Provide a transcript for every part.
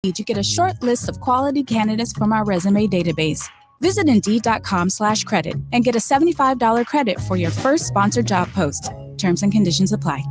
to get a short list of quality candidates from our resume database. Visit Indeed.com/credit and get a $75 credit for your first sponsored job post. Terms and conditions apply.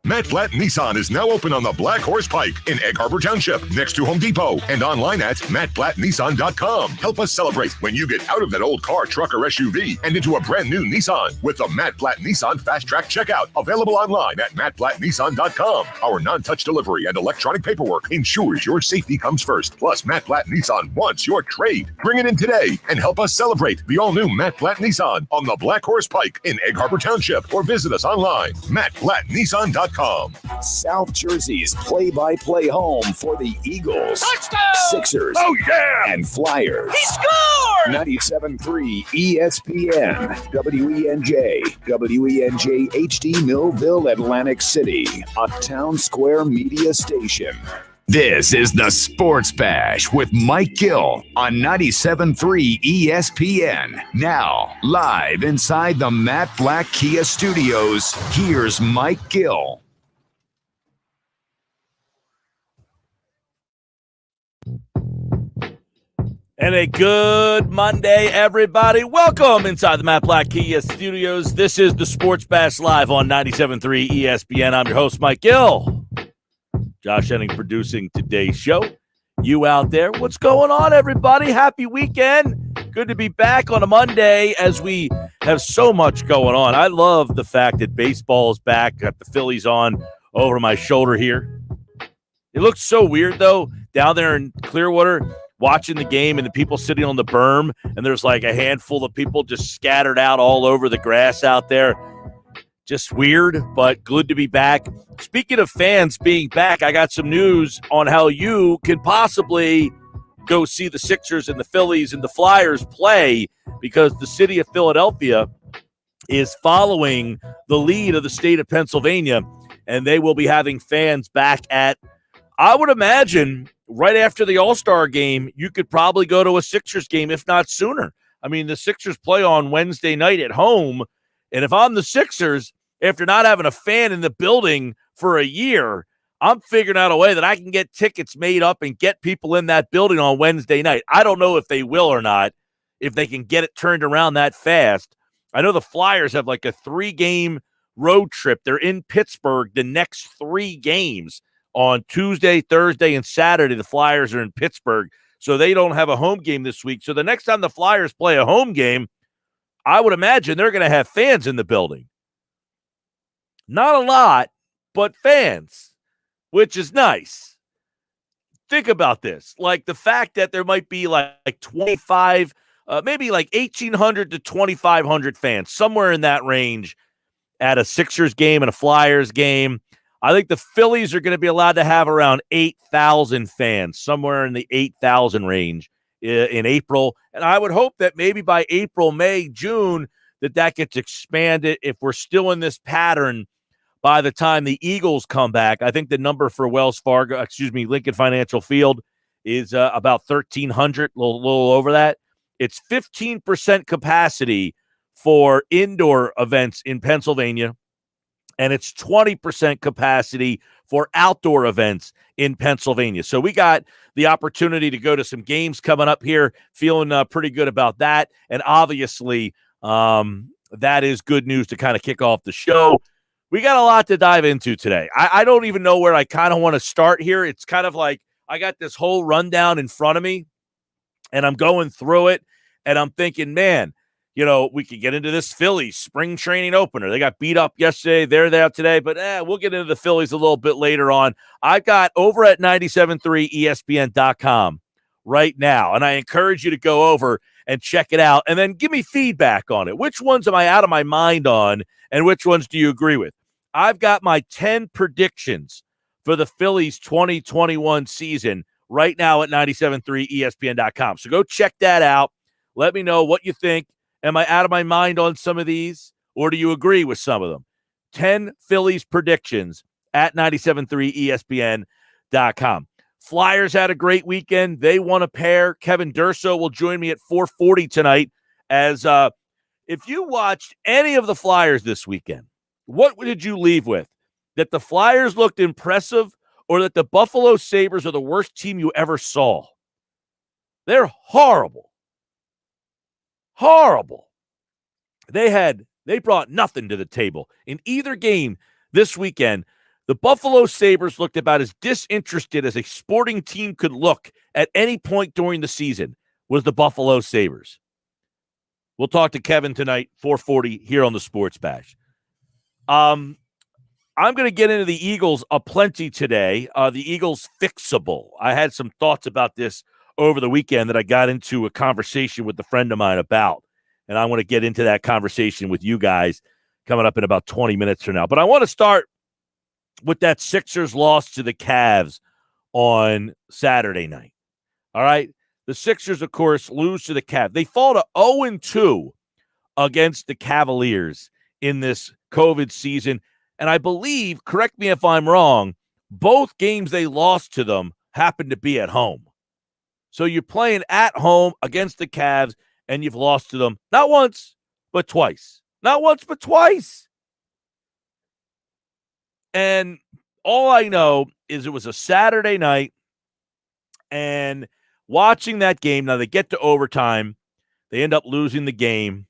Blatt Nissan is now open on the Black Horse Pike in Egg Harbor Township, next to Home Depot, and online at mattblattnissan.com. Help us celebrate when you get out of that old car, truck, or SUV and into a brand new Nissan with the Blatt Nissan Fast Track Checkout, available online at mattblattnissan.com. Our non-touch delivery and electronic paperwork ensures your safety comes first. Plus, Blatt Nissan wants your trade. Bring it in today and help us celebrate the all-new Blatt Nissan on the Black Horse Pike in Egg Harbor Township, or visit us online, mattblattnissan.com. South Jersey's play-by-play home for the Eagles, touchdown! Sixers, Oh, yeah! and Flyers. He scored! 97.3 ESPN, WENJ, WENJ HD Millville, Atlantic City, a Town Square media station. This is the Sports Bash with Mike Gill on 97.3 ESPN. Now, live inside the Matt Blatt Kia Studios, here's Mike Gill. And a good Monday, everybody. Welcome inside the Matt Blatt Kia Studios. This is the Sports Bash live on 97.3 ESPN. I'm your host, Mike Gill. Josh Henning producing today's show. You out there, what's going on, everybody? Happy weekend. Good to be back on a Monday as we have so much going on. I love the fact that baseball is back. Got the Phillies on over my shoulder here. It looks so weird, though, down there in Clearwater, watching the game and the people sitting on the berm, and there's like a handful of people just scattered out all over the grass out there. Just weird, but good to be back. Speaking of fans being back, I got some news on how you can possibly go see the Sixers and the Phillies and the Flyers play, because the city of Philadelphia is following the lead of the state of Pennsylvania, and they will be having fans back at, I would imagine, right after the All-Star game, you could probably go to a Sixers game, if not sooner. I mean, the Sixers play on Wednesday night at home, and if I'm the Sixers, after not having a fan in the building for a year, I'm figuring out a way that I can get tickets made up and get people in that building on Wednesday night. I don't know if they will or not, if they can get it turned around that fast. I know the Flyers have like a 3-game road trip. They're in Pittsburgh the next 3 games. On Tuesday, Thursday, and Saturday, the Flyers are in Pittsburgh, so they don't have a home game this week. So the next time the Flyers play a home game, I would imagine they're going to have fans in the building. Not a lot, but fans, which is nice. Think about this. Like the fact that there might be like 25, maybe like 1,800 to 2,500 fans, somewhere in that range at a Sixers game and a Flyers game. I think the Phillies are going to be allowed to have around 8,000 fans, somewhere in the 8,000 range in April. And I would hope that maybe by April, May, June, that gets expanded. If we're still in this pattern by the time the Eagles come back, I think the number for Lincoln Financial Field is about 1,300, a little over that. It's 15% capacity for indoor events in Pennsylvania, and it's 20% capacity for outdoor events in Pennsylvania. So we got the opportunity to go to some games coming up here, feeling pretty good about that. And obviously, that is good news to kind of kick off the show. We got a lot to dive into today. I don't even know where I kind of want to start here. It's kind of like I got this whole rundown in front of me, and I'm going through it, and I'm thinking, man, you know, we could get into this Phillies spring training opener. They got beat up yesterday. They're there today, but we'll get into the Phillies a little bit later on. I got over at 973ESPN.com right now, and I encourage you to go over and check it out, and then give me feedback on it. Which ones am I out of my mind on, and which ones do you agree with? I've got my 10 predictions for the Phillies 2021 season right now at 973ESPN.com. So go check that out. Let me know what you think. Am I out of my mind on some of these, or do you agree with some of them? 10 Phillies predictions at 973ESPN.com. Flyers had a great weekend. They won a pair. Kevin Durso will join me at 4:40 tonight. As if you watched any of the Flyers this weekend, what did you leave with? That the Flyers looked impressive, or that the Buffalo Sabres are the worst team you ever saw. They're horrible. Horrible. They brought nothing to the table. In either game this weekend, the Buffalo Sabres looked about as disinterested as a sporting team could look at any point during the season was the Buffalo Sabres. We'll talk to Kevin tonight, 4:40 here on the Sports Bash. I'm going to get into the Eagles aplenty today. The Eagles fixable. I had some thoughts about this over the weekend that I got into a conversation with a friend of mine about, and I want to get into that conversation with you guys coming up in about 20 minutes from now. But I want to start with that Sixers loss to the Cavs on Saturday night. All right? The Sixers, of course, lose to the Cavs. They fall to 0-2 against the Cavaliers in this COVID season. And I believe, correct me if I'm wrong, both games they lost to them happened to be at home. So you're playing at home against the Cavs, and you've lost to them not once, but twice. Not once, but twice. And all I know is it was a Saturday night, and watching that game, now they get to overtime, they end up losing the game,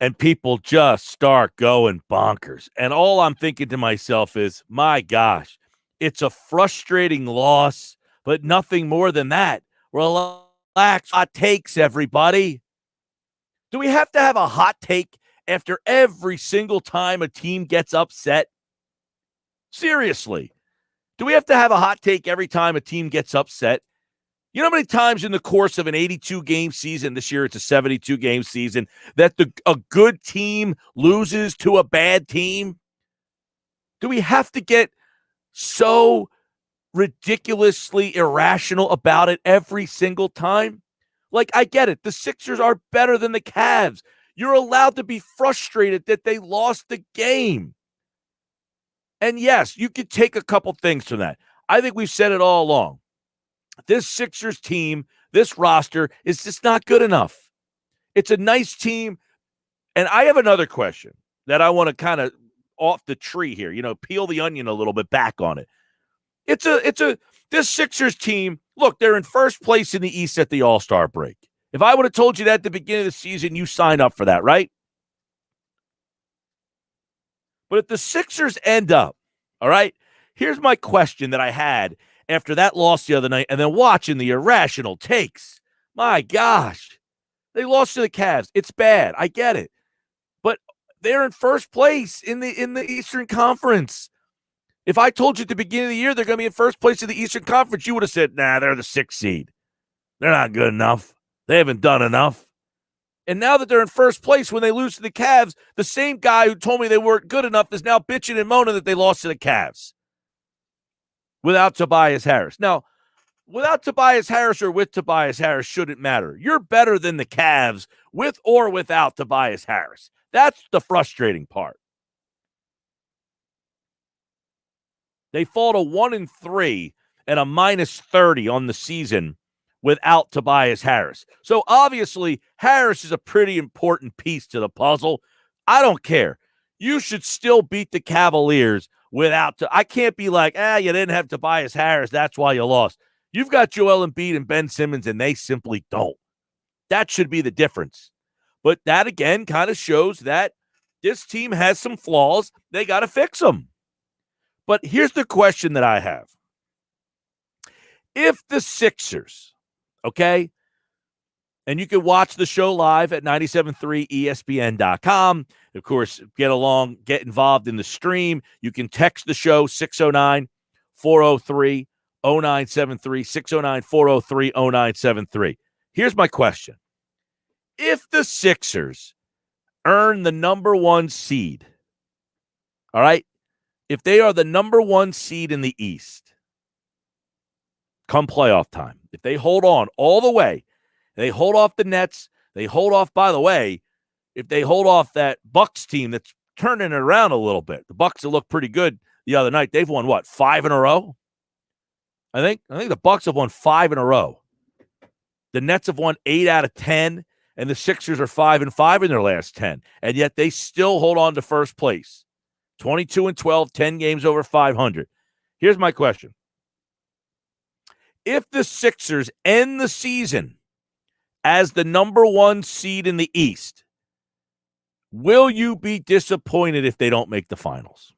and people just start going bonkers. And all I'm thinking to myself is, my gosh, it's a frustrating loss, but nothing more than that. Relax. Hot takes, everybody. Do we have to have a hot take after every single time a team gets upset? Seriously. Do we have to have a hot take every time a team gets upset? You know how many times in the course of an 82-game season, this year it's a 72-game season, that a good team loses to a bad team? Do we have to get so ridiculously irrational about it every single time? Like, I get it. The Sixers are better than the Cavs. You're allowed to be frustrated that they lost the game. And yes, you could take a couple things from that. I think we've said it all along. This Sixers team, this roster is just not good enough. It's a nice team. And I have another question that I want to kind of off the tree here, peel the onion a little bit back on it. This Sixers team, look, they're in first place in the East at the All-Star break. If I would have told you that at the beginning of the season, you sign up for that, right? But if the Sixers end up, all right, here's my question that I had after that loss the other night and then watching the irrational takes. My gosh, they lost to the Cavs. It's bad. I get it. But they're in first place in the Eastern Conference. If I told you at the beginning of the year they're going to be in first place in the Eastern Conference, you would have said, nah, they're the 6th seed. They're not good enough. They haven't done enough. And now that they're in first place when they lose to the Cavs, the same guy who told me they weren't good enough is now bitching and moaning that they lost to the Cavs without Tobias Harris. Now, without Tobias Harris or with Tobias Harris shouldn't matter. You're better than the Cavs with or without Tobias Harris. That's the frustrating part. They fall to 1-3 and a -30 on the season without Tobias Harris. So obviously, Harris is a pretty important piece to the puzzle. I don't care. You should still beat the Cavaliers without. I can't be like, you didn't have Tobias Harris, that's why you lost. You've got Joel Embiid and Ben Simmons, and they simply don't. That should be the difference. But that, again, kind of shows that this team has some flaws. They got to fix them. But here's the question that I have. If the Sixers, okay, and you can watch the show live at 973ESPN.com. Of course, get involved in the stream. You can text the show 609-403-0973, 609-403-0973. Here's my question. If the Sixers earn the number 1 seed, all right, if they are the number 1 seed in the East, come playoff time, if they hold on all the way, they hold off the Nets, they hold off, by the way, if they hold off that Bucks team that's turning it around a little bit. The Bucks have looked pretty good the other night. They've won, 5 in a row? I think the Bucks have won 5 in a row. The Nets have won 8 out of 10, and the Sixers are 5-5 in their last 10, and yet they still hold on to first place. 22-12, 10 games over 500. Here's my question. If the Sixers end the season as the number 1 seed in the East, will you be disappointed if they don't make the finals?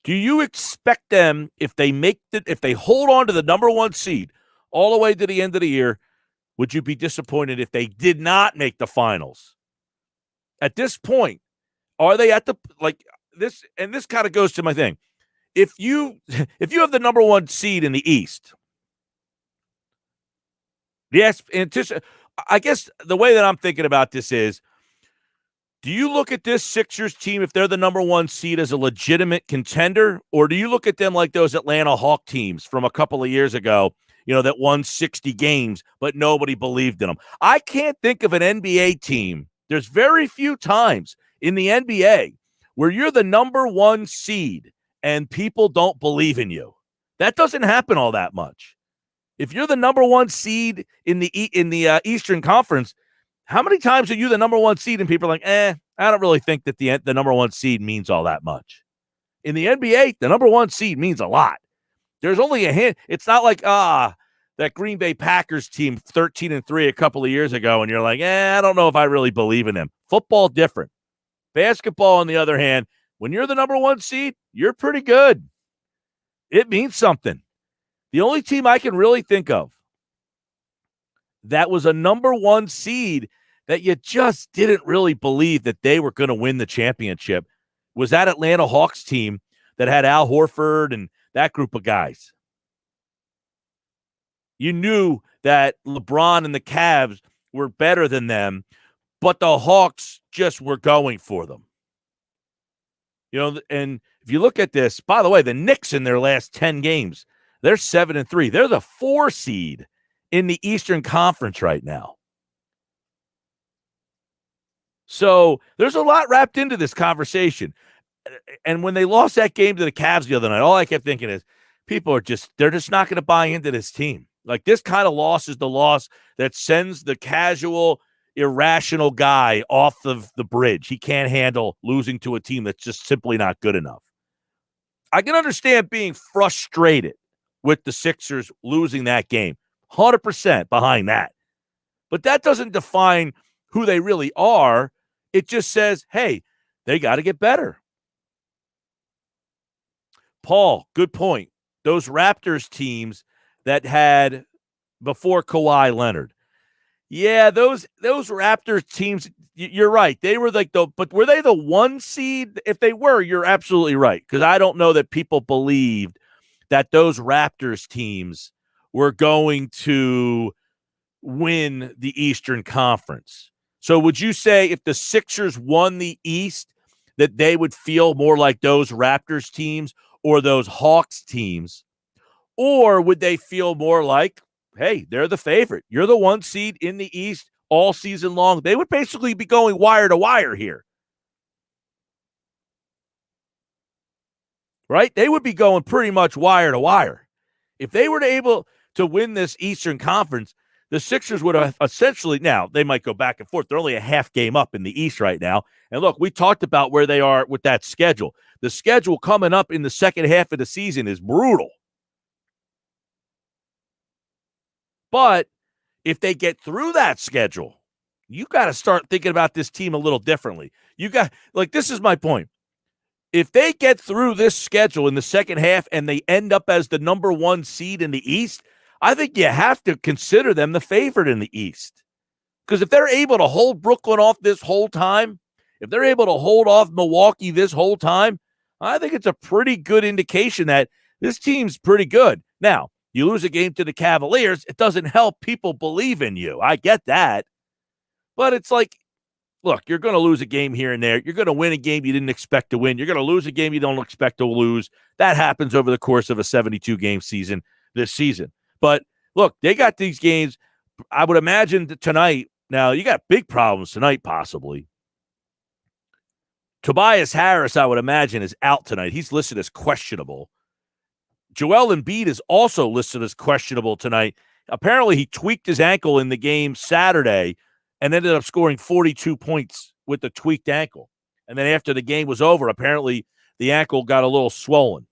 Do you expect them, if they hold on to the number 1 seed all the way to the end of the year, would you be disappointed if they did not make the finals? At this point, are they at the this? And this kind of goes to my thing. If you have the number 1 seed in the East, I guess the way that I'm thinking about this is, do you look at this Sixers team, if they're the number 1 seed, as a legitimate contender, or do you look at them like those Atlanta Hawk teams from a couple of years ago, that won 60 games, but nobody believed in them? I can't think of an NBA team. There's very few times in the NBA where you're the number 1 seed and people don't believe in you. That doesn't happen all that much. If you're the number 1 seed in the Eastern Conference, how many times are you the number 1 seed and people are like, I don't really think that the number 1 seed means all that much. In the NBA, the number 1 seed means a lot. There's only a hint. It's not like, that Green Bay Packers team 13-3 a couple of years ago, and you're like, I don't know if I really believe in them. Football, different. Basketball, on the other hand, when you're the number 1 seed, you're pretty good. It means something. The only team I can really think of that was a number 1 seed that you just didn't really believe that they were going to win the championship was that Atlanta Hawks team that had Al Horford and that group of guys. You knew that LeBron and the Cavs were better than them, but the Hawks just were going for them. And if you look at this, by the way, the Knicks in their last 10 games, they're 7-3. They're the 4 seed in the Eastern Conference right now. So there's a lot wrapped into this conversation. And when they lost that game to the Cavs the other night, all I kept thinking is they're just not going to buy into this team. Like, this kind of loss is the loss that sends the casual, irrational guy off of the bridge. He can't handle losing to a team that's just simply not good enough. I can understand being frustrated with the Sixers losing that game. 100% behind that. But that doesn't define who they really are. It just says, hey, they got to get better. Paul, good point. Those Raptors teams that had before Kawhi Leonard. Yeah, those Raptors teams, you're right. They were but were they the 1 seed? If they were, you're absolutely right. Because I don't know that people believed that those Raptors teams were going to win the Eastern Conference. So would you say if the Sixers won the East, that they would feel more like those Raptors teams or those Hawks teams? Or would they feel more like, hey, they're the favorite. You're the 1 seed in the East all season long. They would basically be going wire to wire here. Right? They would be going pretty much wire to wire. If they were able to win this Eastern Conference, the Sixers would have essentially, now they might go back and forth. They're only a half game up in the East right now. And look, we talked about where they are with that schedule. The schedule coming up in the second half of the season is brutal. But if they get through that schedule, you got to start thinking about this team a little differently. This is my point. If they get through this schedule in the second half and they end up as the number 1 seed in the East, I think you have to consider them the favorite in the East. Because if they're able to hold Brooklyn off this whole time, if they're able to hold off Milwaukee this whole time, I think it's a pretty good indication that this team's pretty good. Now, you lose a game to the Cavaliers, it doesn't help people believe in you. I get that. But it's like, look, you're going to lose a game here and there. You're going to win a game you didn't expect to win. You're going to lose a game you don't expect to lose. That happens over the course of a 72-game season this season. But look, they got these games. I would imagine that tonight, now you got big problems tonight possibly. Tobias Harris, I would imagine, is out tonight. He's listed as questionable. Joel Embiid is also listed as questionable tonight. Apparently, he tweaked his ankle in the game Saturday and ended up scoring 42 points with the tweaked ankle. And then after the game was over, apparently the ankle got a little swollen.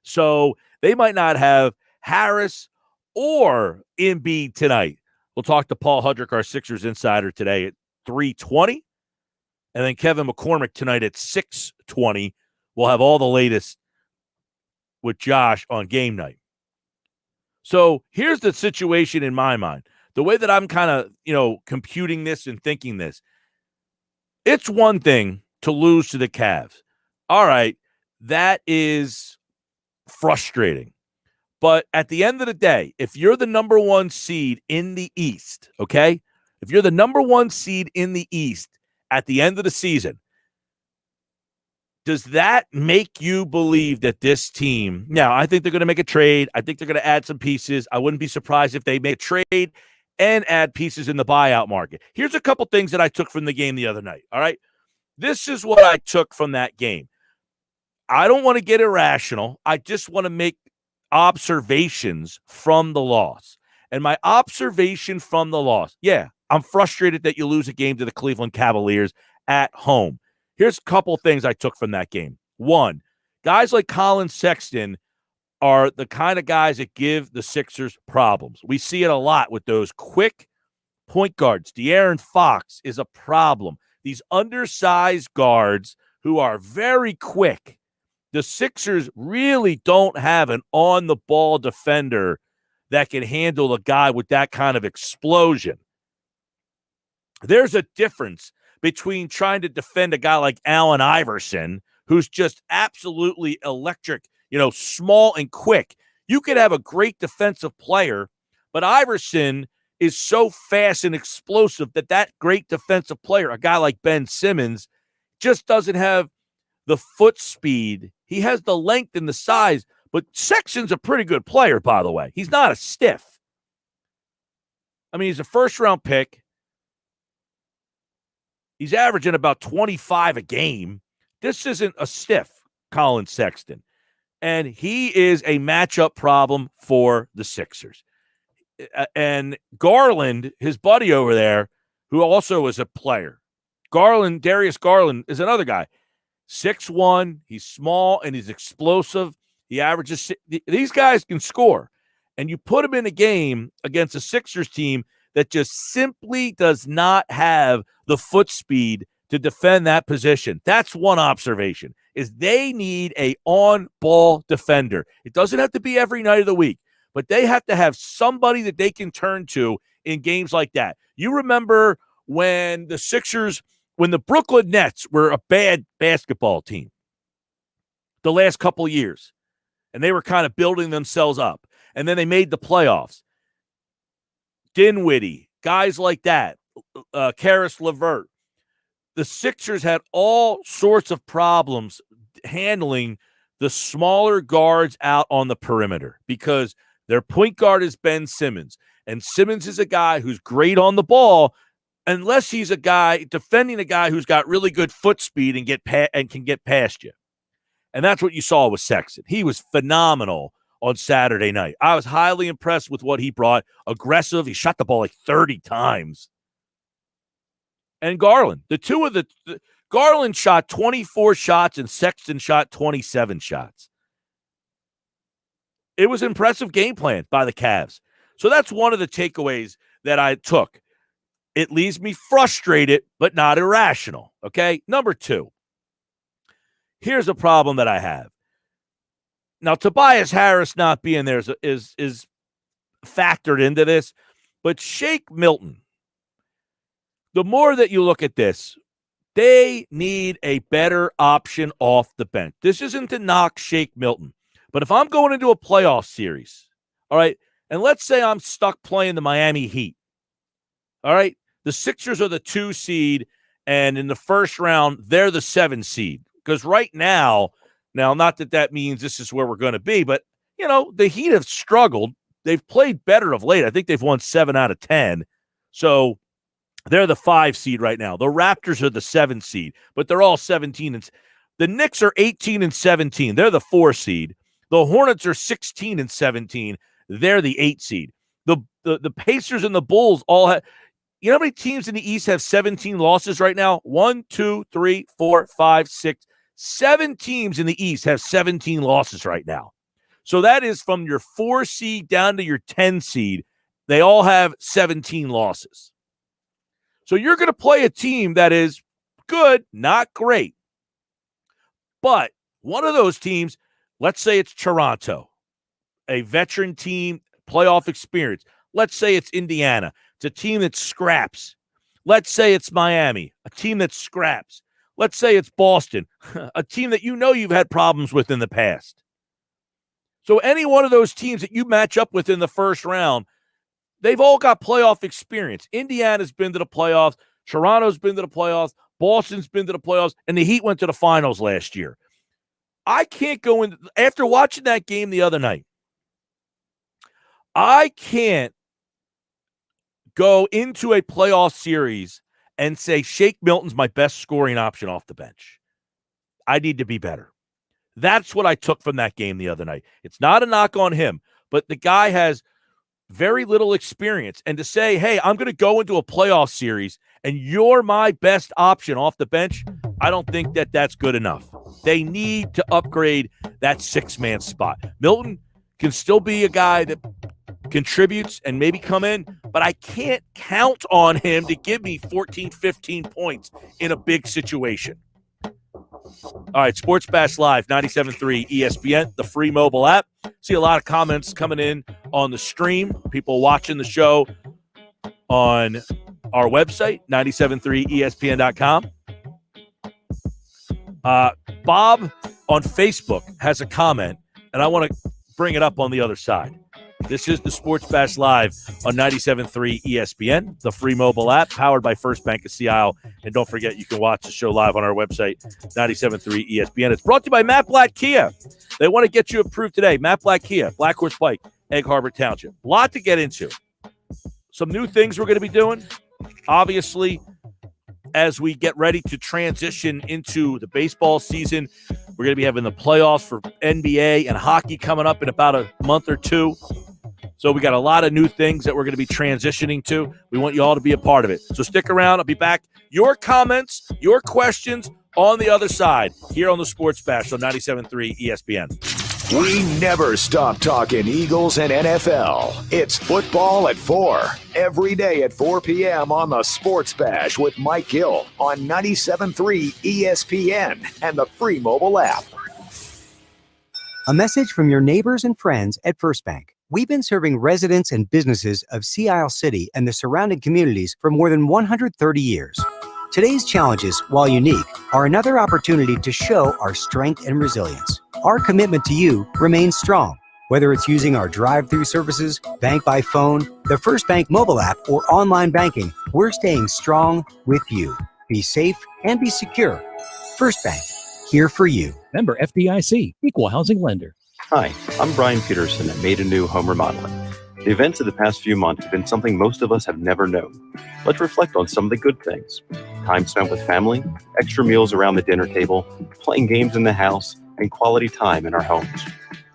So they might not have Harris or Embiid tonight. We'll talk to Paul Hudrick, our Sixers insider, today at 3:20. And then Kevin McCormick tonight at 6:20. We'll have all the latest with Josh on game night. So here's the situation in my mind. The way that I'm kind of, computing this and thinking this. It's one thing to lose to the Cavs. All right, that is frustrating. But at the end of the day, if you're the number one seed in the East, okay? If you're the number one seed in the East at the end of the season, does that make you believe that this team, now I think they're going to make a trade. I think they're going to add some pieces. I wouldn't be surprised if they make a trade and add pieces in the buyout market. Here's a couple things that I took from the game the other night, all right? This is what I took from that game. I don't want to get irrational. I just want to make observations from the loss. And my observation from the loss, I'm frustrated that you lose a game to the Cleveland Cavaliers at home. Here's a couple things I took from that game. One, guys like Colin Sexton are the kind of guys that give the Sixers problems. We see it a lot with those quick point guards. De'Aaron Fox is a problem. These undersized guards who are very quick. The Sixers really don't have an on-the-ball defender that can handle a guy with that kind of explosion. There's a difference between trying to defend a guy like Allen Iverson, who's just absolutely electric, small and quick. You could have a great defensive player, but Iverson is so fast and explosive that great defensive player, a guy like Ben Simmons, just doesn't have the foot speed. He has the length and the size, but Sexton's a pretty good player, by the way. He's not a stiff. I mean, he's a first-round pick. He's averaging about 25 a game. This isn't a stiff, Colin Sexton. And he is a matchup problem for the Sixers. And Garland, his buddy over there, who also is a player. Darius Garland is another guy. 6'1", he's small and he's explosive. He averages – these guys can score. And you put him in a game against a Sixers team that just simply does not have the foot speed to defend that position. That's one observation, is they need a on-ball defender. It doesn't have to be every night of the week, but they have to have somebody that they can turn to in games like that. You remember when the Brooklyn Nets were a bad basketball team the last couple years, and they were kind of building themselves up, and then they made the playoffs. Dinwiddie, guys like that, Karis LeVert. The Sixers had all sorts of problems handling the smaller guards out on the perimeter because their point guard is Ben Simmons, and Simmons is a guy who's great on the ball unless he's a guy defending a guy who's got really good foot speed and can get past you. And that's what you saw with Sexton. He was phenomenal on Saturday night. I was highly impressed with what he brought. Aggressive. He shot the ball like 30 times. And Garland. Garland shot 24 shots and Sexton shot 27 shots. It was an impressive game plan by the Cavs. So that's one of the takeaways that I took. It leaves me frustrated, but not irrational. Okay? Number two. Here's a problem that I have. Now, Tobias Harris not being there is factored into this, but Shake Milton, the more that you look at this, they need a better option off the bench. This isn't to knock Shake Milton, but if I'm going into a playoff series, all right, and let's say I'm stuck playing the Miami Heat, all right, the Sixers are the 2 seed, and in the first round, they're the 7 seed, because right now, not that means this is where we're going to be, but, the Heat have struggled. They've played better of late. I think they've won 7 out of 10. So they're the 5 seed right now. The Raptors are the 7 seed, but they're all 17. And the Knicks are 18 and 17. They're the 4 seed. The Hornets are 16 and 17. They're the 8 seed. The Pacers and the Bulls all have – you know how many teams in the East have 17 losses right now? 1, 2, 3, 4, 5, 6, 7 teams in the East have 17 losses right now. So that is from your 4 seed down to your 10 seed. They all have 17 losses. So you're going to play a team that is good, not great. But one of those teams, let's say it's Toronto, a veteran team, playoff experience. Let's say it's Indiana. It's a team that scraps. Let's say it's Miami, a team that scraps. Let's say it's Boston, a team that you know you've had problems with in the past. So any one of those teams that you match up with in the first round, they've all got playoff experience. Indiana's been to the playoffs. Toronto's been to the playoffs. Boston's been to the playoffs. And the Heat went to the finals last year. I can't go in. After watching that game the other night, I can't go into a playoff series and say Shake Milton's my best scoring option off the bench. I need to be better. That's what I took from that game the other night. It's not a knock on him, but the guy has very little experience. And to say, hey, I'm going to go into a playoff series and you're my best option off the bench, I don't think that that's good enough. They need to upgrade that 6-man spot. Milton can still be a guy that contributes and maybe come in, but I can't count on him to give me 14, 15 points in a big situation. All right, Sports Bash Live, 97.3 ESPN, the free mobile app. See a lot of comments coming in on the stream. People watching the show on our website, 973ESPN.com. Bob on Facebook has a comment, and I want to bring it up on the other side. This is the Sports Bash Live on 97.3 ESPN, the free mobile app powered by First Bank of Sea Isle. And don't forget, you can watch the show live on our website, 97.3 ESPN. It's brought to you by Matt Blatt Kia. They want to get you approved today. Matt Blatt Kia, Black Horse Pike, Egg Harbor Township. A lot to get into. Some new things we're going to be doing. Obviously, as we get ready to transition into the baseball season, we're going to be having the playoffs for NBA and hockey coming up in about a month or two. So we got a lot of new things that we're going to be transitioning to. We want you all to be a part of it. So stick around. I'll be back. Your comments, your questions on the other side here on the Sports Bash on 97.3 ESPN. We never stop talking Eagles and NFL. It's football at 4. Every day at 4 p.m. on the Sports Bash with Mike Gill on 97.3 ESPN and the free mobile app. A message from your neighbors and friends at First Bank. We've been serving residents and businesses of Sea Isle City and the surrounding communities for more than 130 years. Today's challenges, while unique, are another opportunity to show our strength and resilience. Our commitment to you remains strong. Whether it's using our drive-through services, bank by phone, the First Bank mobile app, or online banking, we're staying strong with you. Be safe and be secure. First Bank, here for you. Member FDIC, Equal Housing Lender. Hi, I'm Brian Peterson at Made Anew Home Remodeling. The events of the past few months have been something most of us have never known. Let's reflect on some of the good things. Time spent with family, extra meals around the dinner table, playing games in the house, and quality time in our homes.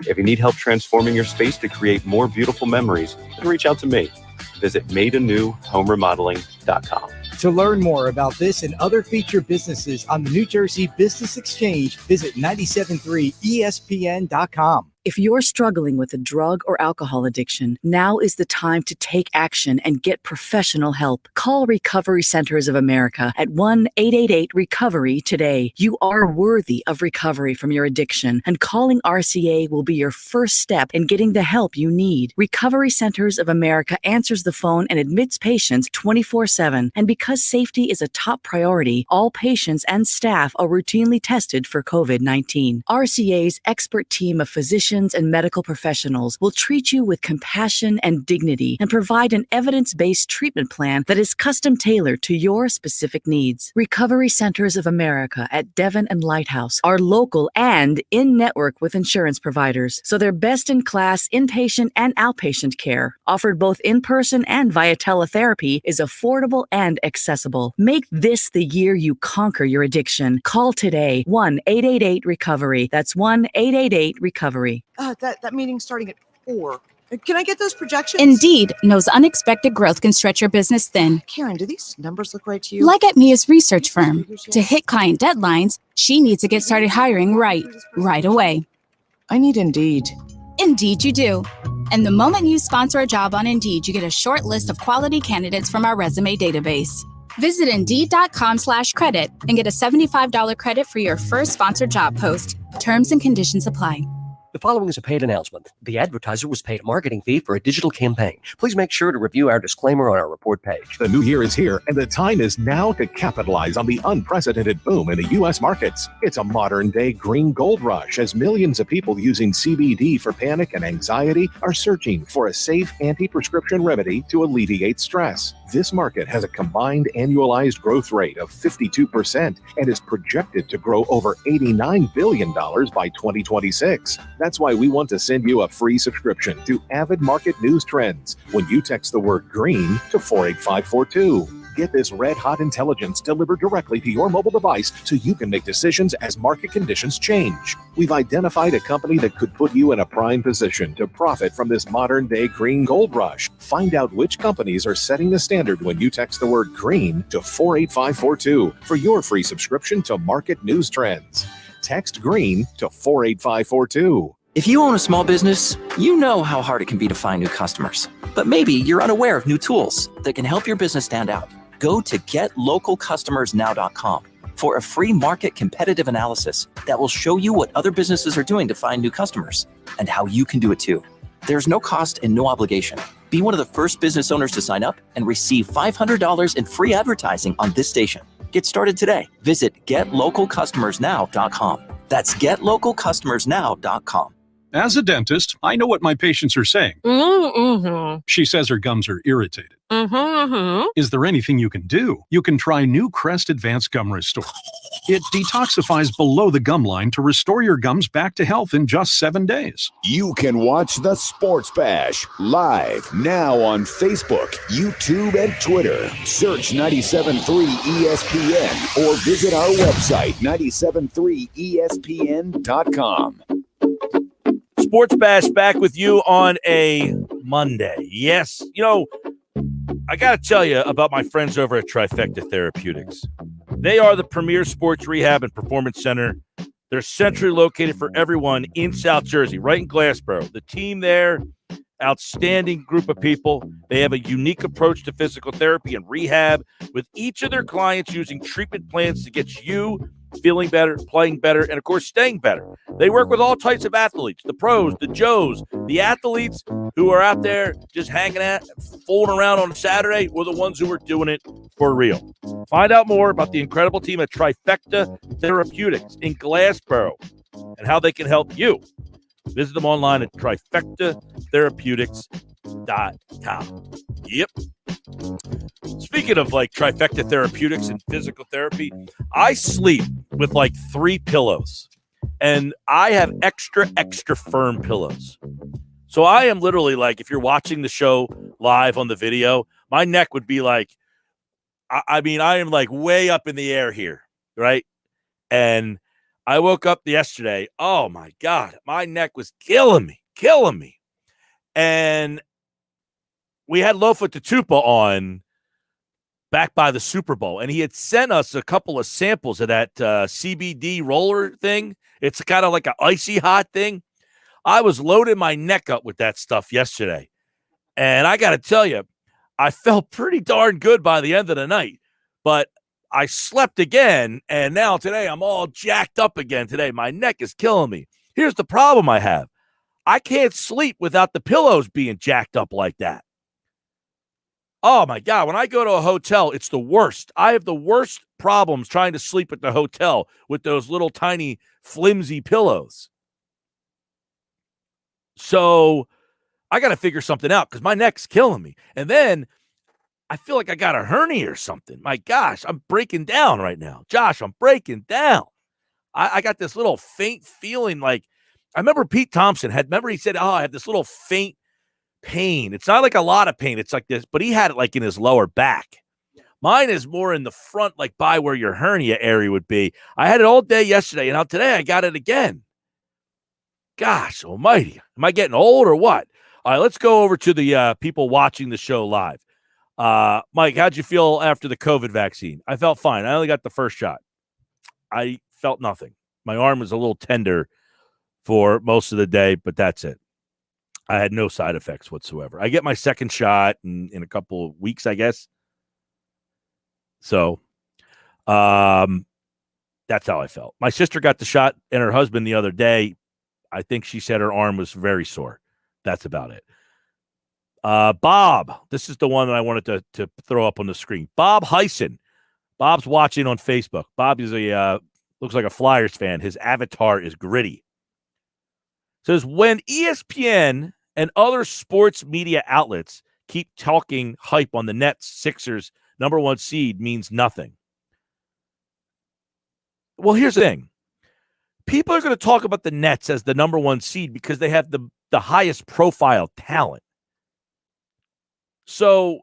If you need help transforming your space to create more beautiful memories, then reach out to me. Visit madeanewhomeremodeling.com. To learn more about this and other featured businesses on the New Jersey Business Exchange, visit 973ESPN.com. If you're struggling with a drug or alcohol addiction, now is the time to take action and get professional help. Call Recovery Centers of America at 1-888-RECOVERY today. You are worthy of recovery from your addiction, and calling RCA will be your first step in getting the help you need. Recovery Centers of America answers the phone and admits patients 24/7. And because safety is a top priority, all patients and staff are routinely tested for COVID-19. RCA's expert team of physicians and medical professionals will treat you with compassion and dignity and provide an evidence-based treatment plan that is custom-tailored to your specific needs. Recovery Centers of America at Devon and Lighthouse are local and in-network with insurance providers, so they're best-in-class inpatient and outpatient care, offered both in-person and via teletherapy, is affordable and accessible. Make this the year you conquer your addiction. Call today, 1-888-RECOVERY. That's 1-888-RECOVERY. That meeting's starting at 4. Can I get those projections? Indeed knows unexpected growth can stretch your business thin. Karen, do these numbers look right to you? Like at Mia's research firm, to hit client deadlines, she needs to get started hiring right away. I need Indeed. Indeed you do. And the moment you sponsor a job on Indeed, you get a short list of quality candidates from our resume database. Visit Indeed.com/credit and get a $75 credit for your first sponsored job post. Terms and conditions apply. The following is a paid announcement. The advertiser was paid a marketing fee for a digital campaign. Please make sure to review our disclaimer on our report page. The new year is here, and the time is now to capitalize on the unprecedented boom in the U.S. markets. It's a modern-day green gold rush as millions of people using CBD for panic and anxiety are searching for a safe anti-prescription remedy to alleviate stress. This market has a combined annualized growth rate of 52% and is projected to grow over $89 billion by 2026. That's why we want to send you a free subscription to Avid Market News Trends when you text the word green to 48542. Get this red-hot intelligence delivered directly to your mobile device so you can make decisions as market conditions change. We've identified a company that could put you in a prime position to profit from this modern-day green gold rush. Find out which companies are setting the standard when you text the word green to 48542 for your free subscription to Market News Trends. Text green to 48542. If you own a small business, you know how hard it can be to find new customers. But maybe you're unaware of new tools that can help your business stand out. Go to getlocalcustomersnow.com for a free market competitive analysis that will show you what other businesses are doing to find new customers and how you can do it too. There's no cost and no obligation. Be one of the first business owners to sign up and receive $500 in free advertising on this station. Get started today. Visit getlocalcustomersnow.com. That's getlocalcustomersnow.com. As a dentist, I know what my patients are saying. Mm-hmm. She says her gums are irritated. Mm-hmm. Is there anything you can do? You can try new Crest Advanced Gum Restore. It detoxifies below the gum line to restore your gums back to health in just 7 days. You can watch the Sports Bash live now on Facebook, YouTube, and Twitter. Search 97.3 ESPN or visit our website, 973ESPN.com. Sports Bash back with you on a Monday. Yes, I got to tell you about my friends over at Trifecta Therapeutics. They are the premier sports rehab and performance center. They're centrally located for everyone in South Jersey, right in Glassboro. The team there, outstanding group of people. They have a unique approach to physical therapy and rehab, with each of their clients using treatment plans to get you feeling better, playing better, and, of course, staying better. They work with all types of athletes, the pros, the Joes, the athletes who are out there just hanging out, fooling around on a Saturday, or the ones who are doing it for real. Find out more about the incredible team at Trifecta Therapeutics in Glassboro and how they can help you. Visit them online at trifectatherapeutics.com. Yep. Speaking of Trifecta Therapeutics and physical therapy, I sleep with 3 pillows, and I have extra firm pillows. So I am literally if you're watching the show live on the video, my neck would be I am way up in the air here, right? And I woke up yesterday. Oh my God, my neck was killing me. And we had Lofa Tatupa on back by the Super Bowl, and he had sent us a couple of samples of that CBD roller thing. It's kind of like an icy hot thing. I was loading my neck up with that stuff yesterday, and I got to tell you, I felt pretty darn good by the end of the night, but I slept again, and now today I'm all jacked up again today. My neck is killing me. Here's the problem I have. I can't sleep without the pillows being jacked up like that. Oh, my God. When I go to a hotel, it's the worst. I have the worst problems trying to sleep at the hotel with those little tiny flimsy pillows. So I got to figure something out because my neck's killing me. And then I feel like I got a hernia or something. My gosh, I'm breaking down right now. Josh, I'm breaking down. I got this little faint feeling I remember Pete Thompson he said, I had this little faint pain. It's not a lot of pain. It's like this, but he had it in his lower back. Mine is more in the front, by where your hernia area would be. I had it all day yesterday, and now today I got it again. Gosh almighty. Am I getting old or what? All right, let's go over to the people watching the show live. Mike, how'd you feel after the COVID vaccine? I felt fine. I only got the first shot. I felt nothing. My arm was a little tender for most of the day, but that's it. I had no side effects whatsoever. I get my second shot in a couple of weeks, I guess. So that's how I felt. My sister got the shot and her husband the other day. I think she said her arm was very sore. That's about it. Bob, this is the one that I wanted to throw up on the screen. Bob Heisen. Bob's watching on Facebook. Bob is looks like a Flyers fan. His avatar is gritty. Says, when ESPN and other sports media outlets keep talking hype on the Nets, Sixers, number 1 seed means nothing. Well, here's the thing. People are going to talk about the Nets as the number 1 seed because they have the highest profile talent. So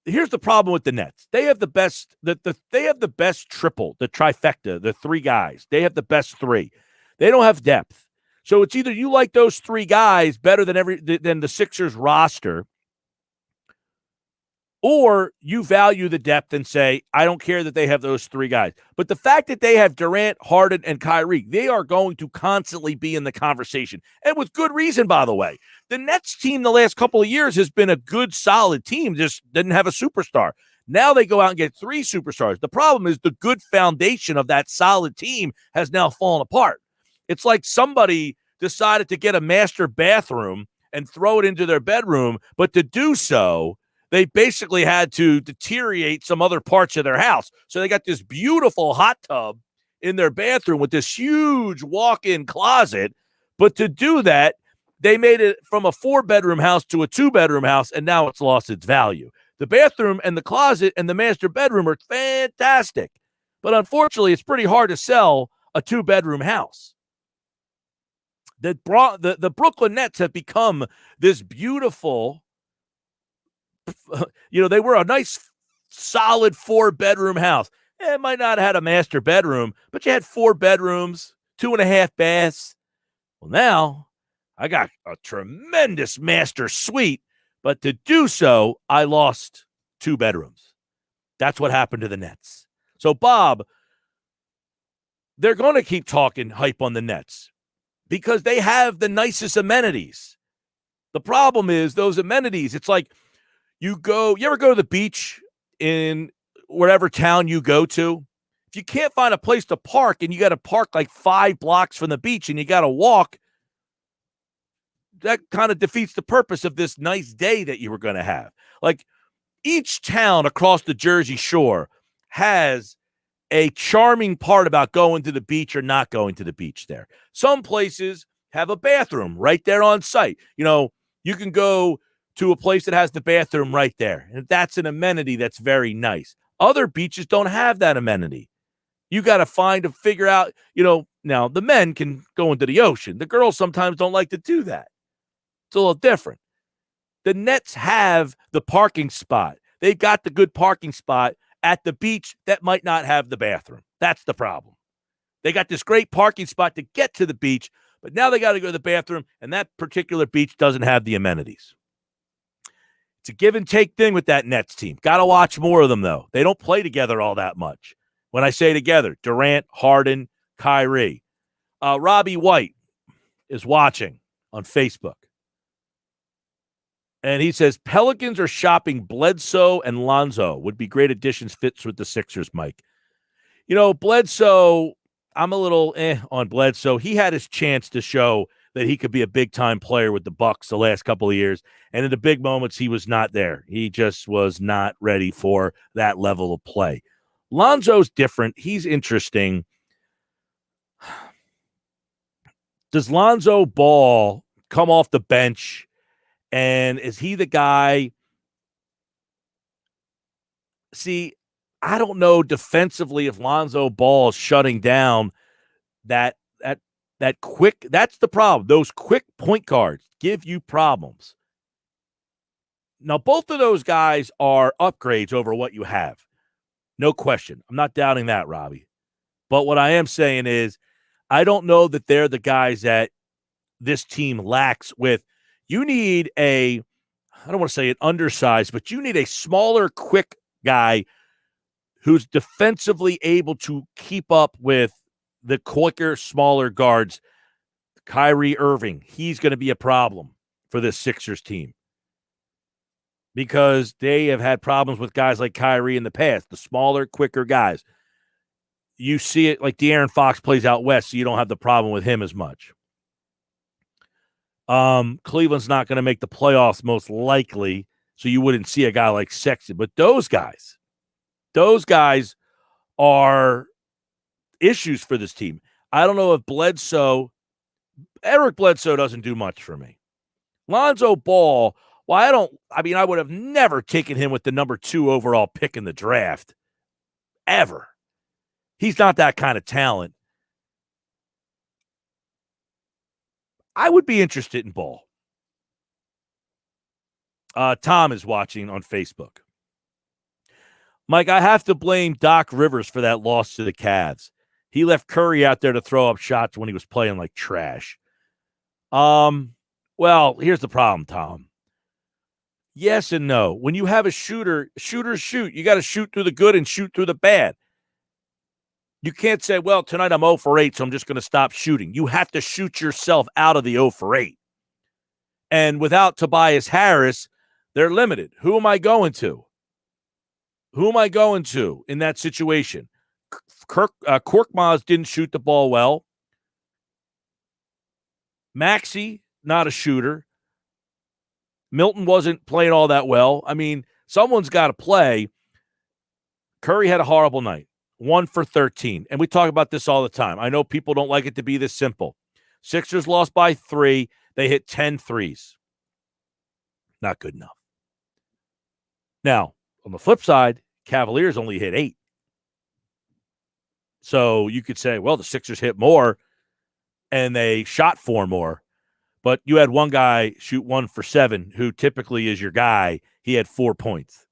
here's the problem with the Nets. They have the best they have the best triple, the trifecta, the 3 guys. They have the best 3. They don't have depth. So it's either you like those 3 guys better than the Sixers roster, or you value the depth and say, I don't care that they have those 3 guys. But the fact that they have Durant, Harden, and Kyrie, they are going to constantly be in the conversation. And with good reason, by the way. The Nets team the last couple of years has been a good, solid team, just didn't have a superstar. Now they go out and get 3 superstars. The problem is the good foundation of that solid team has now fallen apart. It's like somebody decided to get a master bathroom and throw it into their bedroom, but to do so, they basically had to deteriorate some other parts of their house. So they got this beautiful hot tub in their bathroom with this huge walk-in closet. But to do that, they made it from a 4-bedroom house to a 2-bedroom house, and now it's lost its value. The bathroom and the closet and the master bedroom are fantastic. But unfortunately, it's pretty hard to sell a 2-bedroom house. The Brooklyn Nets have become this beautiful, they were a nice, solid 4-bedroom house. It might not have had a master bedroom, but you had 4 bedrooms, 2.5 baths. Well, now I got a tremendous master suite, but to do so, I lost 2 bedrooms. That's what happened to the Nets. So, Bob, they're going to keep talking hype on the Nets because they have the nicest amenities. The problem is those amenities, it's like you ever go to the beach in wherever town you go to? If you can't find a place to park and you got to park like 5 blocks from the beach and you got to walk, that kind of defeats the purpose of this nice day that you were going to have. Like each town across the Jersey Shore has a charming part about going to the beach or not going to the beach there. Some places have a bathroom right there on site. You can go to a place that has the bathroom right there, and that's an amenity that's very nice. Other beaches don't have that amenity. You got to figure out, now the men can go into the ocean. The girls sometimes don't like to do that. It's a little different. The Nets have the parking spot. They've got the good parking spot at the beach that might not have the bathroom. That's the problem. They got this great parking spot to get to the beach, but now they got to go to the bathroom, and that particular beach doesn't have the amenities. It's a give and take thing with that Nets team. Got to watch more of them, though. They don't play together all that much. When I say together, Durant, Harden, Kyrie. Robbie White is watching on Facebook. And he says, Pelicans are shopping Bledsoe and Lonzo. Would be great additions, fits with the Sixers, Mike. Bledsoe, I'm a little on Bledsoe. He had his chance to show that he could be a big-time player with the Bucks the last couple of years. And in the big moments, he was not there. He just was not ready for that level of play. Lonzo's different. He's interesting. Does Lonzo Ball come off the bench? And is he the guy? See, I don't know defensively if Lonzo Ball is shutting down that quick. That's the problem. Those quick point guards give you problems. Now, both of those guys are upgrades over what you have. No question. I'm not doubting that, Robbie. But what I am saying is I don't know that they're the guys that this team lacks with, you need I don't want to say an undersized, but you need a smaller, quick guy who's defensively able to keep up with the quicker, smaller guards. Kyrie Irving, he's going to be a problem for this Sixers team because they have had problems with guys like Kyrie in the past, the smaller, quicker guys. You see it like De'Aaron Fox plays out west, so you don't have the problem with him as much. Cleveland's not going to make the playoffs most likely, so you wouldn't see a guy like Sexton. But those guys are issues for this team. I don't know if Eric Bledsoe doesn't do much for me. Lonzo Ball, I would have never taken him with the number 2 overall pick in the draft, ever. He's not that kind of talent. I would be interested in Ball. Tom is watching on Facebook. Mike, I have to blame Doc Rivers for that loss to the Cavs. He left Curry out there to throw up shots when he was playing like trash. Well, here's the problem, Tom. Yes and no. When you have a shooters shoot. You got to shoot through the good and shoot through the bad. You can't say, well, tonight I'm 0 for 8, so I'm just going to stop shooting. You have to shoot yourself out of the 0 for 8. And without Tobias Harris, they're limited. Who am I going to? Who am I going to in that situation? Korkmaz didn't shoot the ball well. Maxey, not a shooter. Milton wasn't playing all that well. I mean, someone's got to play. Curry had a horrible night. 1 for 13. And we talk about this all the time. I know people don't like it to be this simple. Sixers lost by 3. They hit 10 threes. Not good enough. Now, on the flip side, Cavaliers only hit 8. So you could say, well, the Sixers hit more and they shot 4 more. But you had one guy shoot 1 for 7, who typically is your guy. He had 4 points.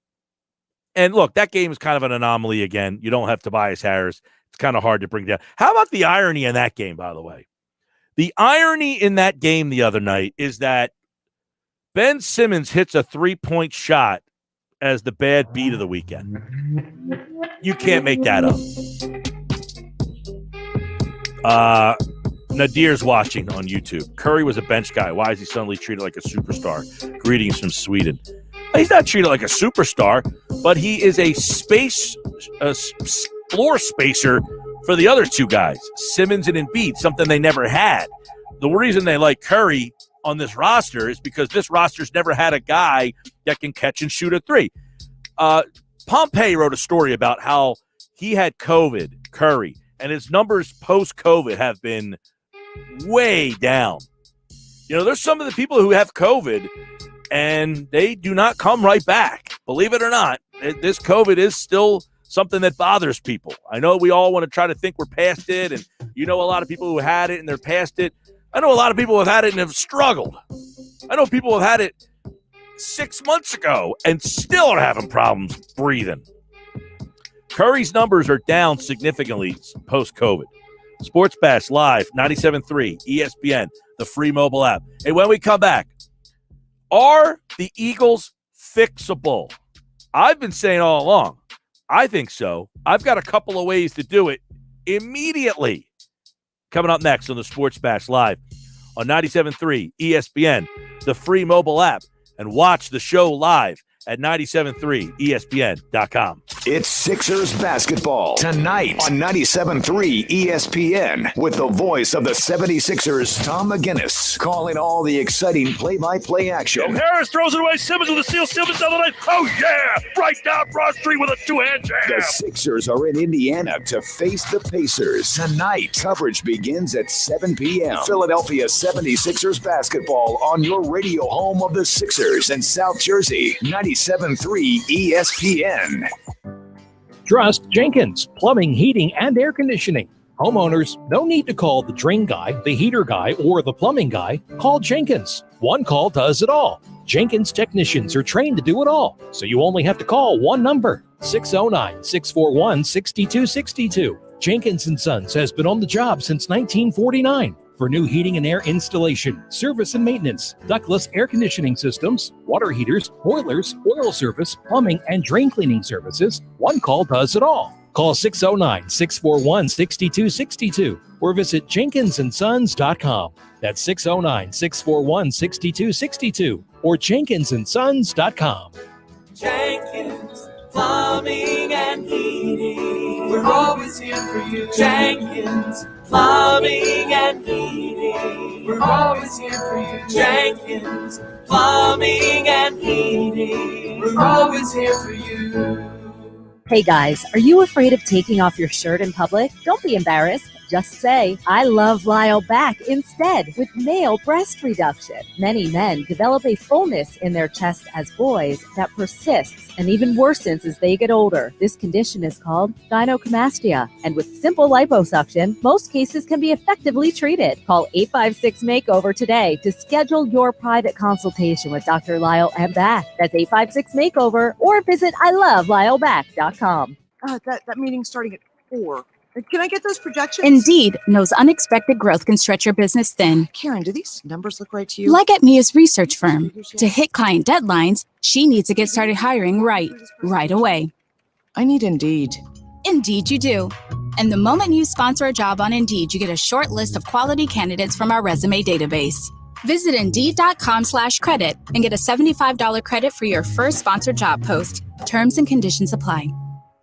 And look, that game is kind of an anomaly again. You don't have Tobias Harris. It's kind of hard to bring down. How about the irony in that game, by the way? The irony in that game the other night is that Ben Simmons hits a 3-point shot as the bad beat of the weekend. You can't make that up. Nadir's watching on YouTube. Curry was a bench guy. Why is he suddenly treated like a superstar? Greetings from Sweden. He's not treated like a superstar, but he is a floor spacer for the other 2 guys, Simmons and Embiid, something they never had. The reason they like Curry on this roster is because this roster's never had a guy that can catch and shoot a 3. Pompey wrote a story about how he had COVID, Curry, and his numbers post-COVID have been way down. You know, there's some of the people who have COVID and they do not come right back. Believe it or not, this COVID is still something that bothers people. I know we all want to try to think we're past it, and you know a lot of people who had it and they're past it. I know a lot of people who have had it and have struggled. I know people who have had it 6 months ago and still are having problems breathing. Curry's numbers are down significantly post-COVID. Sports Bash Live, 97.3, ESPN, the free mobile app. Hey, when we come back, are the Eagles fixable? I've been saying all along, I think so. I've got a couple of ways to do it immediately. Coming up next on the Sports Bash Live on 97.3 ESPN, the free mobile app, and watch the show live at 973ESPN.com. It's Sixers basketball tonight on 97.3 ESPN with the voice of the 76ers, Tom McGinnis, calling all the exciting play-by-play action. Harris throws it away. Simmons with a steal. Simmons down the lane. Oh, yeah. Right down Broad Street with a 2-hand jam. The Sixers are in Indiana to face the Pacers tonight. Coverage begins at 7 p.m. Philadelphia 76ers basketball on your radio home of the Sixers in South Jersey, 97.3 ESPN. Trust Jenkins Plumbing, Heating, and Air Conditioning. Homeowners, no need to call the drain guy, the heater guy, or the plumbing guy. Call Jenkins. One call does it all. Jenkins technicians are trained to do it all, so you only have to call one number, 609-641-6262. Jenkins & Sons has been on the job since 1949. for new heating and air installation, service and maintenance, ductless air conditioning systems, water heaters, boilers, oil service, plumbing, and drain cleaning services. One call does it all. Call 609-641-6262 or visit jenkinsandsons.com. That's 609-641-6262 or jenkinsandsons.com. Jenkins Plumbing and Heating. We're always here for you. Jenkins Plumbing and Heating. We're always here for you. Jenkins Plumbing and Heating. We're always here for you. Hey guys, are you afraid of taking off your shirt in public? Don't be embarrassed. Just say, I love Lyle back instead with male breast reduction. Many men develop a fullness in their chest as boys that persists and even worsens as they get older. This condition is called gynecomastia, and with simple liposuction, most cases can be effectively treated. Call 856-MAKEOVER today to schedule your private consultation with Dr. Lyle and Back. That's 856-MAKEOVER or visit ilovelyle.back.com. That meeting's starting at 4. Can I get those projections? Indeed knows unexpected growth can stretch your business thin. Karen, do these numbers look right to you? Like at Mia's research firm. To hit client deadlines, she needs to get started hiring right away. I need Indeed. Indeed you do. And the moment you sponsor a job on Indeed, you get a short list of quality candidates from our resume database. Visit Indeed.com/credit and get a $75 credit for your first sponsored job post. Terms and conditions apply.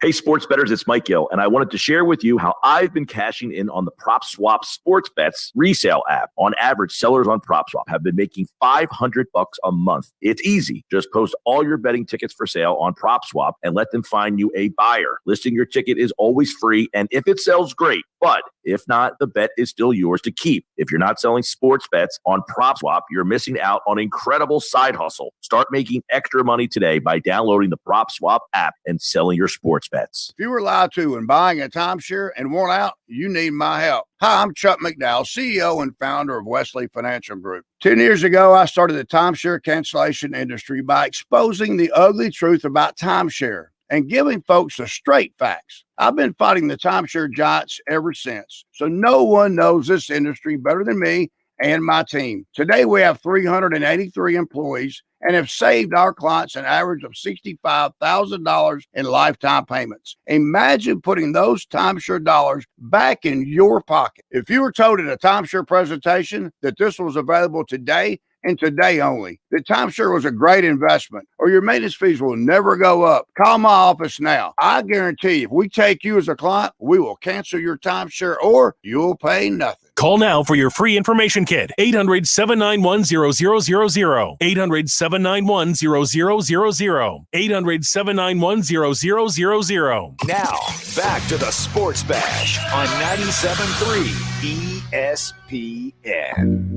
Hey, sports bettors, it's Mike Gill, and I wanted to share with you how I've been cashing in on the PropSwap Sports Bets resale app. On average, sellers on PropSwap have been making $500 a month. It's easy. Just post all your betting tickets for sale on PropSwap and let them find you a buyer. Listing your ticket is always free, and if it sells, great. But if not, the bet is still yours to keep. If you're not selling sports bets on PropSwap, you're missing out on incredible side hustle. Start making extra money today by downloading the PropSwap app and selling your sports bets. If you were lied to when buying a timeshare and want out, you need my help. Hi, I'm Chuck McDowell, CEO and founder of Wesley Financial Group. 10 years ago, I started the timeshare cancellation industry by exposing the ugly truth about timeshare and giving folks the straight facts. I've been fighting the timeshare giants ever since, so no one knows this industry better than me and my team. Today, we have 383 employees and have saved our clients an average of $65,000 in lifetime payments. Imagine putting those timeshare dollars back in your pocket. If you were told at a timeshare presentation that this was available today and today only, that timeshare was a great investment, or your maintenance fees will never go up, call my office now. I guarantee if we take you as a client, we will cancel your timeshare or you'll pay nothing. Call now for your free information kit. 800-791-0000. 800-791-0000. 800-791-0000. Now, back to the Sports Bash on 97.3 ESPN.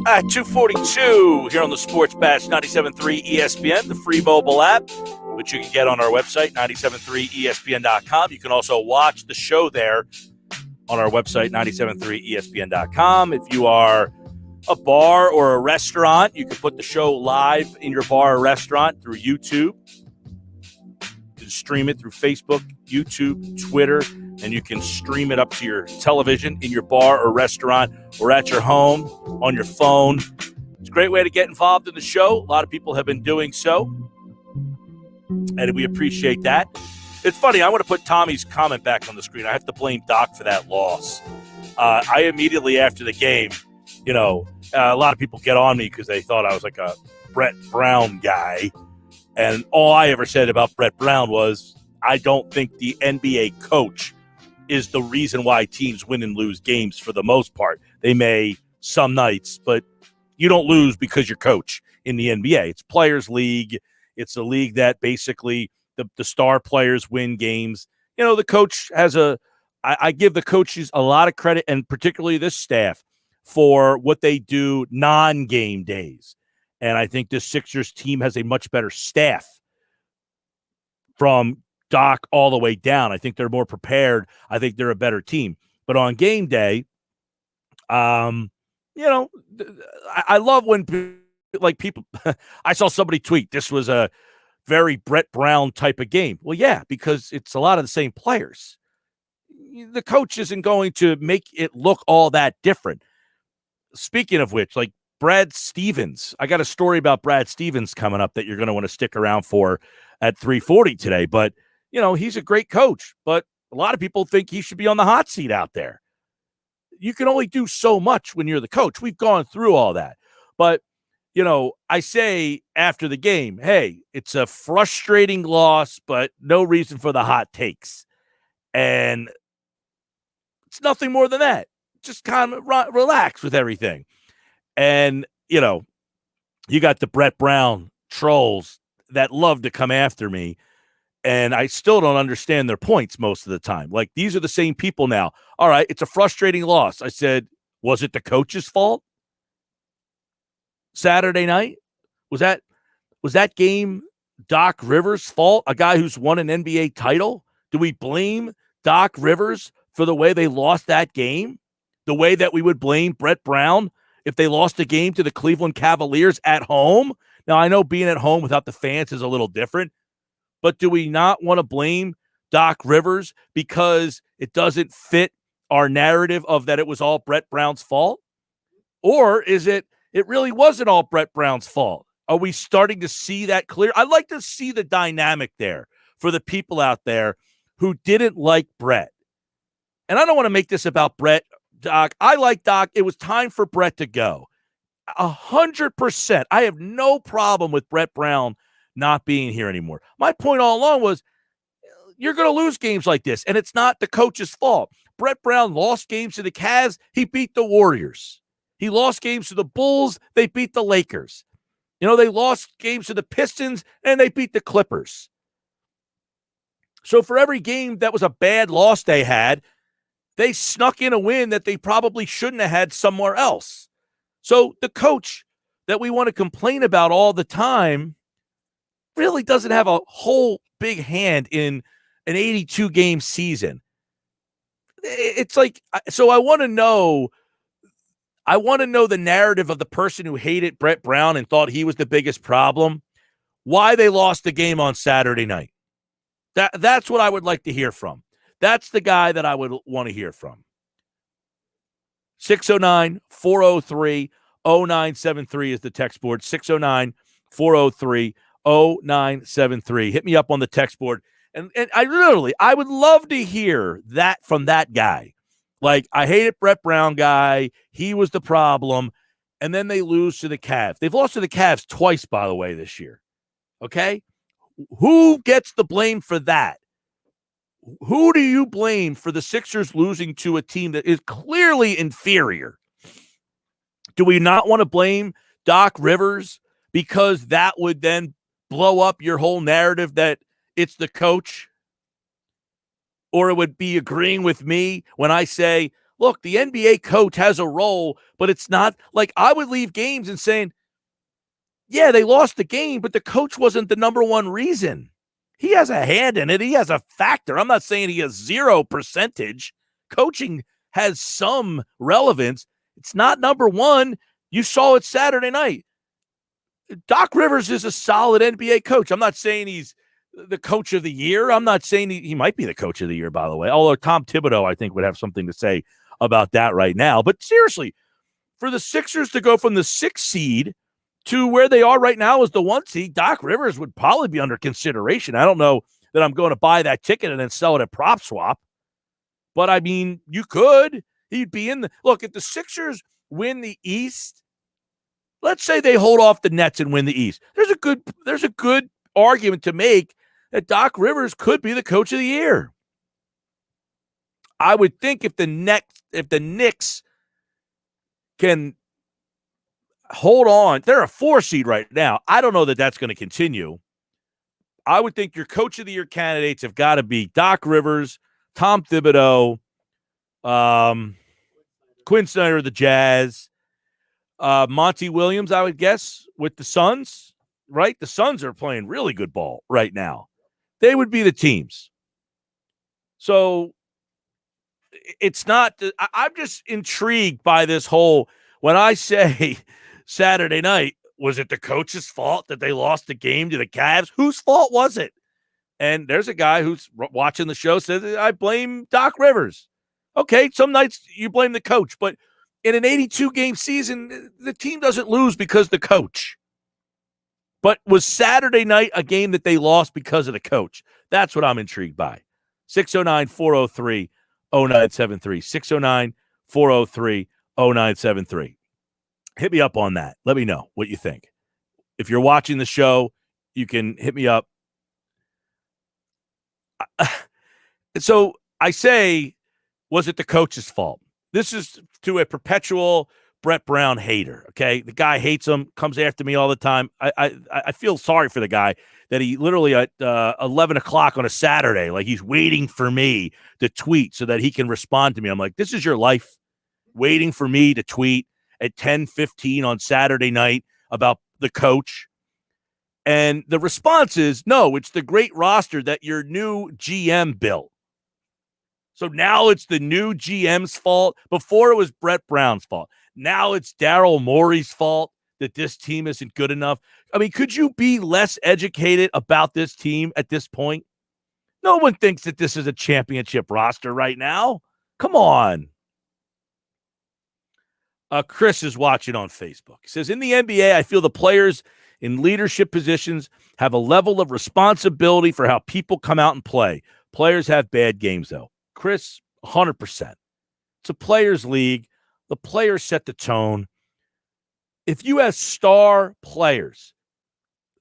At 2:42 here on the Sports Bash 97.3 ESPN, the free mobile app, which you can get on our website, 973ESPN.com. You can also watch the show there on our website, 973ESPN.com. If you are a bar or a restaurant, you can put the show live in your bar or restaurant through YouTube. You can stream it through Facebook, YouTube, Twitter, and you can stream it up to your television in your bar or restaurant or at your home on your phone. It's a great way to get involved in the show. A lot of people have been doing so, and we appreciate that. It's funny, I want to put Tommy's comment back on the screen. I have to blame Doc for that loss. I immediately after the game, a lot of people get on me because they thought I was like a Brett Brown guy. And all I ever said about Brett Brown was, I don't think the NBA coach is the reason why teams win and lose games for the most part. They may some nights, but you don't lose because you're coach in the NBA. It's players' league. It's a league that basically the star players win games. The coach has I give the coaches a lot of credit, and particularly this staff, for what they do non-game days. And I think this Sixers team has a much better staff from Doc all the way down. I think they're more prepared. I think they're a better team. But on game day, I love when people I saw somebody tweet this was a very Brett Brown type of game. Well, yeah, because it's a lot of the same players. the coach isn't going to make it look all that different. Speaking of which, like Brad Stevens, I got a story about Brad Stevens coming up that you're going to want to stick around for at 3:40 today. But, he's a great coach, but a lot of people think he should be on the hot seat out there. You can only do so much when you're the coach. We've gone through all that. But, I say after the game, hey, it's a frustrating loss, but no reason for the hot takes. And it's nothing more than that. Just kind of relax with everything. And, you got the Brett Brown trolls that love to come after me. And I still don't understand their points most of the time. Like, these are the same people now. All right, it's a frustrating loss. I said, was it the coach's fault? Saturday night? Was that game Doc Rivers' fault? A guy who's won an NBA title? Do we blame Doc Rivers for the way they lost that game? The way that we would blame Brett Brown if they lost a game to the Cleveland Cavaliers at home? Now, I know being at home without the fans is a little different, but do we not want to blame Doc Rivers because it doesn't fit our narrative of that it was all Brett Brown's fault? Or is it really wasn't all Brett Brown's fault? Are we starting to see that clear? I'd like to see the dynamic there for the people out there who didn't like Brett. And I don't want to make this about Brett, Doc. I like Doc. It was time for Brett to go. 100%. I have no problem with Brett Brown not being here anymore. My point all along was you're going to lose games like this, and it's not the coach's fault. Brett Brown lost games to the Cavs. He beat the Warriors. He lost games to the Bulls. They beat the Lakers. They lost games to the Pistons, and they beat the Clippers. So for every game that was a bad loss they had, they snuck in a win that they probably shouldn't have had somewhere else. So the coach that we want to complain about all the time really doesn't have a whole big hand in an 82-game season. It's like, so I want to know the narrative of the person who hated Brett Brown and thought he was the biggest problem, why they lost the game on Saturday night. That's what I would like to hear from. That's the guy that I would want to hear from. 609-403-0973 is the text board. 609-403-0973. Hit me up on the text board. And I would love to hear that from that guy. Like, I hated Brett Brown guy. He was the problem. And then they lose to the Cavs. They've lost to the Cavs twice, by the way, this year. Okay? Who gets the blame for that? Who do you blame for the Sixers losing to a team that is clearly inferior? Do we not want to blame Doc Rivers because that would then blow up your whole narrative that it's the coach? Or it would be agreeing with me when I say, look, the NBA coach has a role, but it's not like I would leave games and saying, yeah, they lost the game, but the coach wasn't the number one reason. He has a hand in it. He has a factor. I'm not saying he has 0%. Coaching has some relevance. It's not number one. You saw it Saturday night. Doc Rivers is a solid NBA coach. I'm not saying he's the coach of the year. I'm not saying he might be the coach of the year, by the way. Although Tom Thibodeau, I think, would have something to say about that right now. But seriously, for the Sixers to go from the 6th seed to where they are right now as the 1 seed, Doc Rivers would probably be under consideration. I don't know that I'm going to buy that ticket and then sell it at Prop Swap. But, I mean, you could. He'd be in the – look, if the Sixers win the East, let's say they hold off the Nets and win the East. There's a good argument to make that Doc Rivers could be the coach of the year. I would think if the Knicks can hold on, they're a 4 seed right now. I don't know that that's going to continue. I would think your coach of the year candidates have got to be Doc Rivers, Tom Thibodeau, Quinn Snyder of the Jazz, Monty Williams, I would guess, with the Suns, right? The Suns are playing really good ball right now. They would be the teams. So it's not – I'm just intrigued by this whole – when I say Saturday night, was it the coach's fault that they lost the game to the Cavs? Whose fault was it? And there's a guy who's watching the show says, I blame Doc Rivers. Okay, some nights you blame the coach, but in an 82-game season, the team doesn't lose because the coach. But was Saturday night a game that they lost because of the coach? That's what I'm intrigued by. 609-403-0973. 609-403-0973. Hit me up on that. Let me know what you think. If you're watching the show, you can hit me up. So I say, was it the coach's fault? This is to a perpetual Brett Brown hater, okay? The guy hates him, comes after me all the time. I feel sorry for the guy that he literally at 11 o'clock on a Saturday, like he's waiting for me to tweet so that he can respond to me. I'm like, this is your life, waiting for me to tweet at 10:15 on Saturday night about the coach. And the response is, no, it's the great roster that your new GM built. So now it's the new GM's fault. Before it was Brett Brown's fault. Now it's Daryl Morey's fault that this team isn't good enough. I mean, could you be less educated about this team at this point? No one thinks that this is a championship roster right now. Come on. Chris is watching on Facebook. He says, in the NBA, I feel the players in leadership positions have a level of responsibility for how people come out and play. Players have bad games, though. Chris, 100%. It's a players' league. The players set the tone. If you have star players,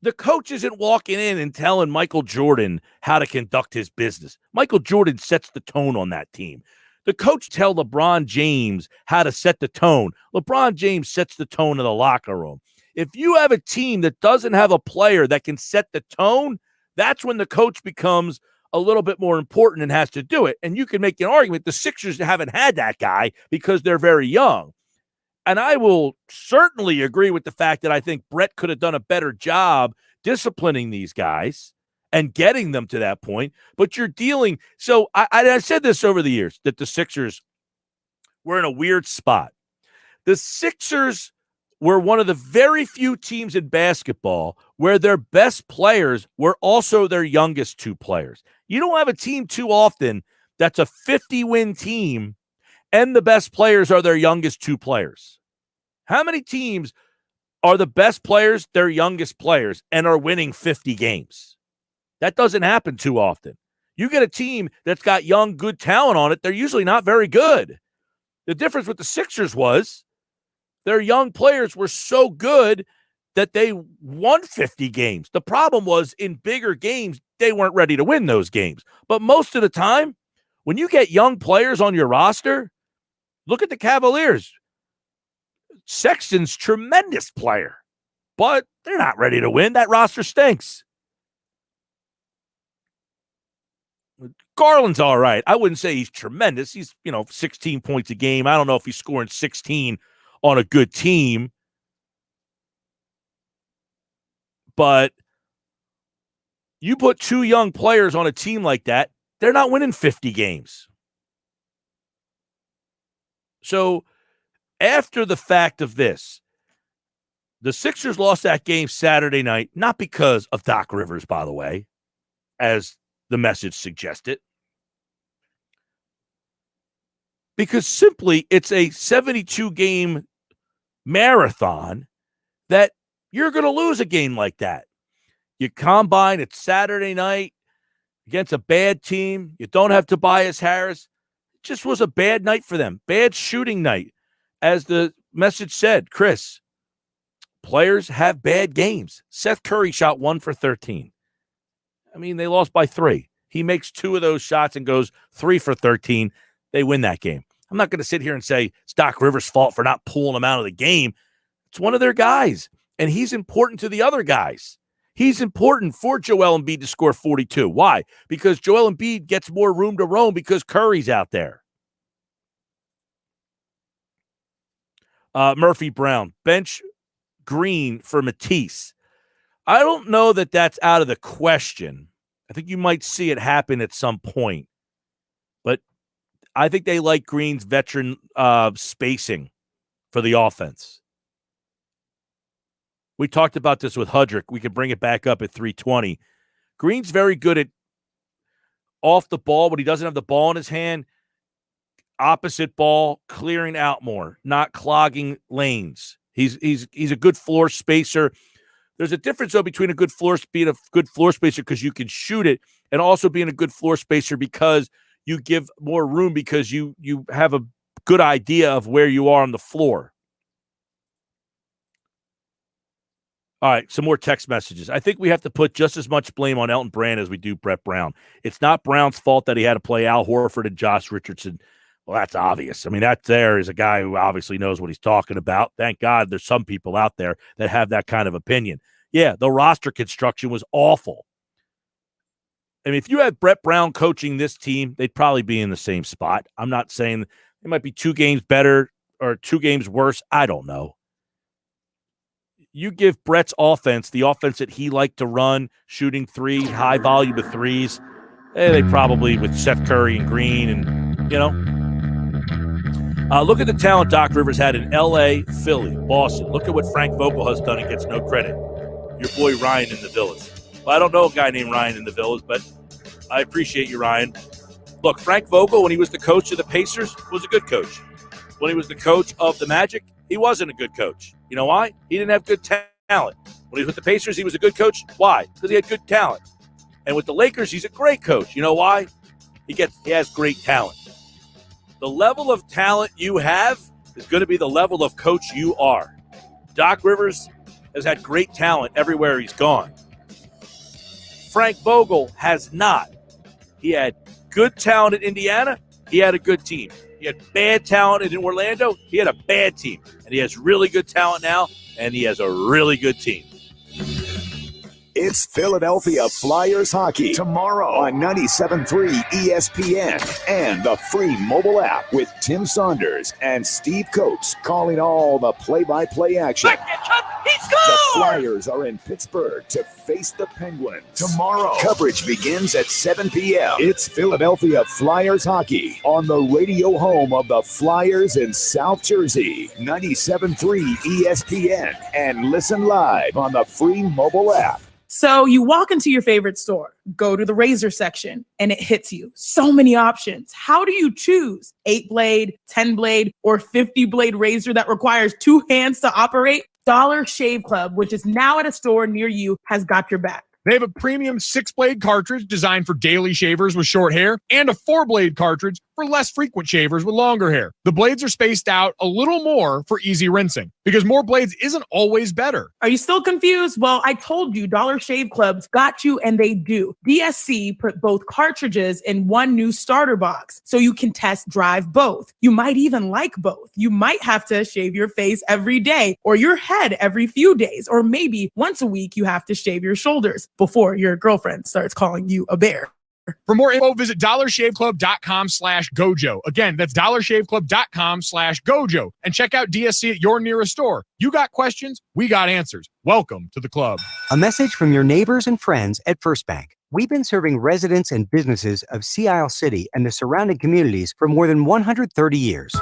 the coach isn't walking in and telling Michael Jordan how to conduct his business. Michael Jordan sets the tone on that team. The coach tell LeBron James how to set the tone. LeBron James sets the tone of the locker room. If you have a team that doesn't have a player that can set the tone, that's when the coach becomes a little bit more important and has to do it. And you can make an argument the Sixers haven't had that guy because they're very young. And I will certainly agree with the fact that I think Brett could have done a better job disciplining these guys and getting them to that point. But you're dealing. So I said this over the years that the Sixers were in a weird spot. The Sixers were one of the very few teams in basketball where their best players were also their youngest two players. You don't have a team too often that's a 50-win team and the best players are their youngest two players. How many teams are the best players their youngest players and are winning 50 games? That doesn't happen too often. You get a team that's got young, good talent on it, they're usually not very good. The difference with the Sixers was their young players were so good that they won 50 games. The problem was in bigger games, they weren't ready to win those games. But most of the time, when you get young players on your roster, look at the Cavaliers. Sexton's tremendous player, but they're not ready to win. That roster stinks. Garland's all right. I wouldn't say he's tremendous. He's, 16 points a game. I don't know if he's scoring 16 on a good team. But you put two young players on a team like that, they're not winning 50 games. So after the fact of this, the Sixers lost that game Saturday night, not because of Doc Rivers, by the way, as the message suggested, because simply it's a 72-game marathon that you're going to lose a game like that. You combine, it's Saturday night against a bad team. You don't have Tobias Harris. It just was a bad night for them. Bad shooting night. As the message said, Chris, players have bad games. Seth Curry shot 1 for 13. I mean, they lost by 3. He makes 2 of those shots and goes 3 for 13. They win that game. I'm not going to sit here and say it's Doc Rivers' fault for not pulling him out of the game. It's one of their guys, and he's important to the other guys. He's important for Joel Embiid to score 42. Why? Because Joel Embiid gets more room to roam because Curry's out there. Murphy Brown, bench Green for Matisse. I don't know that that's out of the question. I think you might see it happen at some point. But I think they like Green's veteran spacing for the offense. We talked about this with Hudrick. We could bring it back up at 320. Green's very good at off the ball when he doesn't have the ball in his hand. Opposite ball, clearing out more, not clogging lanes. He's a good floor spacer. There's a difference, though, between being a good floor spacer because you can shoot it, and also being a good floor spacer because you give more room because you have a good idea of where you are on the floor. All right, some more text messages. I think we have to put just as much blame on Elton Brand as we do Brett Brown. It's not Brown's fault that he had to play Al Horford and Josh Richardson. Well, that's obvious. I mean, that there is a guy who obviously knows what he's talking about. Thank God there's some people out there that have that kind of opinion. Yeah, the roster construction was awful. I mean, if you had Brett Brown coaching this team, they'd probably be in the same spot. I'm not saying they might be 2 games better or 2 games worse. I don't know. You give Brett's offense, the offense that he liked to run, shooting threes, high volume of threes, they probably, with Seth Curry and Green and, you know. Look at the talent Doc Rivers had in L.A., Philly, Boston. Look at what Frank Vogel has done and gets no credit. Your boy Ryan in the Villas. Well, I don't know a guy named Ryan in the Villas, but I appreciate you, Ryan. Look, Frank Vogel, when he was the coach of the Pacers, was a good coach. When he was the coach of the Magic, he wasn't a good coach. You know why? He didn't have good talent. When he was with the Pacers, he was a good coach. Why? Because he had good talent. And with the Lakers, he's a great coach. You know why? He has great talent. The level of talent you have is going to be the level of coach you are. Doc Rivers has had great talent everywhere he's gone. Frank Vogel has not. He had good talent in Indiana. He had a good team. He had bad talent in Orlando. He had a bad team. And he has really good talent now, and he has a really good team. It's Philadelphia Flyers hockey tomorrow on 97.3 ESPN and the free mobile app with Tim Saunders and Steve Coates calling all the play-by-play action. The Flyers are in Pittsburgh to face the Penguins tomorrow. Coverage begins at 7 p.m. It's Philadelphia Flyers hockey on the radio home of the Flyers in South Jersey, 97.3 ESPN, and listen live on the free mobile app. So you walk into your favorite store, go to the razor section, and it hits you. So many options. How do you choose? 8-blade, 10-blade, or 50-blade razor that requires 2 hands to operate? Dollar Shave Club, which is now at a store near you, has got your back. They have a premium 6-blade cartridge designed for daily shavers with short hair and a 4-blade cartridge for less frequent shavers with longer hair. The blades are spaced out a little more for easy rinsing because more blades isn't always better. Are you still confused? Well, I told you Dollar Shave Club's got you, and they do. DSC put both cartridges in one new starter box so you can test drive both. You might even like both. You might have to shave your face every day or your head every few days, or maybe once a week you have to shave your shoulders before your girlfriend starts calling you a bear. For more info, visit dollarshaveclub.com/gojo. Again, that's dollarshaveclub.com/gojo. And check out DSC at your nearest store. You got questions, we got answers. Welcome to the club. A message from your neighbors and friends at First Bank. We've been serving residents and businesses of Sea Isle City and the surrounding communities for more than 130 years.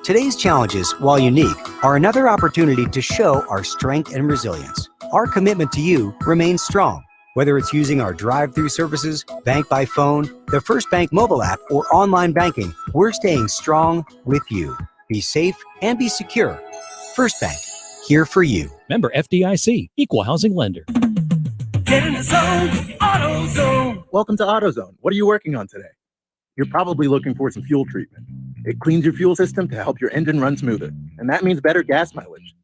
Today's challenges, while unique, are another opportunity to show our strength and resilience. Our commitment to you remains strong. Whether it's using our drive-through services, bank by phone, the First Bank mobile app, or online banking, we're staying strong with you. Be safe and be secure. First Bank, here for you. Member FDIC, Equal Housing Lender. Get in the zone, AutoZone. Welcome to AutoZone. What are you working on today? You're probably looking for some fuel treatment. It cleans your fuel system to help your engine run smoother, and that means better gas mileage.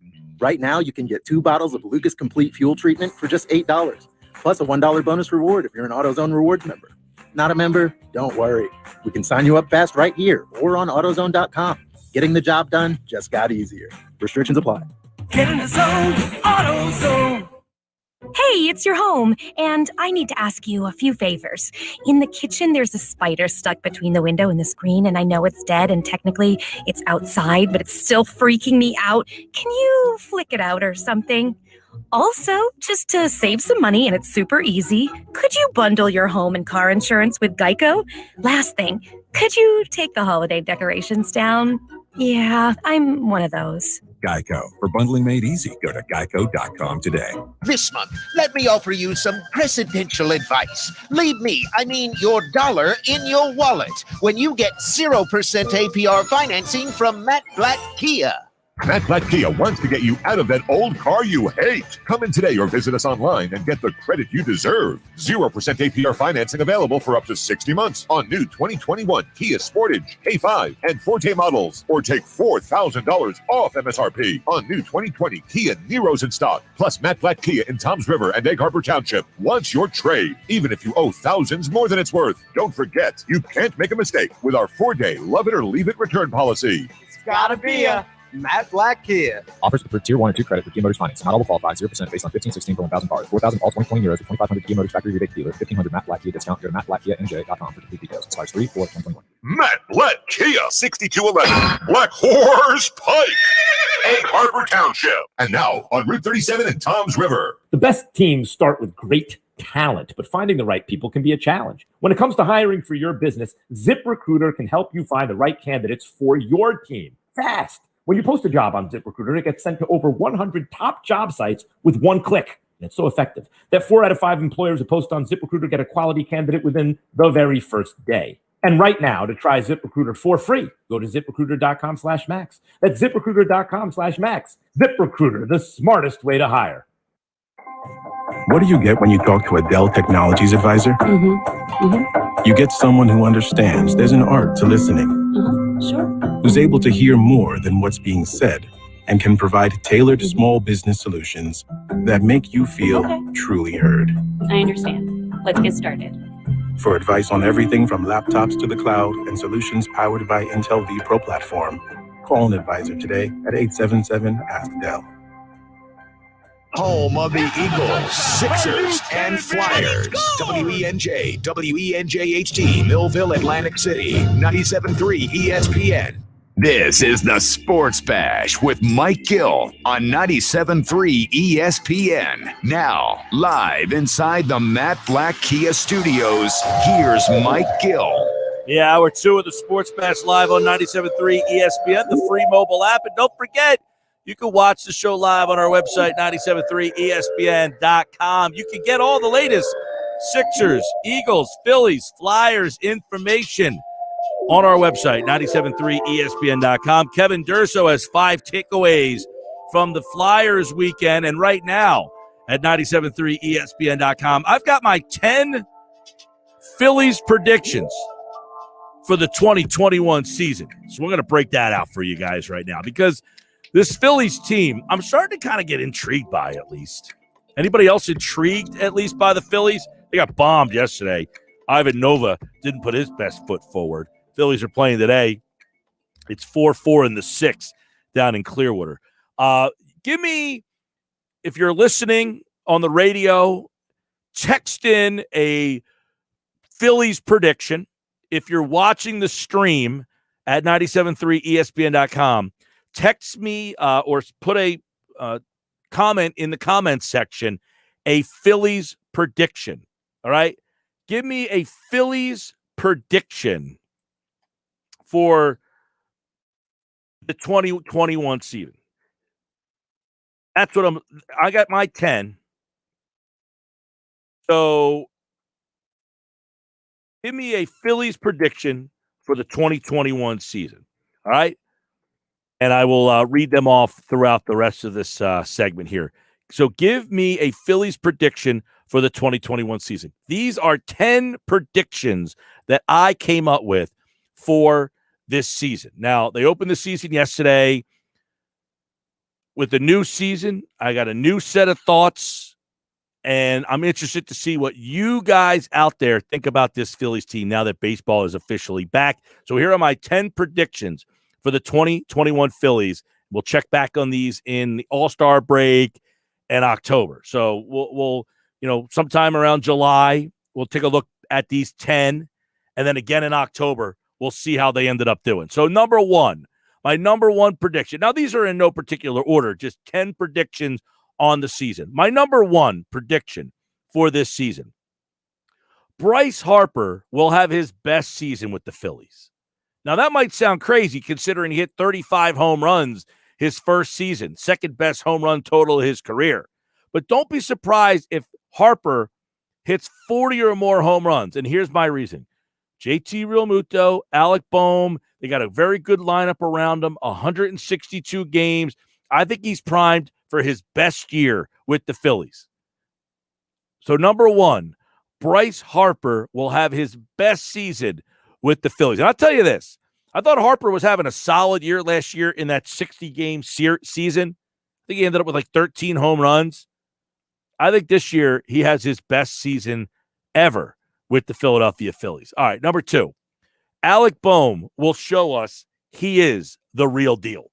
Right now, you can get 2 bottles of Lucas Complete Fuel Treatment for just $8. Plus a $1 bonus reward if you're an AutoZone Rewards member. Not a member? Don't worry. We can sign you up fast right here or on AutoZone.com. Getting the job done just got easier. Restrictions apply. Get in the zone, AutoZone. Hey, it's your home, and I need to ask you a few favors. In the kitchen, there's a spider stuck between the window and the screen, and I know it's dead, and technically it's outside, but it's still freaking me out. Can you flick it out or something? Also, just to save some money, and it's super easy, could you bundle your home and car insurance with Geico? Last thing, could you take the holiday decorations down? Yeah, I'm one of those. Geico. For bundling made easy, go to geico.com today. This month, let me offer you some presidential advice. Leave me, I mean your dollar, in your wallet when you get 0% APR financing from Matt Blatt Kia. Matt Blatt Kia wants to get you out of that old car you hate. Come in today or visit us online and get the credit you deserve. 0% APR financing available for up to 60 months on new 2021 Kia Sportage, K5, and Forte models. Or take $4,000 off MSRP on new 2020 Kia Niros in stock. Plus Matt Blatt Kia in Toms River and Egg Harbor Township wants your trade, even if you owe thousands more than it's worth. Don't forget, you can't make a mistake with our 4-day love it or leave it return policy. It's gotta be a Matt Blatt Kia. Offers for Tier 1 and 2 credit for Kia Motors finance. Not all will qualify. 0% based on 1516 for 1,000 cars. 4,000 all 2020 euros with 2,500 Kia Motors factory rebate dealer. 1,500 Matt Blatt Kia discount. Go to mattblattkianj.com for complete details. Expires 3/4/2021. Matt Blatt Kia, 6211 Black Horse Pike, Egg Harbor Township. And now on Route 37 in Toms River. The best teams start with great talent, but finding the right people can be a challenge. When it comes to hiring for your business, ZipRecruiter can help you find the right candidates for your team fast. When you post a job on ZipRecruiter, it gets sent to over 100 top job sites with one click. And it's so effective that 4 out of 5 employers who post on ZipRecruiter get a quality candidate within the very first day. And right now, to try ZipRecruiter for free, go to ZipRecruiter.com/max. That's ZipRecruiter.com/max. ZipRecruiter, the smartest way to hire. What do you get when you talk to a Dell Technologies advisor? You get someone who understands there's an art to listening. Who's able to hear more than what's being said and can provide tailored small business solutions that make you feel truly heard. I understand. Let's get started. For advice on everything from laptops to the cloud and solutions powered by Intel vPro platform, call an advisor today at 877-ASK-DELL. Home of the Eagles, Sixers, and Flyers. WENJ, WENJ-HD, Millville, Atlantic City, 97.3 ESPN. This is the Sports Bash with Mike Gill on 97.3 ESPN. Now, live inside the Matt Blatt Kia Studios, here's Mike Gill. Yeah, hour 2 of the Sports Bash live on 97.3 ESPN, the free mobile app. And don't forget, you can watch the show live on our website, 973ESPN.com. You can get all the latest Sixers, Eagles, Phillies, Flyers information on our website, 973ESPN.com. Kevin Durso has 5 takeaways from the Flyers weekend. And right now at 973ESPN.com, I've got my 10 Phillies predictions for the 2021 season. So we're going to break that out for you guys right now because this Phillies team, I'm starting to kind of get intrigued by at least. Anybody else intrigued at least by the Phillies? They got bombed yesterday. Ivan Nova didn't put his best foot forward. Phillies are playing today. It's 4-4 in the 6th down in Clearwater. Give me, if you're listening on the radio, text in a Phillies prediction. If you're watching the stream at 973ESPN.com, text me or put a comment in the comments section, a Phillies prediction. All right? Give me a Phillies prediction for the 2021 season. That's what I got my 10. So give me a Phillies prediction for the 2021 season. All right? And I will read them off throughout the rest of this segment here. So give me a Phillies prediction for the 2021 season. These are 10 predictions that I came up with for this season. Now, they opened the season yesterday. With the new season, I got a new set of thoughts, and I'm interested to see what you guys out there think about this Phillies team now that baseball is officially back. So here are my 10 predictions for the 2021 Phillies. We'll check back on these in the All-Star break and October. So we'll sometime around July, we'll take a look at these 10, and then again in October, we'll see how they ended up doing. So my number one prediction. Now, these are in no particular order, just 10 predictions on the season. My number one prediction for this season, Bryce Harper will have his best season with the Phillies. Now, that might sound crazy considering he hit 35 home runs his first season, second best home run total of his career. But don't be surprised if Harper hits 40 or more home runs. And here's my reason. JT Realmuto, Alec Boehm, they got a very good lineup around him, 162 games. I think he's primed for his best year with the Phillies. So number one, Bryce Harper will have his best season with the Phillies. And I'll tell you this, I thought Harper was having a solid year last year in that 60-game season. I think he ended up with like 13 home runs. I think this year he has his best season ever with the Philadelphia Phillies. All right, number two, Alec Boehm will show us he is the real deal.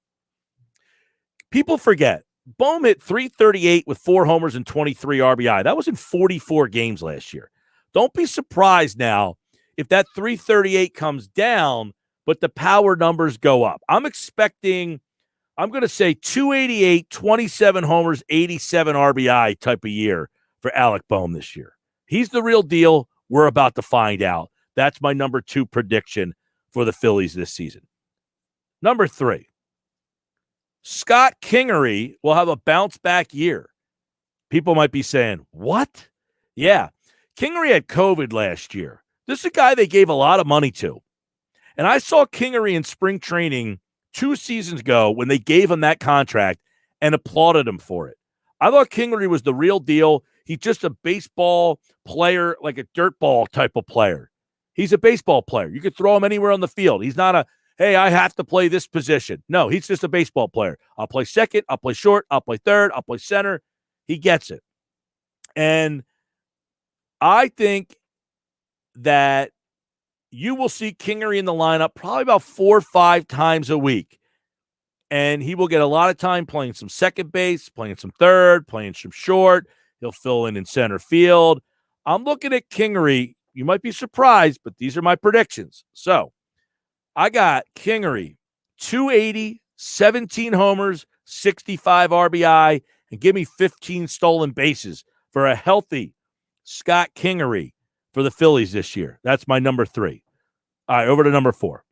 People forget, Boehm hit .338 with 4 homers and 23 RBI. That was in 44 games last year. Don't be surprised now if that .338 comes down, but the power numbers go up. I'm expecting, I'm going to say 288, 27 homers, 87 RBI type of year for Alec Boehm this year. He's the real deal. We're about to find out. That's my number 2 prediction for the Phillies this season. Number 3, Scott Kingery will have a bounce-back year. People might be saying, what? Yeah, Kingery had COVID last year. This is a guy they gave a lot of money to. And I saw Kingery in spring training 2 seasons ago when they gave him that contract and applauded him for it. I thought Kingery was the real deal. He's just a baseball player, like a dirtball type of player. He's a baseball player. You could throw him anywhere on the field. He's not a, hey, I have to play this position. No, he's just a baseball player. I'll play second, I'll play short, I'll play third, I'll play center. He gets it. And I think that you will see Kingery in the lineup probably about 4 or 5 times a week. And he will get a lot of time playing some second base, playing some third, playing some short. He'll fill in center field. I'm looking at Kingery. You might be surprised, but these are my predictions. So I got Kingery, 280, 17 homers, 65 RBI, and give me 15 stolen bases for a healthy Scott Kingery for the Phillies this year. That's my number 3. All right, over to number 4.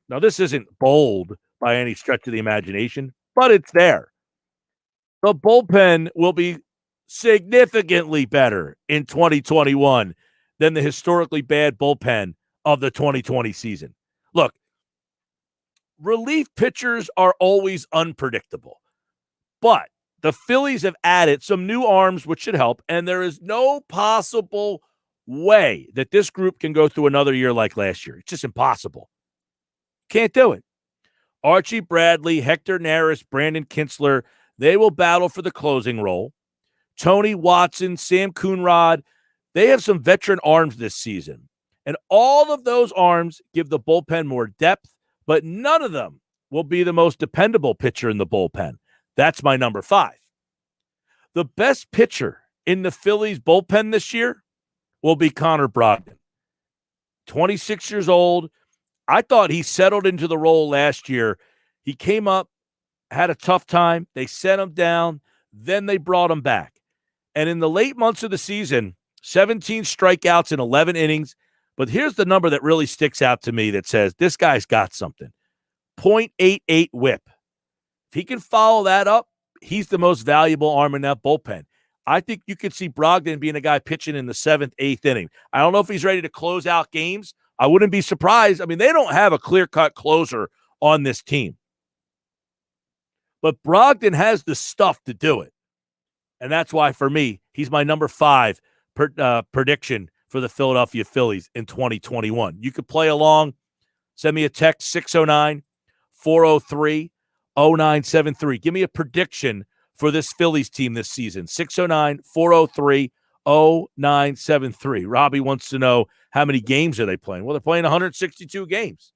Now, this isn't bold by any stretch of the imagination, but it's there. The bullpen will be significantly better in 2021 than the historically bad bullpen of the 2020 season. Look, relief pitchers are always unpredictable, but the Phillies have added some new arms, which should help, and there is no possible way that this group can go through another year like last year. It's just impossible. Can't do it. Archie Bradley, Hector Neris, Brandon Kintzler, they will battle for the closing role. Tony Watson, Sam Coonrod, they have some veteran arms this season. And all of those arms give the bullpen more depth, but none of them will be the most dependable pitcher in the bullpen. That's my number 5. The best pitcher in the Phillies bullpen this year will be Connor Brogdon. 26 years old. I thought he settled into the role last year. He came up, had a tough time. They sent him down. Then they brought him back. And in the late months of the season, 17 strikeouts in 11 innings. But here's the number that really sticks out to me that says this guy's got something. 0.88 whip. If he can follow that up, he's the most valuable arm in that bullpen. I think you could see Brogdon being a guy pitching in the 7th, 8th inning. I don't know if he's ready to close out games. I wouldn't be surprised. I mean, they don't have a clear-cut closer on this team. But Brogdon has the stuff to do it. And that's why, for me, he's my number 5 prediction for the Philadelphia Phillies in 2021. You could play along. Send me a text, 609-403-0973. Give me a prediction for this Phillies team this season, 609-403-0973. Robbie wants to know how many games are they playing. Well, they're playing 162 games.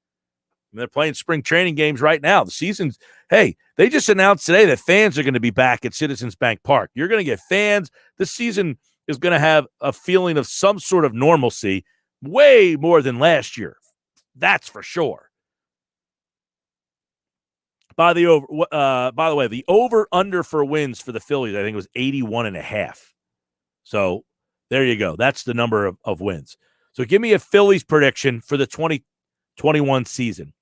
And they're playing spring training games right now. The season's, hey, they just announced today that fans are going to be back at Citizens Bank Park. You're going to get fans. The season is going to have a feeling of some sort of normalcy, way more than last year. That's for sure. By the way, the over-under for wins for the Phillies, I think, was 81.5. So there you go. That's the number of wins. So give me a Phillies prediction for the 2021 season.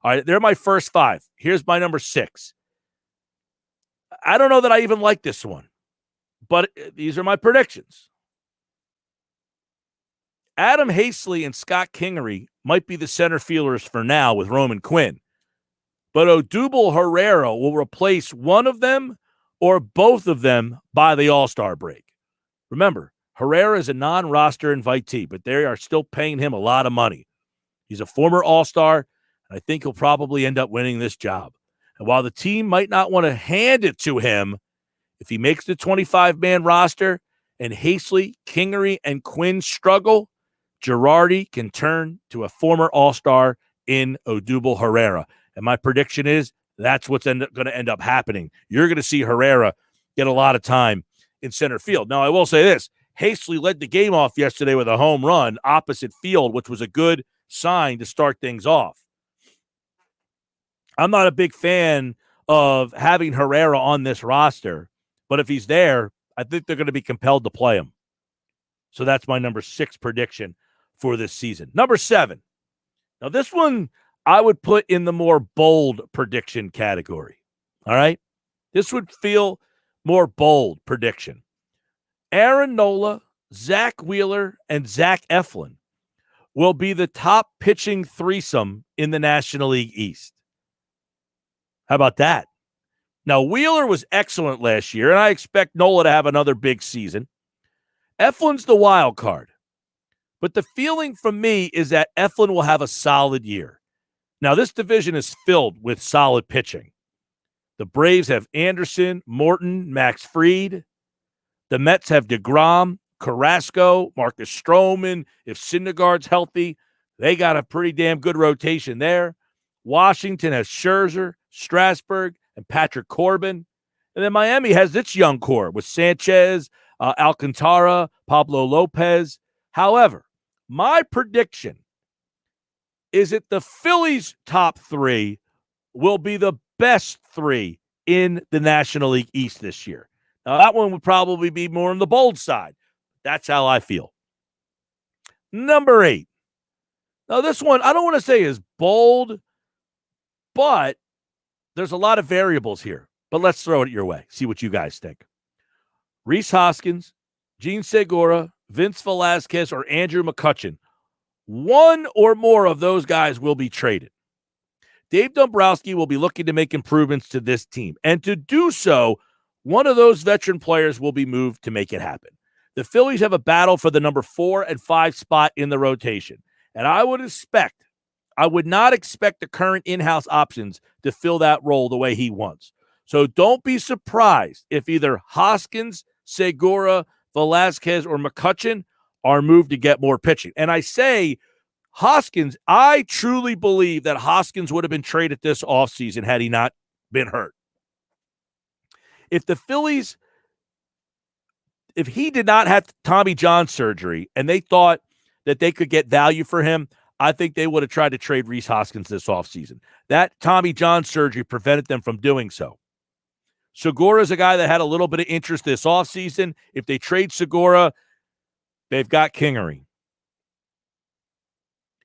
All right, they're my first 5. Here's my number 6. I don't know that I even like this one, but these are my predictions. Adam Hastley and Scott Kingery might be the center fielders for now with Roman Quinn, but Odubel Herrera will replace one of them or both of them by the All-Star break. Remember, Herrera is a non-roster invitee, but they are still paying him a lot of money. He's a former All-Star, and I think he'll probably end up winning this job. And while the team might not want to hand it to him, if he makes the 25-man roster and Hastley, Kingery, and Quinn struggle, Girardi can turn to a former All-Star in Odubel Herrera. And my prediction is that's what's going to end up happening. You're going to see Herrera get a lot of time in center field. Now, I will say this. Hastley led the game off yesterday with a home run opposite field, which was a good sign to start things off. I'm not a big fan of having Herrera on this roster, but if he's there, I think they're going to be compelled to play him. So that's my number 6 prediction for this season. Number 7. Now, this one I would put in the more bold prediction category. All right? This would feel more bold prediction. Aaron Nola, Zach Wheeler, and Zach Eflin will be the top pitching threesome in the National League East. How about that? Now, Wheeler was excellent last year, and I expect Nola to have another big season. Eflin's the wild card. But the feeling from me is that Eflin will have a solid year. Now, this division is filled with solid pitching. The Braves have Anderson, Morton, Max Fried. The Mets have DeGrom, Carrasco, Marcus Stroman. If Syndergaard's healthy, they got a pretty damn good rotation there. Washington has Scherzer, Strasburg, and Patrick Corbin. And then Miami has its young core with Sanchez, Alcantara, Pablo Lopez. However, my prediction is that the Phillies' top 3 will be the best 3 in the National League East this year. Now, that one would probably be more on the bold side. That's how I feel. Number 8. Now, this one, I don't want to say is bold, but there's a lot of variables here. But let's throw it your way. See what you guys think. Rhys Hoskins, Gene Segura, Vince Velasquez, or Andrew McCutchen. One or more of those guys will be traded. Dave Dombrowski will be looking to make improvements to this team. And to do so, one of those veteran players will be moved to make it happen. The Phillies have a battle for the number 4 and 5 spot in the rotation. And I would not expect the current in-house options to fill that role the way he wants. So don't be surprised if either Hoskins, Segura, Velasquez, or McCutchen are moved to get more pitching. And I say Hoskins, I truly believe that Hoskins would have been traded this offseason had he not been hurt. If he did not have Tommy John surgery and they thought that they could get value for him, I think they would have tried to trade Rhys Hoskins this offseason. That Tommy John surgery prevented them from doing so. Segura is a guy that had a little bit of interest this offseason. If they trade Segura, they've got Kingery.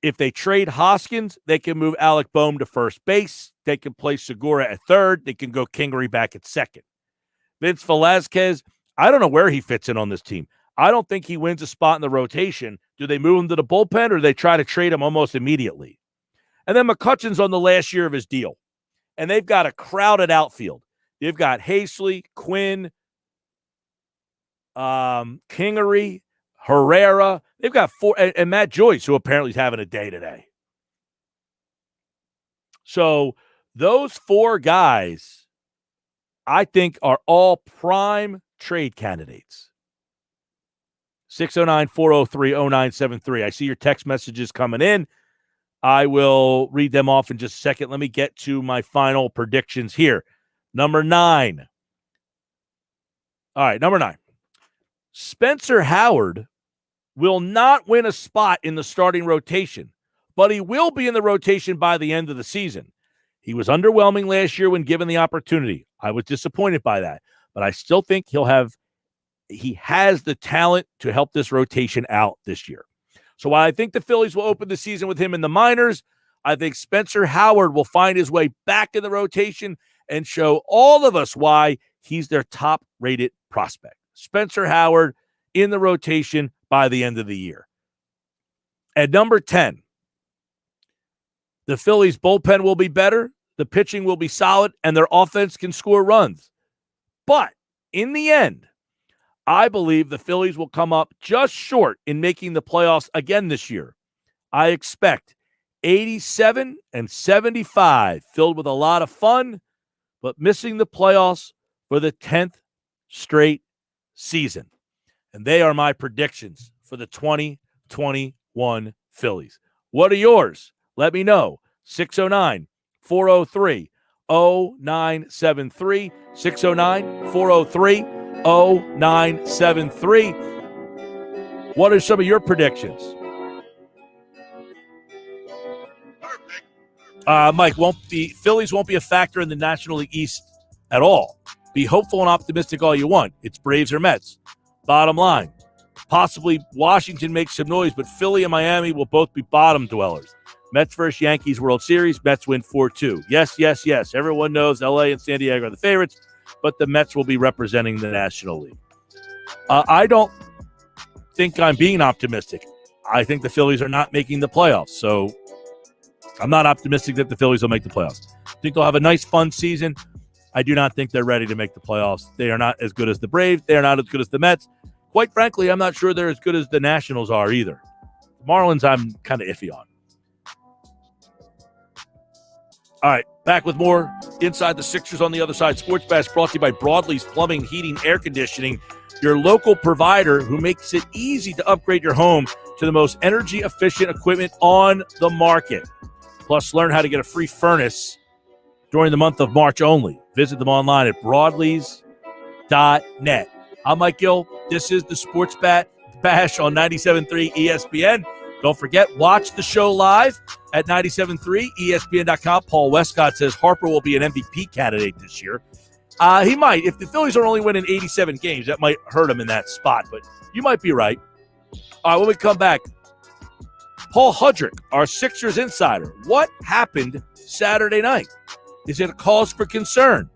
If they trade Hoskins, they can move Alec Boehm to first base. They can place Segura at third. They can go Kingery back at second. Vince Velasquez, I don't know where he fits in on this team. I don't think he wins a spot in the rotation. Do they move him to the bullpen or do they try to trade him almost immediately? And then McCutchen's on the last year of his deal. And they've got a crowded outfield. They've got Hastley, Quinn, Kingery, Herrera. They've got 4, and Matt Joyce, who apparently is having a day today. So those 4 guys, I think, are all prime trade candidates. 609-403-0973. I see your text messages coming in. I will read them off in just a second. Let me get to my final predictions here. Number 9. All right, number 9. Spencer Howard will not win a spot in the starting rotation, but he will be in the rotation by the end of the season. He was underwhelming last year when given the opportunity. I was disappointed by that, but I still think he has the talent to help this rotation out this year. So while I think the Phillies will open the season with him in the minors, I think Spencer Howard will find his way back in the rotation and show all of us why he's their top-rated prospect. Spencer Howard in the rotation by the end of the year. At number 10, the Phillies bullpen will be better, the pitching will be solid, and their offense can score runs. But in the end, I believe the Phillies will come up just short in making the playoffs again this year. I expect 87 and 75, filled with a lot of fun, but missing the playoffs for the 10th straight season. And they are my predictions for the 2021 Phillies. What are yours? Let me know. 609-403-0973. 609-403-0973. What are some of your predictions? Mike, Phillies won't be a factor in the National League East at all. Be hopeful and optimistic all you want. It's Braves or Mets. Bottom line, possibly Washington makes some noise, but Philly and Miami will both be bottom dwellers. Mets versus Yankees World Series. Mets win 4-2. Yes, yes, yes. Everyone knows L.A. and San Diego are the favorites, but the Mets will be representing the National League. I don't think I'm being optimistic. I think the Phillies are not making the playoffs, so I'm not optimistic that the Phillies will make the playoffs. I think they'll have a nice, fun season. I do not think they're ready to make the playoffs. They are not as good as the Braves. They are not as good as the Mets. Quite frankly, I'm not sure they're as good as the Nationals are either. The Marlins, I'm kind of iffy on. All right, back with more Inside the Sixers on the Other Side. Sports Bash brought to you by Broadlee's Plumbing, Heating, Air Conditioning, your local provider who makes it easy to upgrade your home to the most energy-efficient equipment on the market. Plus, learn how to get a free furnace during the month of March only. Visit them online at broadlees.net. I'm Mike Gill. This is the Sports Bash on 97.3 ESPN. Don't forget, watch the show live at 97.3 ESPN.com. Paul Westcott says Harper will be an MVP candidate this year. He might. If the Phillies are only winning 87 games, that might hurt him in that spot, but you might be right. All right, when we come back, Paul Hudrick, our Sixers insider. What happened Saturday night? Is it a cause for concern?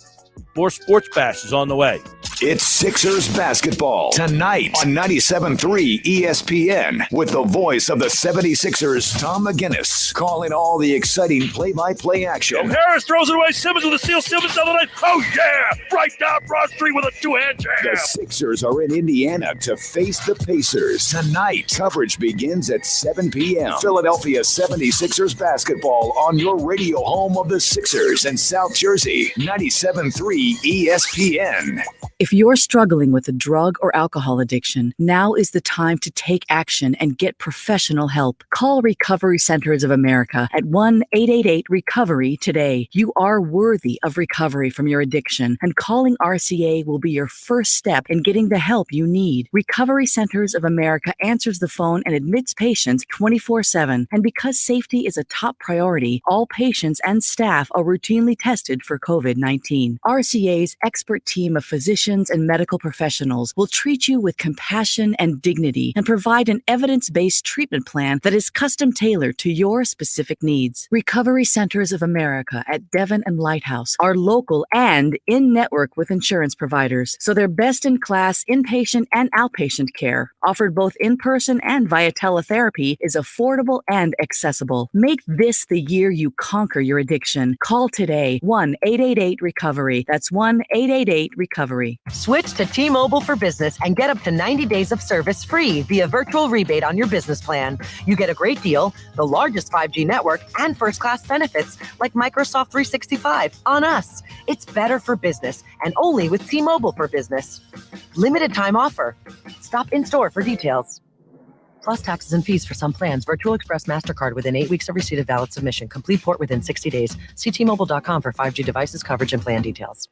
More Sports Bash is on the way. It's Sixers basketball tonight on 97.3 ESPN with the voice of the 76ers, Tom McGinnis, calling all the exciting play-by-play action. Harris throws it away. Simmons with a steal. Simmons down the lane. Oh, yeah. Right down Broad Street with a two-hand jam. The Sixers are in Indiana to face the Pacers tonight. Coverage begins at 7 p.m. Philadelphia 76ers basketball on your radio home of the Sixers in South Jersey, 97.3 ESPN. If you're struggling with a drug or alcohol addiction, now is the time to take action and get professional help. Call Recovery Centers of America at 1-888-RECOVERY today. You are worthy of recovery from your addiction, and calling RCA will be your first step in getting the help you need. Recovery Centers of America answers the phone and admits patients 24/7. And because safety is a top priority, all patients and staff are routinely tested for COVID-19. RCA's expert team of physicians and medical professionals will treat you with compassion and dignity and provide an evidence-based treatment plan that is custom-tailored to your specific needs. Recovery Centers of America at Devon and Lighthouse are local and in-network with insurance providers, so they're best-in-class inpatient and outpatient care, offered both in-person and via teletherapy, is affordable and accessible. Make this the year you conquer your addiction. Call today, 1-888-RECOVERY. That's 1-888-RECOVERY. Switch to T-Mobile for Business and get up to 90 days of service free via virtual rebate on your business plan. You get a great deal, the largest 5G network, and first-class benefits like Microsoft 365 on us. It's better for business and only with T-Mobile for Business. Limited time offer. Stop in store for details. Plus taxes and fees for some plans. Virtual Express MasterCard within 8 weeks of receipt of valid submission. Complete port within 60 days. See T-Mobile.com for 5G devices, coverage, and plan details.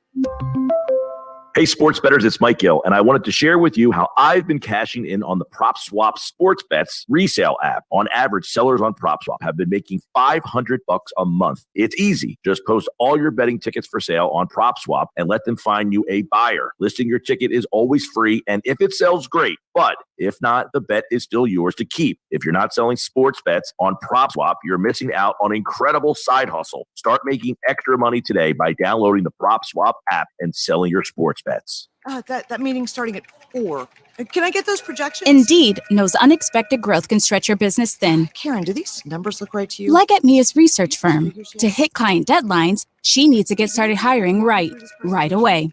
Hey, sports bettors, it's Mike Gill, and I wanted to share with you how I've been cashing in on the PropSwap sports bets resale app. On average, sellers on PropSwap have been making $500 a month. It's easy. Just post all your betting tickets for sale on PropSwap and let them find you a buyer. Listing your ticket is always free, and if it sells, great. But if not, the bet is still yours to keep. If you're not selling sports bets on PropSwap, you're missing out on an incredible side hustle. Start making extra money today by downloading the PropSwap app and selling your sports bets. That meeting's starting at 4. Can I get those projections? Indeed knows unexpected growth can stretch your business thin. Karen, do these numbers look right to you? Like at Mia's research firm, to hit client deadlines, she needs to get started hiring right away.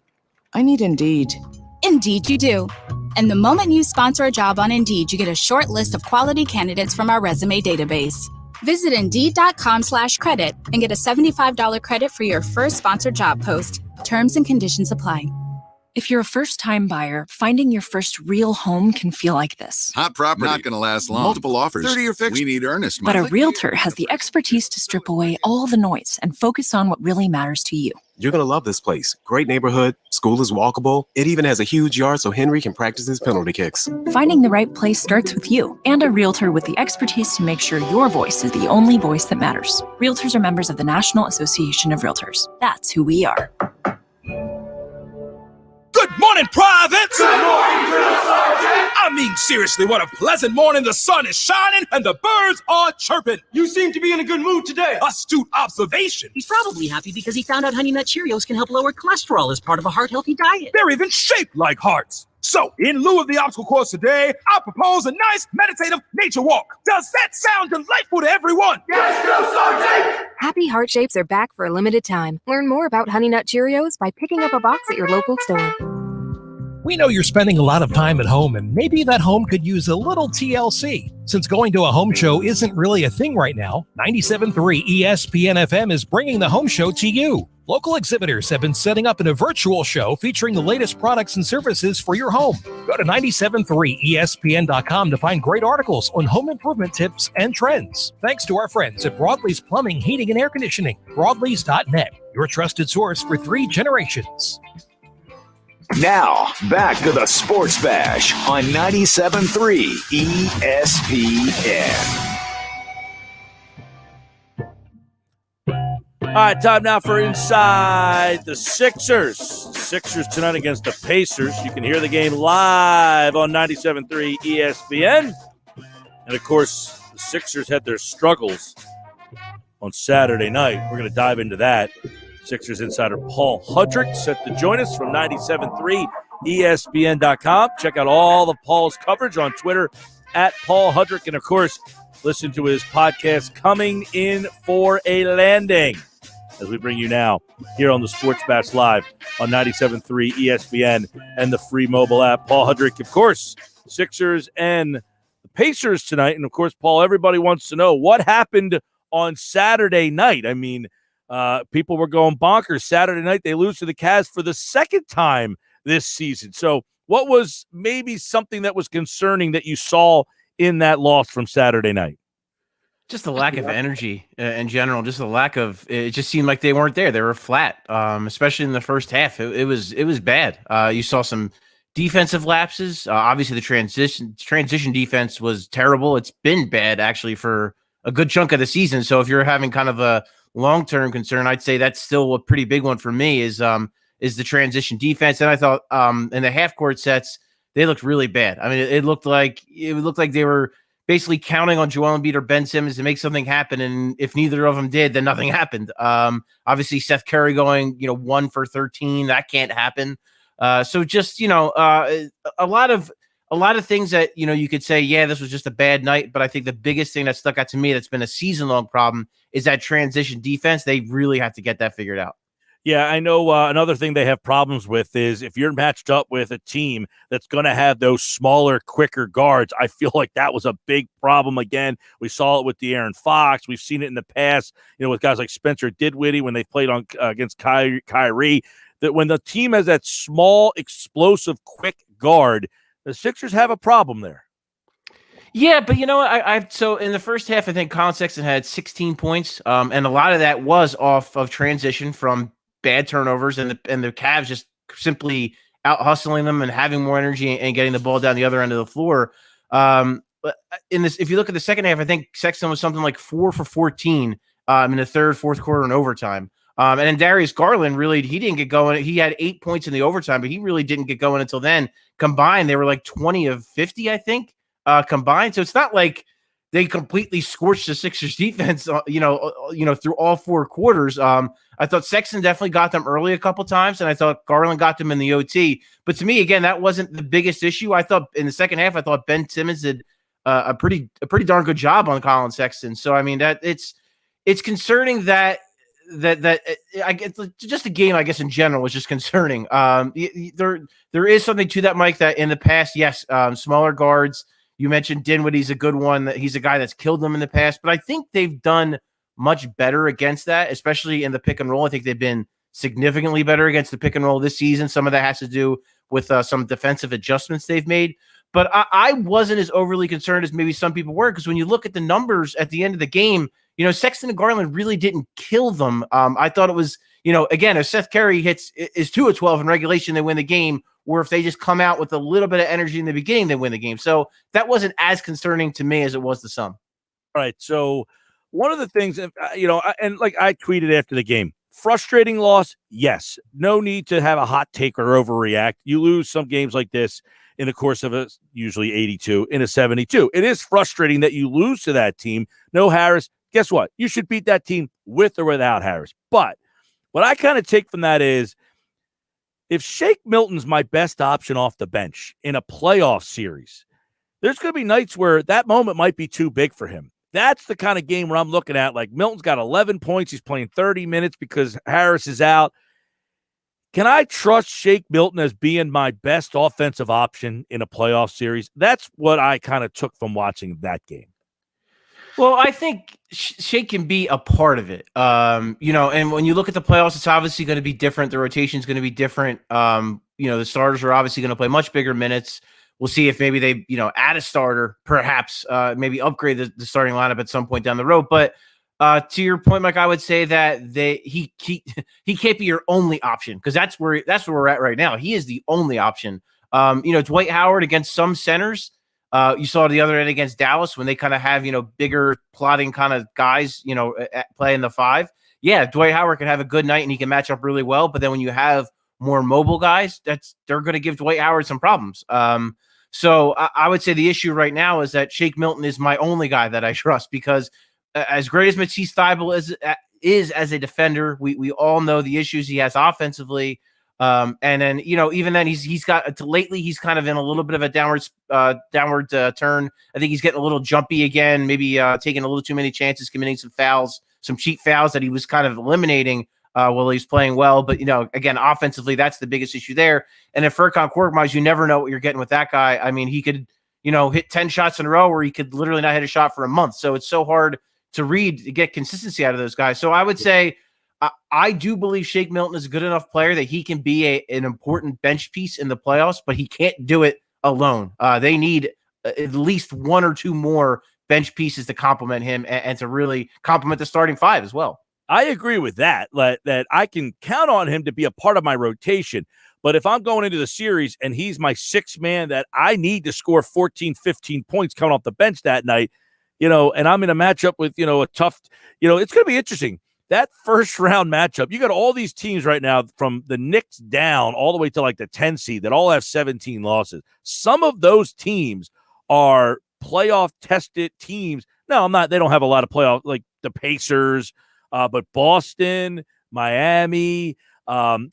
I need Indeed. Indeed you do. And the moment you sponsor a job on Indeed, you get a short list of quality candidates from our resume database. Visit Indeed.com/credit and get a $75 credit for your first sponsored job post. Terms and conditions apply. If you're a first-time buyer, finding your first real home can feel like this. Hot property. Not going to last long. Multiple offers. 30-year fixed. We need earnest money. But a realtor has the expertise to strip away all the noise and focus on what really matters to you. You're going to love this place. Great neighborhood. School is walkable. It even has a huge yard so Henry can practice his penalty kicks. Finding the right place starts with you and a realtor with the expertise to make sure your voice is the only voice that matters. Realtors are members of the National Association of Realtors. That's who we are. Good morning, privates! Good morning, Drill Sergeant! I mean, seriously, what a pleasant morning. The sun is shining and the birds are chirping. You seem to be in a good mood today. Astute observation. He's probably happy because he found out Honey Nut Cheerios can help lower cholesterol as part of a heart-healthy diet. They're even shaped like hearts. So, in lieu of the obstacle course today, I propose a nice meditative nature walk. Does that sound delightful to everyone? Yes, Drill Sergeant! Happy heart shapes are back for a limited time. Learn more about Honey Nut Cheerios by picking up a box at your local store. We know you're spending a lot of time at home, and maybe that home could use a little TLC. Since going to a home show isn't really a thing right now, 97.3 ESPN FM is bringing the home show to you. Local exhibitors have been setting up in a virtual show featuring the latest products and services for your home. Go to 973ESPN.com to find great articles on home improvement tips and trends. Thanks to our friends at Broadleys Plumbing, Heating, and Air Conditioning. Broadleys.net, your trusted source for 3 generations. Now, back to the Sports Bash on 97.3 ESPN. All right, time now for Inside the Sixers. Sixers tonight against the Pacers. You can hear the game live on 97.3 ESPN. And, of course, the Sixers had their struggles on Saturday night. We're going to dive into that. Sixers insider Paul Hudrick set to join us from 97.3 ESPN.com. Check out all of Paul's coverage on Twitter at Paul Hudrick. And, of course, listen to his podcast, Coming In for a Landing, as we bring you now here on the Sports Bash Live on 97.3 ESPN and the free mobile app. Paul Hudrick, of course, Sixers and the Pacers tonight. And, of course, Paul, everybody wants to know what happened on Saturday night. I mean, people were going bonkers. Saturday night, they lose to the Cavs for the second time this season. So what was maybe something that was concerning that you saw in that loss from Saturday night? Just the lack of energy in general. Just the lack of it. Just seemed like they weren't there. They were flat, especially in the first half. It was bad. You saw some defensive lapses. Obviously, the transition defense was terrible. It's been bad actually for a good chunk of the season. So if you're having kind of a long-term concern, I'd say that's still a pretty big one for me. Is the transition defense. And I thought in the half-court sets they looked really bad. I mean, it looked like they were basically counting on Joel Embiid or Ben Simmons to make something happen, and if neither of them did, then nothing happened. Obviously, Seth Curry going 1 for 13, that can't happen. So just a lot of things that you could say, yeah, this was just a bad night. But I think the biggest thing that stuck out to me that's been a season-long problem is that transition defense. They really have to get that figured out. Yeah, I know another thing they have problems with is if you're matched up with a team that's going to have those smaller, quicker guards. I feel like that was a big problem again. We saw it with De'Aaron Fox. We've seen it in the past, with guys like Spencer Dinwiddie when they played on against Kyrie, that when the team has that small, explosive, quick guard, the Sixers have a problem there. Yeah, but so in the first half, I think Colin Sexton had 16 points, and a lot of that was off of transition from bad turnovers, and the Cavs just simply out hustling them and having more energy and getting the ball down the other end of the floor. But if you look at the second half, I think Sexton was something like 4 for 14 in the third, fourth quarter, and overtime. And then Darius Garland he didn't get going. He had 8 points in the overtime, but he really didn't get going until then. Combined, they were like 20 of 50, I think, combined. So it's not like they completely scorched the Sixers defense, through all four quarters. I thought Sexton definitely got them early a couple times, and I thought Garland got them in the OT. But to me, again, that wasn't the biggest issue. I thought in the second half, I thought Ben Simmons did a pretty darn good job on Colin Sexton. So I mean that it's concerning that I get just the game, I guess, in general was just concerning. There is something to that, Mike, that in the past, yes, smaller guards. You mentioned Dinwiddie's a good one. He's a guy that's killed them in the past, but I think they've done much better against that, especially in the pick and roll. I think they've been significantly better against the pick and roll this season. Some of that has to do with some defensive adjustments they've made. But I wasn't as overly concerned as maybe some people were, because when you look at the numbers at the end of the game, Sexton and Garland really didn't kill them. I thought it was, again, if Seth Curry is 2 of 12 in regulation, they win the game. Or if they just come out with a little bit of energy in the beginning, they win the game. So that wasn't as concerning to me as it was to some. All right. So one of the things, and like I tweeted after the game, frustrating loss. Yes. No need to have a hot take or overreact. You lose some games like this in the course of usually 82 in a 72. It is frustrating that you lose to that team. No Harris. Guess what? You should beat that team with or without Harris. But what I kind of take from that is, if Shake Milton's my best option off the bench in a playoff series, there's going to be nights where that moment might be too big for him. That's the kind of game where I'm looking at, like, Milton's got 11 points. He's playing 30 minutes because Harris is out. Can I trust Shake Milton as being my best offensive option in a playoff series? That's what I kind of took from watching that game. Well, I think Shake can be a part of it. And when you look at the playoffs, it's obviously going to be different. The rotation is going to be different. The starters are obviously going to play much bigger minutes. We'll see if maybe they, add a starter, perhaps maybe upgrade the starting lineup at some point down the road. But to your point, Mike, I would say that he can't be your only option, because that's where we're at right now. He is the only option. Dwight Howard against some centers. You saw the other end against Dallas when they kind of have, bigger plotting kind of guys, playing the 5. Yeah, Dwight Howard can have a good night and he can match up really well. But then when you have more mobile guys, they're going to give Dwight Howard some problems. So I would say the issue right now is that Shake Milton is my only guy that I trust, because as great as Matisse Thybulle is as a defender, we all know the issues he has offensively. And then, even then he's got lately, he's kind of in a little bit of a downward turn. I think he's getting a little jumpy again, maybe taking a little too many chances, committing some fouls, some cheap fouls that he was kind of eliminating while he's playing well. But, again, offensively, that's the biggest issue there. And if Furkan Korkmaz, you never know what you're getting with that guy. I mean, he could, hit 10 shots in a row, or he could literally not hit a shot for a month. So it's so hard to get consistency out of those guys. So I would say, I do believe Shake Milton is a good enough player that he can be an important bench piece in the playoffs, but he can't do it alone. They need at least 1 or 2 more bench pieces to complement him and to really complement the starting 5 as well. I agree with that I can count on him to be a part of my rotation. But if I'm going into the series and he's my 6th man that I need to score 14, 15 points coming off the bench that night, and I'm in a matchup with, a tough, it's going to be interesting. That first round matchup, you got all these teams right now from the Knicks down all the way to like the 10 seed that all have 17 losses. Some of those teams are playoff tested teams. No, I'm not. They don't have a lot of playoff, like the Pacers, but Boston, Miami,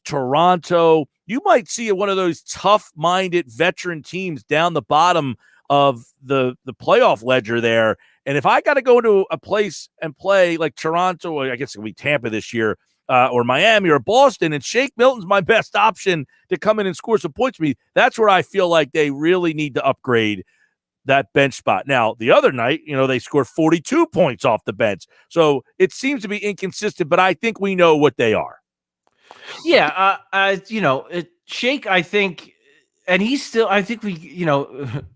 Toronto. You might see one of those tough-minded veteran teams down the bottom of the playoff ledger there. And if I got to go into a place and play like Toronto, or I guess it'll be Tampa this year, or Miami or Boston, and Shake Milton's my best option to come in and score some points for me, that's where I feel like they really need to upgrade that bench spot. Now, the other night, they scored 42 points off the bench. So it seems to be inconsistent, but I think we know what they are. Yeah, Shake, I think, and he's still, I think we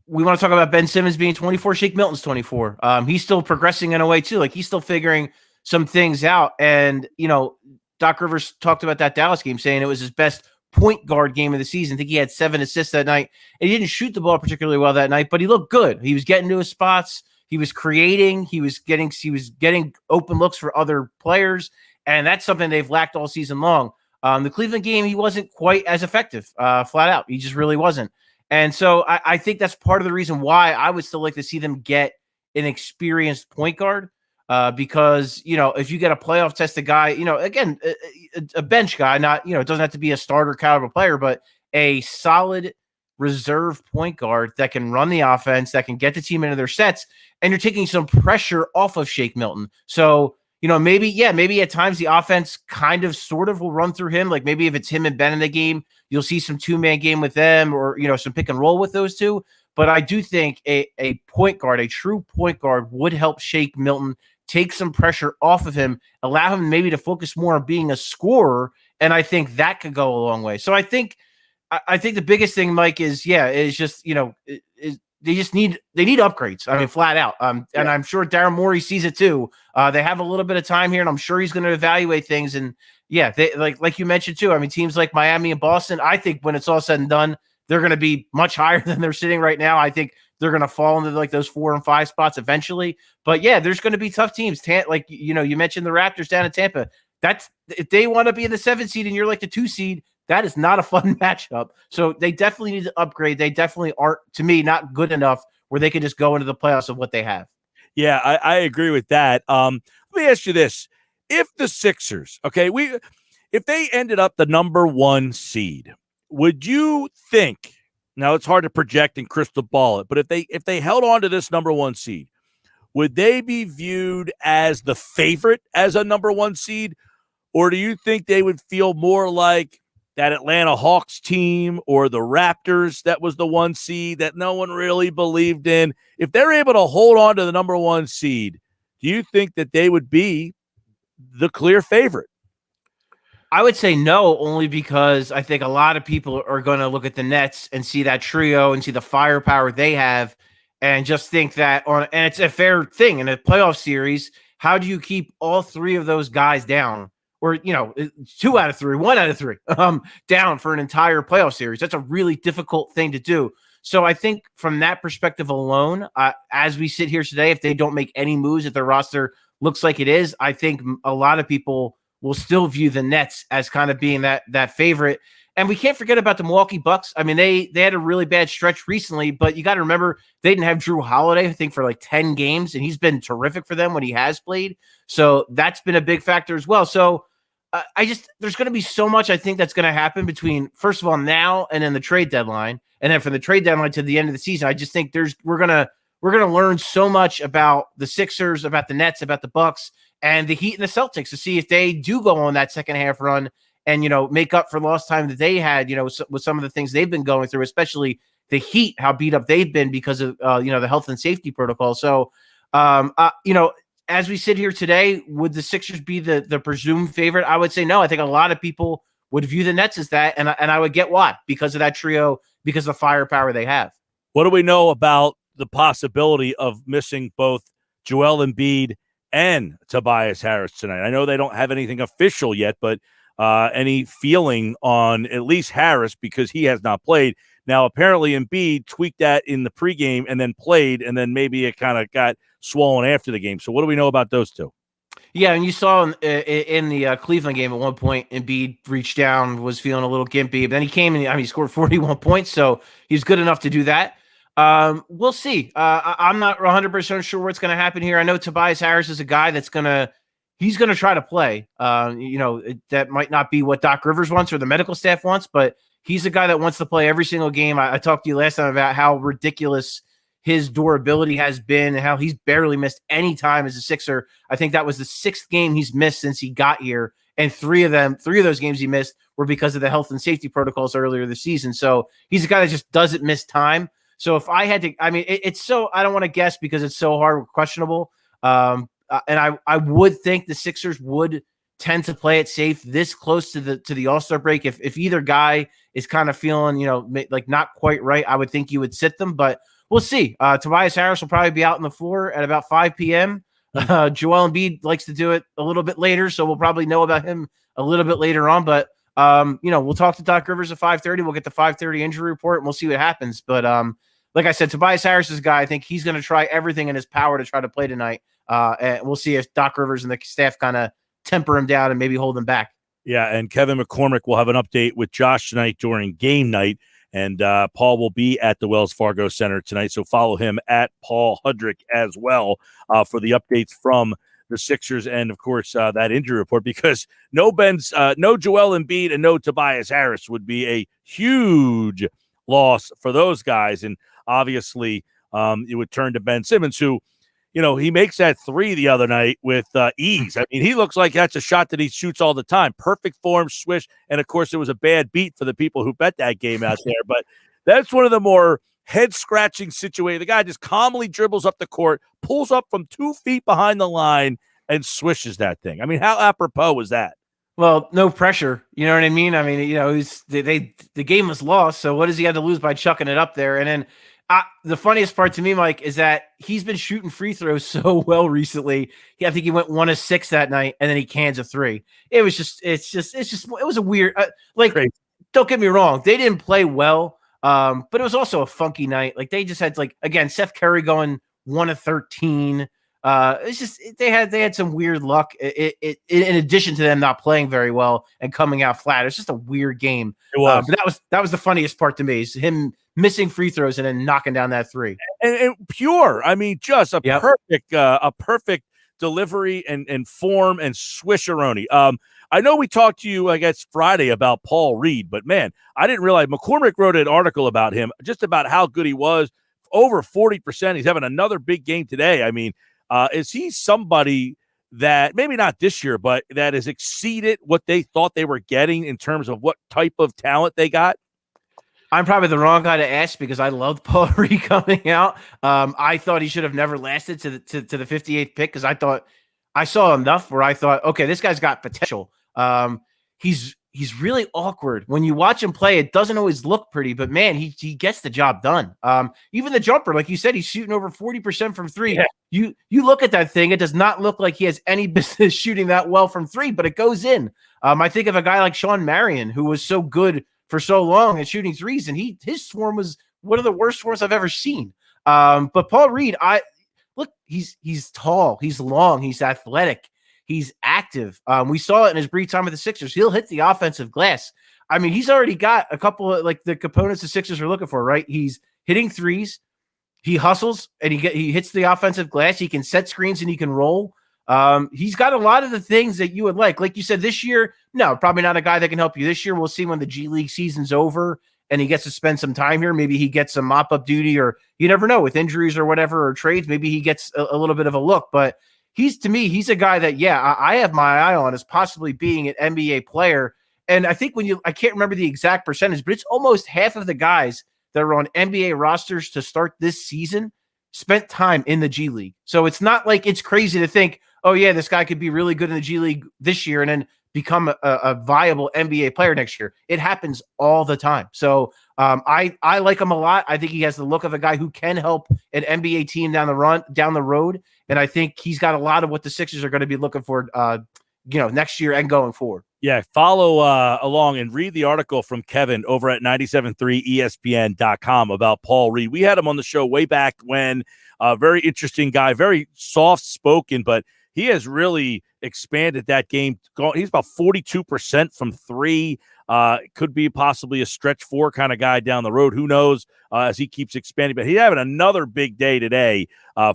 want to talk about Ben Simmons being 24. Shake Milton's 24. He's still progressing in a way too. Like, he's still figuring some things out. And, Doc Rivers talked about that Dallas game, saying it was his best point guard game of the season. I think he had 7 assists that night, and he didn't shoot the ball particularly well that night, but he looked good. He was getting to his spots. He was creating. He was getting open looks for other players. And that's something they've lacked all season long. The Cleveland game, he wasn't quite as effective, flat out. He just really wasn't. And so I think that's part of the reason why I would still like to see them get an experienced point guard. because, if you get a playoff tested guy, again, a bench guy, not, it doesn't have to be a starter caliber player, but a solid reserve point guard that can run the offense, that can get the team into their sets, and you're taking some pressure off of Shake Milton. So, maybe at times the offense kind of sort of will run through him. Like maybe if it's him and Ben in the game, you'll see some 2-man game with them or, some pick and roll with those two. But I do think a point guard, a true point guard would help Shake Milton, take some pressure off of him, allow him maybe to focus more on being a scorer. And I think that could go a long way. So I think the biggest thing, Mike, is just, they need upgrades. I mean, flat out. And I'm sure Daryl Morey sees it too. They have a little bit of time here, and I'm sure he's going to evaluate things. And they like you mentioned too. I mean, teams like Miami and Boston, I think when it's all said and done, they're going to be much higher than they're sitting right now. I think they're going to fall into like those 4 and 5 spots eventually. But there's going to be tough teams. Like, you mentioned the Raptors down in Tampa. That's if they want to be in the 7 seed and you're like the 2 seed, that is not a fun matchup. So they definitely need to upgrade. They definitely aren't, to me, not good enough where they can just go into the playoffs of what they have. Yeah, I agree with that. Let me ask you this. If the Sixers, if they ended up the number 1 seed, would you think, now it's hard to project and crystal ball it, but if they held on to this number 1 seed, would they be viewed as the favorite as a number 1 seed? Or do you think they would feel more like that Atlanta Hawks team or the Raptors that was the 1 seed that no one really believed in? If they're able to hold on to the number 1 seed, do you think that they would be the clear favorite? I would say no, only because I think a lot of people are going to look at the Nets and see that trio and see the firepower they have and just think that, and it's a fair thing in a playoff series, how do you keep all 3 of those guys down? Or, 2 out of 3, 1 out of 3 down for an entire playoff series. That's a really difficult thing to do. So I think from that perspective alone, as we sit here today, if they don't make any moves, if their roster looks like it is, I think a lot of people will still view the Nets as kind of being that favorite. And we can't forget about the Milwaukee Bucks. I mean, they had a really bad stretch recently, but you got to remember they didn't have Drew Holiday, I think, for like 10 games, and he's been terrific for them when he has played. So that's been a big factor as well. So there's going to be so much I think that's going to happen between, first of all, now and then the trade deadline. And then from the trade deadline to the end of the season, I just think we're going to learn so much about the Sixers, about the Nets, about the Bucks, and the Heat and the Celtics to see if they do go on that second half run and, make up for lost time that they had, with some of the things they've been going through, especially the Heat, how beat up they've been because of, the health and safety protocol. So, as we sit here today, would the Sixers be the presumed favorite? I would say no. I think a lot of people would view the Nets as that, and I would get why, because of that trio, because of the firepower they have. What do we know about the possibility of missing both Joel Embiid and Tobias Harris tonight? I know they don't have anything official yet, but any feeling on at least Harris because he has not played. Now, apparently Embiid tweaked that in the pregame and then played, and then maybe it kind of got swollen after the game. So what do we know about those two? Yeah, and you saw in the Cleveland game at one point, Embiid reached down, was feeling a little gimpy, but then he came and he scored 41 points, so he's good enough to do that. We'll see. I'm not 100% sure what's going to happen here. I know Tobias Harris is a guy that's he's going to try to play. That might not be what Doc Rivers wants or the medical staff wants, but he's a guy that wants to play every single game. I talked to you last time about how ridiculous his durability has been and how he's barely missed any time as a Sixer. I think that was the 6th game he's missed since he got here. And 3 of those games he missed were because of the health and safety protocols earlier this season. So he's a guy that just doesn't miss time. So if I had to, it's so, I don't want to guess because it's so hard, questionable. And I would think the Sixers would tend to play it safe this close to the All-Star break. If either guy is kind of feeling, like not quite right, I would think you would sit them, but we'll see. Tobias Harris will probably be out on the floor at about 5 p.m. Joel Embiid likes to do it a little bit later, so we'll probably know about him a little bit later on. But, we'll talk to Doc Rivers at 5:30. We'll get the 5:30 injury report, and we'll see what happens. But like I said, Tobias Harris is a guy, I think he's going to try everything in his power to try to play tonight. And we'll see if Doc Rivers and the staff kind of temper him down and maybe hold him back. Yeah, and Kevin McCormick will have an update with Josh tonight during game night. And Paul will be at the Wells Fargo Center tonight, so follow him at Paul Hudrick as well for the updates from the Sixers and, of course, that injury report, because no Joel Embiid and no Tobias Harris would be a huge loss for those guys. And obviously it would turn to Ben Simmons, who, he makes that three the other night with ease. I mean, he looks like that's a shot that he shoots all the time. Perfect form, swish. And, of course, it was a bad beat for the people who bet that game out there. But that's one of the more head-scratching situations. The guy just calmly dribbles up the court, pulls up from 2 feet behind the line, and swishes that thing. I mean, how apropos was that? Well, no pressure. You know what I mean? I mean, the game was lost, so what does he have to lose by chucking it up there? And then the funniest part to me, Mike, is that he's been shooting free throws so well recently. I think he went 1 of 6 that night, and then he cans a 3. It was it was a weird, Crazy. Don't get me wrong, they didn't play well, but it was also a funky night. Like, they just had, again, Seth Curry going 1 of 13. It's just they had some weird luck. In addition to them not playing very well and coming out flat, it's just a weird game. It was. But that was the funniest part to me, is him missing free throws and then knocking down that 3. And pure. I mean, just a perfect delivery and form and swisheroni. I know we talked to you, I guess, Friday about Paul Reed, but man, I didn't realize McCormick wrote an article about him, just about how good he was. Over 40%. He's having another big game today. I mean, is he somebody that maybe not this year, but that has exceeded what they thought they were getting in terms of what type of talent they got? I'm probably the wrong guy to ask, because I loved Paul Reed coming out. I thought he should have never lasted to the 58th pick, because I thought I saw enough where I thought, okay, this guy's got potential. He's really awkward. When you watch him play, it doesn't always look pretty, but man, he gets the job done. Even the jumper, like you said, he's shooting over 40% from 3. Yeah. You look at that thing, it does not look like he has any business shooting that well from 3, but it goes in. I think of a guy like Sean Marion, who was so good for so long at shooting threes, and his swarm was one of the worst swarms I've ever seen. But Paul Reed, he's tall, he's long, he's athletic. He's active. We saw it in his brief time with the Sixers. He'll hit the offensive glass. I mean, he's already got a couple of the components the Sixers are looking for, right? He's hitting threes. He hustles and he hits the offensive glass. He can set screens and he can roll. He's got a lot of the things that you would like. Like you said, this year, no, probably not a guy that can help you this year. We'll see when the G League season's over and he gets to spend some time here. Maybe he gets some mop-up duty, or you never know, with injuries or whatever, or trades, maybe he gets a little bit of a look. But to me, he's a guy that, I have my eye on as possibly being an NBA player. And I think I can't remember the exact percentage, but it's almost half of the guys that are on NBA rosters to start this season spent time in the G League. So it's not like it's crazy to think, oh yeah, this guy could be really good in the G League this year and then become a viable NBA player next year. It happens all the time. So I like him a lot. I think he has the look of a guy who can help an NBA team down the road. And I think he's got a lot of what the Sixers are going to be looking for, next year and going forward. Yeah, follow along and read the article from Kevin over at 973ESPN.com about Paul Reed. We had him on the show way back when. Very interesting guy, very soft-spoken, but he has really expanded that game. He's about 42% from 3. Could be possibly a stretch 4 kind of guy down the road. Who knows as he keeps expanding. But he's having another big day today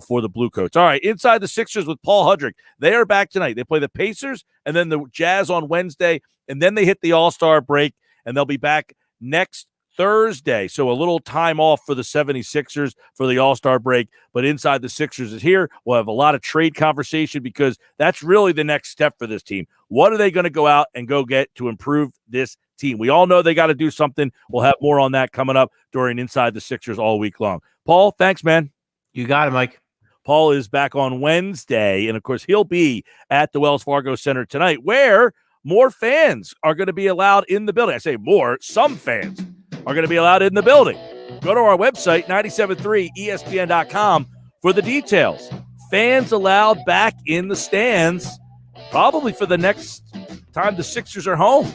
for the Blue Coats. All right, inside the Sixers with Paul Hudrick. They are back tonight. They play the Pacers and then the Jazz on Wednesday, and then they hit the All-Star break, and they'll be back next Thursday. So a little time off for the 76ers for the All-Star break, but inside the Sixers is here. We'll have a lot of trade conversation because that's really the next step for this team. What are they going to go out and go get to improve this team? We all know they got to do something. We'll have more on that coming up during Inside the Sixers all week long. Paul, thanks, man. You got it, Mike. Paul is back on Wednesday, and of course he'll be at the Wells Fargo Center tonight, where more fans are going to be allowed in the building. I say more, some fans are going to be allowed in the building. Go to our website, 973ESPN.com, for the details. Fans allowed back in the stands, probably for the next time the Sixers are home.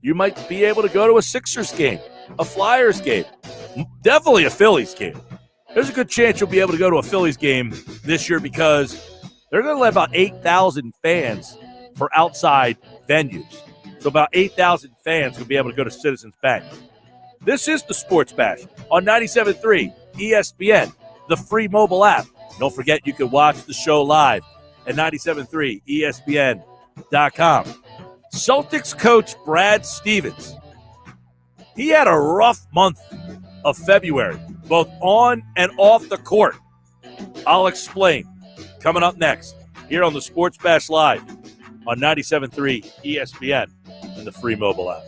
You might be able to go to a Sixers game, a Flyers game, definitely a Phillies game. There's a good chance you'll be able to go to a Phillies game this year because they're going to let about 8,000 fans for outside venues. So about 8,000 fans will be able to go to Citizens Bank. This is the Sports Bash on 97.3 ESPN, the free mobile app. Don't forget you can watch the show live at 97.3 ESPN.com. Celtics coach Brad Stevens. He had a rough month of February, both on and off the court. I'll explain. Coming up next, here on the Sports Bash Live on 97.3 ESPN and the free mobile app.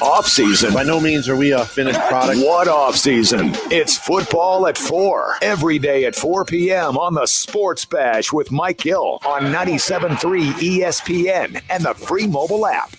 Off season. By no means are we a finished product. What off season? It's football at 4. Every day at 4 p.m. on the Sports Bash with Mike Gill on 97.3 ESPN and the free mobile app.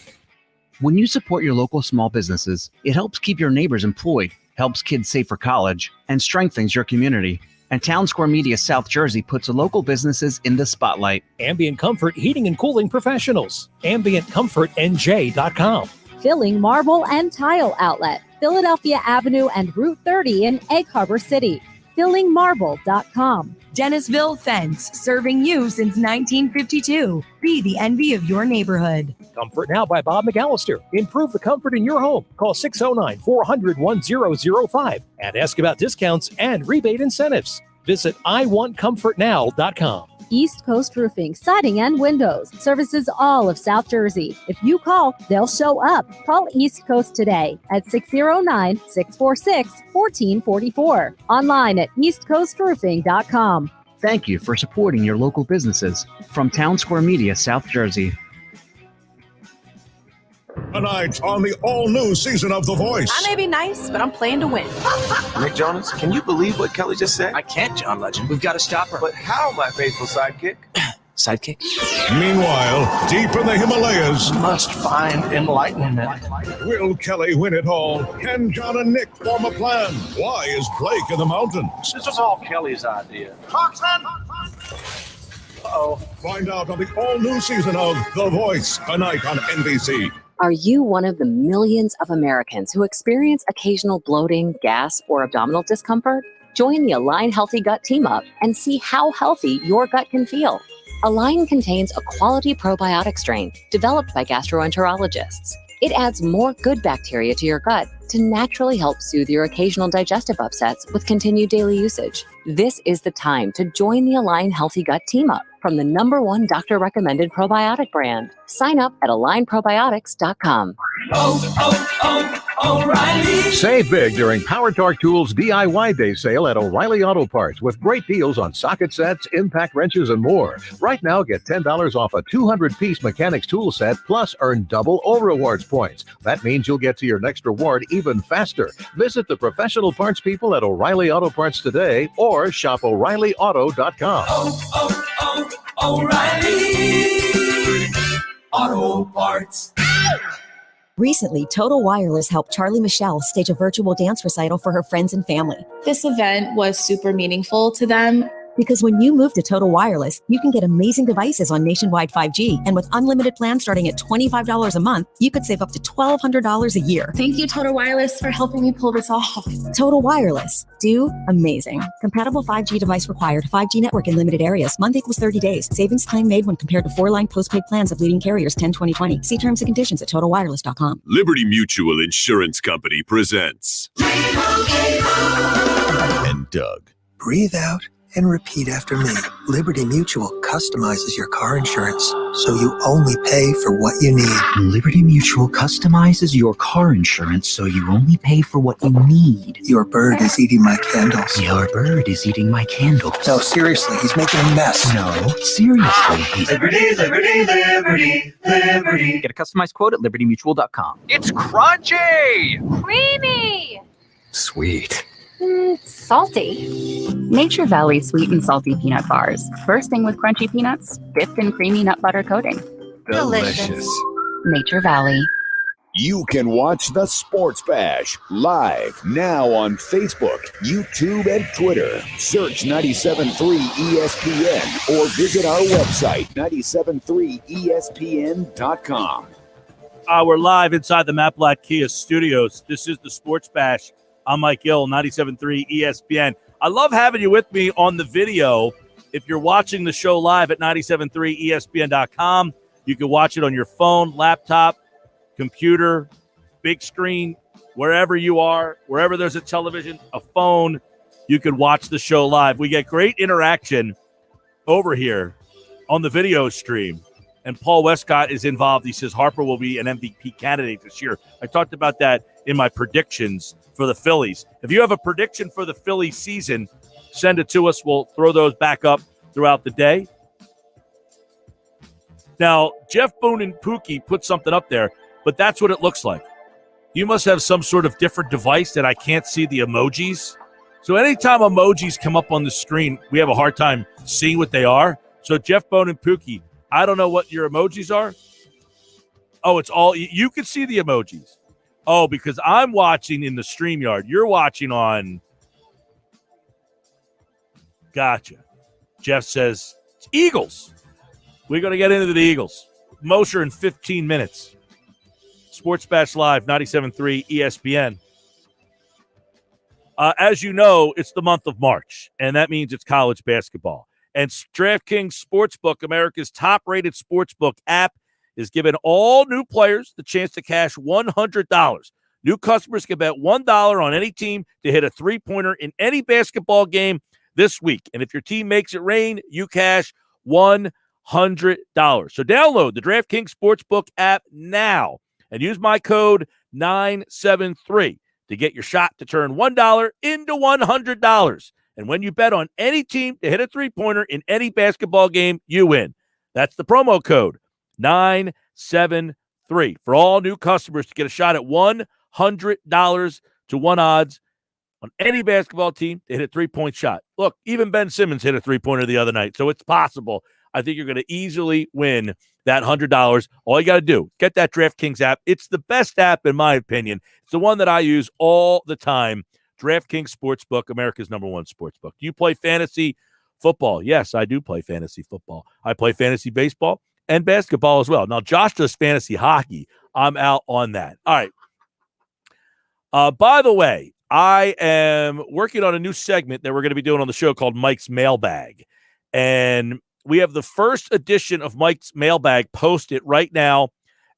When you support your local small businesses, it helps keep your neighbors employed, helps kids save for college, and strengthens your community. And Town Square Media South Jersey puts local businesses in the spotlight. Ambient Comfort Heating and Cooling Professionals. AmbientComfortNJ.com. Filling Marble and Tile Outlet, Philadelphia Avenue and Route 30 in Egg Harbor City. FillingMarble.com. Dennisville Fence, serving you since 1952. Be the envy of your neighborhood. Comfort Now by Bob McAllister. Improve the comfort in your home. Call 609-400-1005 and ask about discounts and rebate incentives. Visit iwantcomfortnow.com. East Coast Roofing, Siding and Windows. Services all of South Jersey. If you call, they'll show up. Call East Coast today at 609-646-1444. Online at eastcoastroofing.com. Thank you for supporting your local businesses. From Town Square Media South Jersey. Tonight on the all-new season of The Voice. I may be nice, but I'm playing to win. Nick Jonas, can you believe what Kelly just said? I can't, John Legend. We've got to stop her. But how, my faithful sidekick? Sidekick? Meanwhile, deep in the Himalayas, Must find enlightenment. will Kelly win it all? Can John and Nick form a plan? Why is Blake in the mountains? This was all Kelly's idea. Uh-oh. Find out on the all-new season of The Voice tonight on NBC. Are you one of the millions of Americans who experience occasional bloating, gas, or abdominal discomfort? Join the Align Healthy Gut Team Up and see how healthy your gut can feel. Align contains a quality probiotic strain developed by gastroenterologists. It adds more good bacteria to your gut to naturally help soothe your occasional digestive upsets with continued daily usage. This is the time to join the Align Healthy Gut Team Up from the #1 doctor-recommended probiotic brand. Sign up at AlignProbiotics.com. O'Reilly. Save big during Power Torque Tools DIY Day sale at O'Reilly Auto Parts with great deals on socket sets, impact wrenches, and more. Right now, get $10 off a 200-piece mechanics tool set, plus earn double O-Rewards points. That means you'll get to your next reward even faster. Visit the professional parts people at O'Reilly Auto Parts today or shop O'ReillyAuto.com. O'Reilly Auto Parts. Recently, Total Wireless helped Charlie Michelle stage a virtual dance recital for her friends and family. This event was super meaningful to them. Because when you move to Total Wireless, you can get amazing devices on nationwide 5G. And with unlimited plans starting at $25 a month, you could save up to $1,200 a year. Thank you, Total Wireless, for helping me pull this off. Total Wireless. Do amazing. Compatible 5G device required. 5G network in limited areas. Month equals 30 days. Savings claim made when compared to 4-line postpaid plans of leading carriers 10-20-20. See terms and conditions at TotalWireless.com. Liberty Mutual Insurance Company presents and Doug. Breathe out and repeat after me. Liberty Mutual customizes your car insurance so you only pay for what you need. Liberty Mutual customizes your car insurance so you only pay for what you need. Your bird is eating my candles. Your bird is eating my candles. No, seriously, he's making a mess. No, seriously. Liberty, liberty, liberty, liberty. Get a customized quote at libertymutual.com. It's crunchy! Creamy! Sweet. Salty. Nature Valley sweet and salty peanut bars. Bursting with crunchy peanuts, dipped in creamy nut butter coating. Delicious. Nature Valley. You can watch the Sports Bash live now on Facebook, YouTube, and Twitter. Search 97.3 ESPN or visit our website, 97.3ESPN.com. We're live inside the Matt Blatt Kia studios. This is the Sports Bash. I'm Mike Gill, 97.3 ESPN. I love having you with me on the video. If you're watching the show live at 97.3 ESPN.com, you can watch it on your phone, laptop, computer, big screen, wherever you are, wherever there's a television, a phone, you can watch the show live. We get great interaction over here on the video stream, and Paul Westcott is involved. He says Harper will be an MVP candidate this year. I talked about that in my predictions for the Phillies. If you have a prediction for the Phillies season, send it to us. We'll throw those back up throughout the day. Now, Jeff Boone and Pookie put something up there, but that's what it looks like. You must have some sort of different device that I can't see the emojis. So anytime emojis come up on the screen, we have a hard time seeing what they are. So Jeff Bone and Pookie, I don't know what your emojis are. Oh, it's all, you can see the emojis. Oh, because I'm watching in the StreamYard. You're watching on. Gotcha. Jeff says, Eagles. We're going to get into the Eagles. Mosher in 15 minutes. Sports Bash Live, 97.3 ESPN. As you know, it's the month of March, and that means it's college basketball. And DraftKings Sportsbook, America's top-rated sportsbook app, is giving all new players the chance to cash $100. New customers can bet $1 on any team to hit a three-pointer in any basketball game this week. And if your team makes it rain, you cash $100. So download the DraftKings Sportsbook app now and use my code 973 to get your shot to turn $1 into $100. And when you bet on any team to hit a three-pointer in any basketball game, you win. That's the promo code 973 for all new customers to get a shot at $100 to 1 odds on any basketball team to hit a three-point shot. Look, even Ben Simmons hit a three-pointer the other night, so it's possible. I think you're going to easily win that $100. All you got to do, get that DraftKings app. It's the best app, in my opinion. It's the one that I use all the time. DraftKings Sportsbook, America's #1 sportsbook. Do you play fantasy football? Yes, I do play fantasy football. I play fantasy baseball and basketball as well. Now, Josh does fantasy hockey. I'm out on that. All right. By the way, I am working on a new segment that we're going to be doing on the show called Mike's Mailbag. And we have the first edition of Mike's Mailbag posted right now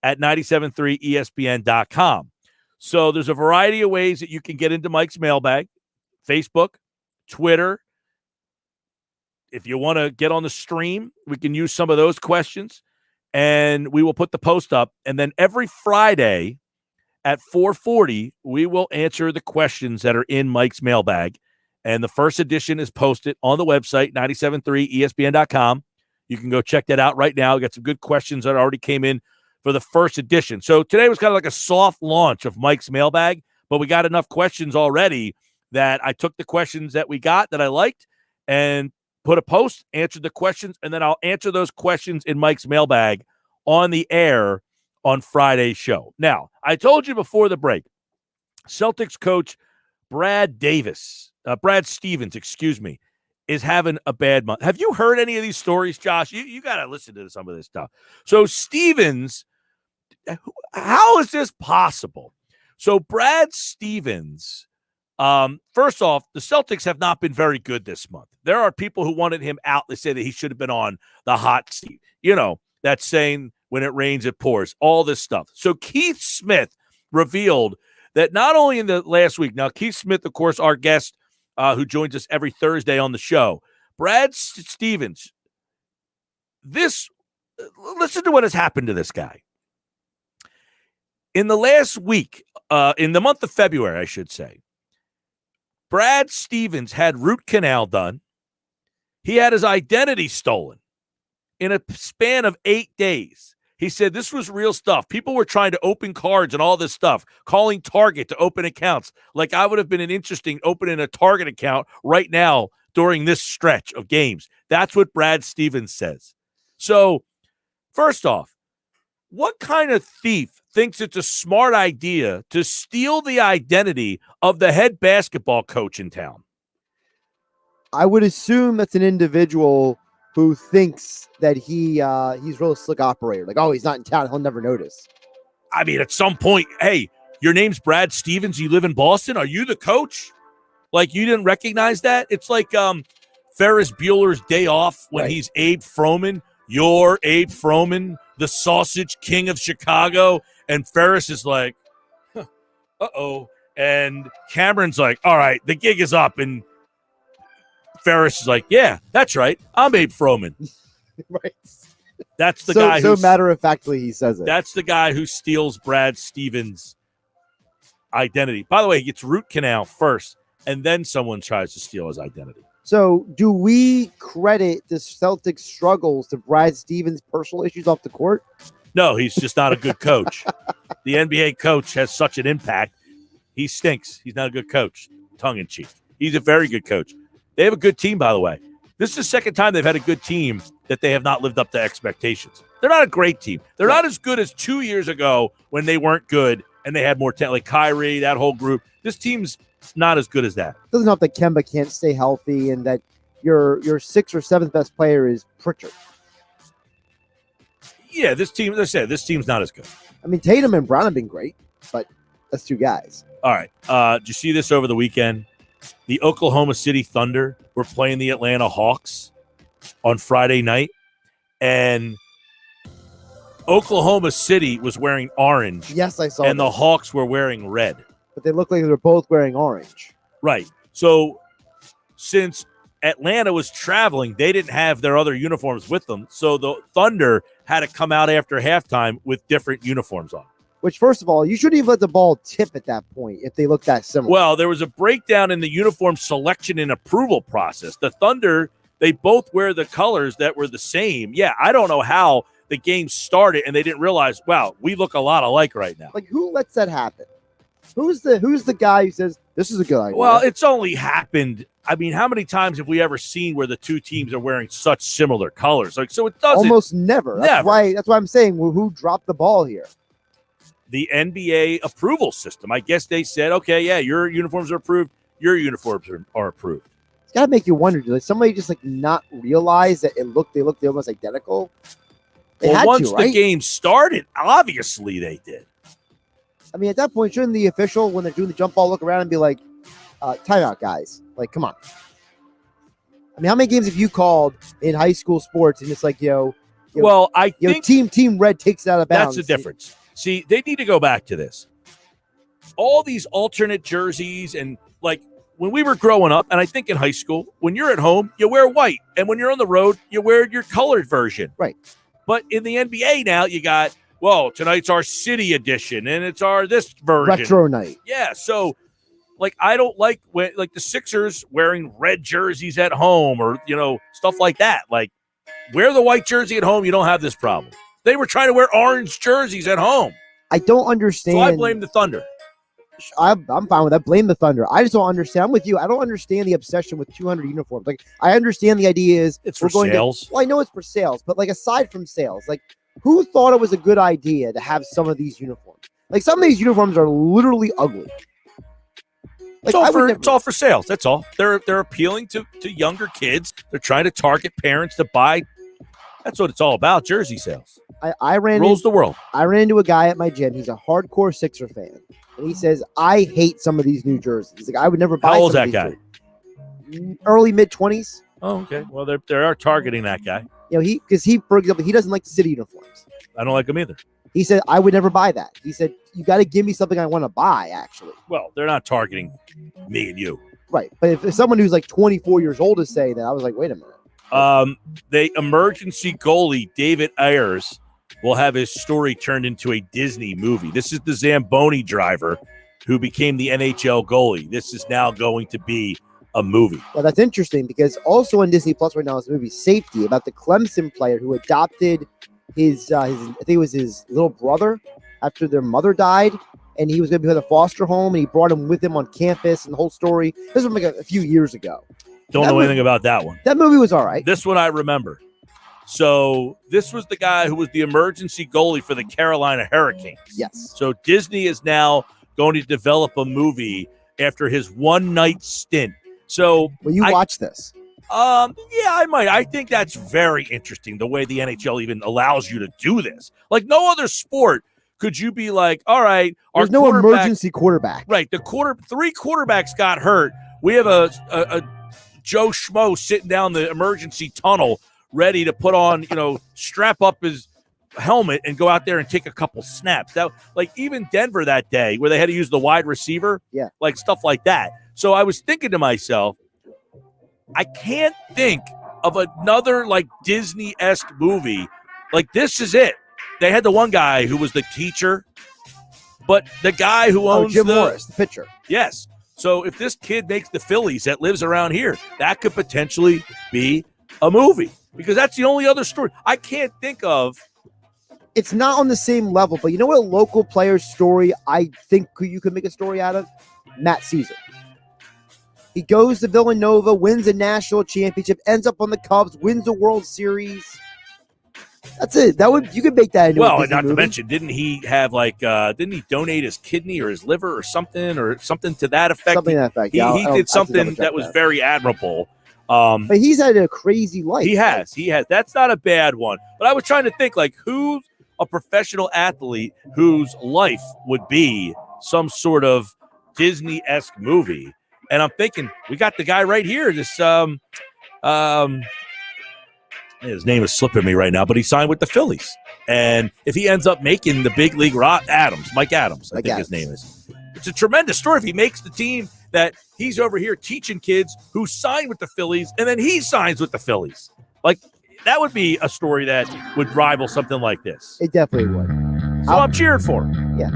at 973ESPN.com. So there's a variety of ways that you can get into Mike's Mailbag. Facebook, Twitter. If you want to get on the stream, we can use some of those questions, and we will put the post up. And then every Friday at 4:40, we will answer the questions that are in Mike's Mailbag. And the first edition is posted on the website, 973ESPN.com. You can go check that out right now. We got some good questions that already came in for the first edition. So today was kind of like a soft launch of Mike's Mailbag, but we got enough questions already that I took the questions that we got that I liked and put a post, answered the questions, and then I'll answer those questions in Mike's Mailbag on the air on Friday's show. Now, I told you before the break, Celtics coach Brad Stevens, is having a bad month. Have you heard any of these stories, Josh? You got to listen to some of this stuff. So Stevens, how is this possible? So Brad Stevens, first off, the Celtics have not been very good this month. There are people who wanted him out. They say that he should have been on the hot seat. You know, that saying, when it rains, it pours, all this stuff. So Keith Smith revealed that not only in the last week, now Keith Smith, of course, our guest who joins us every Thursday on the show, Brad Stevens, listen to what has happened to this guy. In the last week, in the month of February, I should say, Brad Stevens had root canal done. He had his identity stolen in a span of 8 days. He said this was real stuff. People were trying to open cards and all this stuff, calling Target to open accounts. Like I would have been interesting opening a Target account right now during this stretch of games. That's what Brad Stevens says. So, first off, what kind of thief thinks it's a smart idea to steal the identity of the head basketball coach in town? I would assume that's an individual who thinks that he's real slick operator. Like, oh, he's not in town, he'll never notice. I mean, at some point, hey, your name's Brad Stevens, you live in Boston, are you the coach? Like, you didn't recognize that? It's like Ferris Bueller's Day Off when he's Abe Froman. You're Abe Froman, the sausage king of Chicago. And Ferris is like, uh-oh. And Cameron's like, all right, the gig is up. And Ferris is like, yeah, that's right. I'm Abe Froman. Right. That's the so, guy so who matter-of-factly he says it. That's the guy who steals Brad Stevens' identity. By the way, he gets root canal first, and then someone tries to steal his identity. So do we credit the Celtics' struggles to Brad Stevens' personal issues off the court? No, he's just not a good coach. The NBA coach has such an impact. He stinks. He's not a good coach, tongue-in-cheek. He's a very good coach. They have a good team, by the way. This is the second time they've had a good team that they have not lived up to expectations. They're not a great team. They're not as good as 2 years ago when they weren't good and they had more talent, like Kyrie, that whole group. This team's not as good as that. It doesn't help that Kemba can't stay healthy and that your sixth or seventh best player is Pritchard. Yeah, this team, as I said, this team's not as good. I mean, Tatum and Brown have been great, but that's two guys. All right. Did you see this over the weekend? The Oklahoma City Thunder were playing the Atlanta Hawks on Friday night, and Oklahoma City was wearing orange. Yes, I saw and that. the Hawks were wearing red. But they look like they're both wearing orange. Right. So since Atlanta was traveling, they didn't have their other uniforms with them. So the Thunder had to come out after halftime with different uniforms on. Which, first of all, you shouldn't even let the ball tip at that point if they look that similar. Well, there was a breakdown in the uniform selection and approval process. The Thunder, they both wear the colors that were the same. Yeah, I don't know how the game started and they didn't realize, wow, we look a lot alike right now. Like, who lets that happen? Who's the guy who says, this is a good idea? Well, it's only happened. I mean, how many times have we ever seen where the two teams are wearing such similar colors? Like, so it doesn't. Almost never. That's why I'm saying, well, who dropped the ball here? The NBA approval system. I guess they said, okay, yeah, your uniforms are approved. Your uniforms are approved. It's got to make you wonder, did somebody just like not realize that they looked almost identical? Well, once the game started, obviously they did. I mean, at that point, shouldn't the official, when they're doing the jump ball, look around and be like, timeout, guys. Like, come on. I mean, how many games have you called in high school sports and it's like, I think team red takes it out of bounds? That's the difference. See, they need to go back to this. All these alternate jerseys and like when we were growing up, and I think in high school, when you're at home, you wear white. And when you're on the road, you wear your colored version. Right. But in the NBA now, you got, well, tonight's our city edition, and it's our this version. Retro night. Yeah, so, like, I don't like when, like, the Sixers wearing red jerseys at home or, stuff like that. Like, wear the white jersey at home, you don't have this problem. They were trying to wear orange jerseys at home. I don't understand. So I blame the Thunder. I'm fine with that. Blame the Thunder. I just don't understand. I'm with you. I don't understand the obsession with 200 uniforms. Like, I understand the idea is it's for sales. Well, I know it's for sales, but like aside from sales, like who thought it was a good idea to have some of these uniforms? Like some of these uniforms are literally ugly. Like, it's all for sales. That's all. They're appealing to younger kids. They're trying to target parents to buy. That's what it's all about. Jersey sales. I ran rules the world. I ran into a guy at my gym. He's a hardcore Sixer fan, and he says, "I hate some of these new jerseys." He's like, "I would never buy." How old's some that of these guy? jerseys. Early mid-20s. Oh, okay. Well, they are targeting that guy. He, for example, he doesn't like the city uniforms. I don't like them either. He said, "I would never buy that." He said, "You got to give me something I want to buy." Actually, well, they're not targeting me and you, right? But if someone who's like 24 years old is saying that, I was like, "Wait a minute." The emergency goalie David Ayers will have his story turned into a Disney movie. This is the Zamboni driver who became the NHL goalie. This is now going to be a movie. Well, that's interesting because also on Disney Plus right now is the movie Safety about the Clemson player who adopted his I think it was his little brother after their mother died, and he was going to be in a foster home, and he brought him with him on campus and the whole story. This was like a few years ago. Don't know anything about that one. That movie was all right. This one I remember. So this was the guy who was the emergency goalie for the Carolina Hurricanes. Yes. So Disney is now going to develop a movie after his one-night stint. So will you watch this? Yeah, I might. I think that's very interesting, the way the NHL even allows you to do this. Like no other sport could you be like, all right, there's no emergency quarterback. Right. Three quarterbacks got hurt. We have a Joe Schmo sitting down the emergency tunnel ready to put on, strap up his helmet and go out there and take a couple snaps. That, like even Denver that day where they had to use the wide receiver, like stuff like that. So I was thinking to myself, I can't think of another like Disney-esque movie. Like, this is it. They had the one guy who was the teacher, but the guy who owns Jim Morris, the pitcher. Yes. So if this kid makes the Phillies that lives around here, that could potentially be a movie, because that's the only other story I can't think of. It's not on the same level, but you know what a local player's story I think you could make a story out of? Matt Caesar. He goes to Villanova, wins a national championship, ends up on the Cubs, wins the World Series. That's it. You could make that into a Disney movie. To mention, didn't he have didn't he donate his kidney or his liver or something to that effect? Something to that effect. He did something that was very admirable. But he's had a crazy life. He has. That's not a bad one. But I was trying to think, like, who's a professional athlete whose life would be some sort of Disney-esque movie. And I'm thinking, we got the guy right here. This his name is slipping me right now, but he signed with the Phillies. And if he ends up making the big league, Mike Adams, I think his name is. It's a tremendous story if he makes the team that he's over here teaching kids who signed with the Phillies, and then he signs with the Phillies. Like, that would be a story that would rival something like this. It definitely would. So I'm cheering for him. Yeah.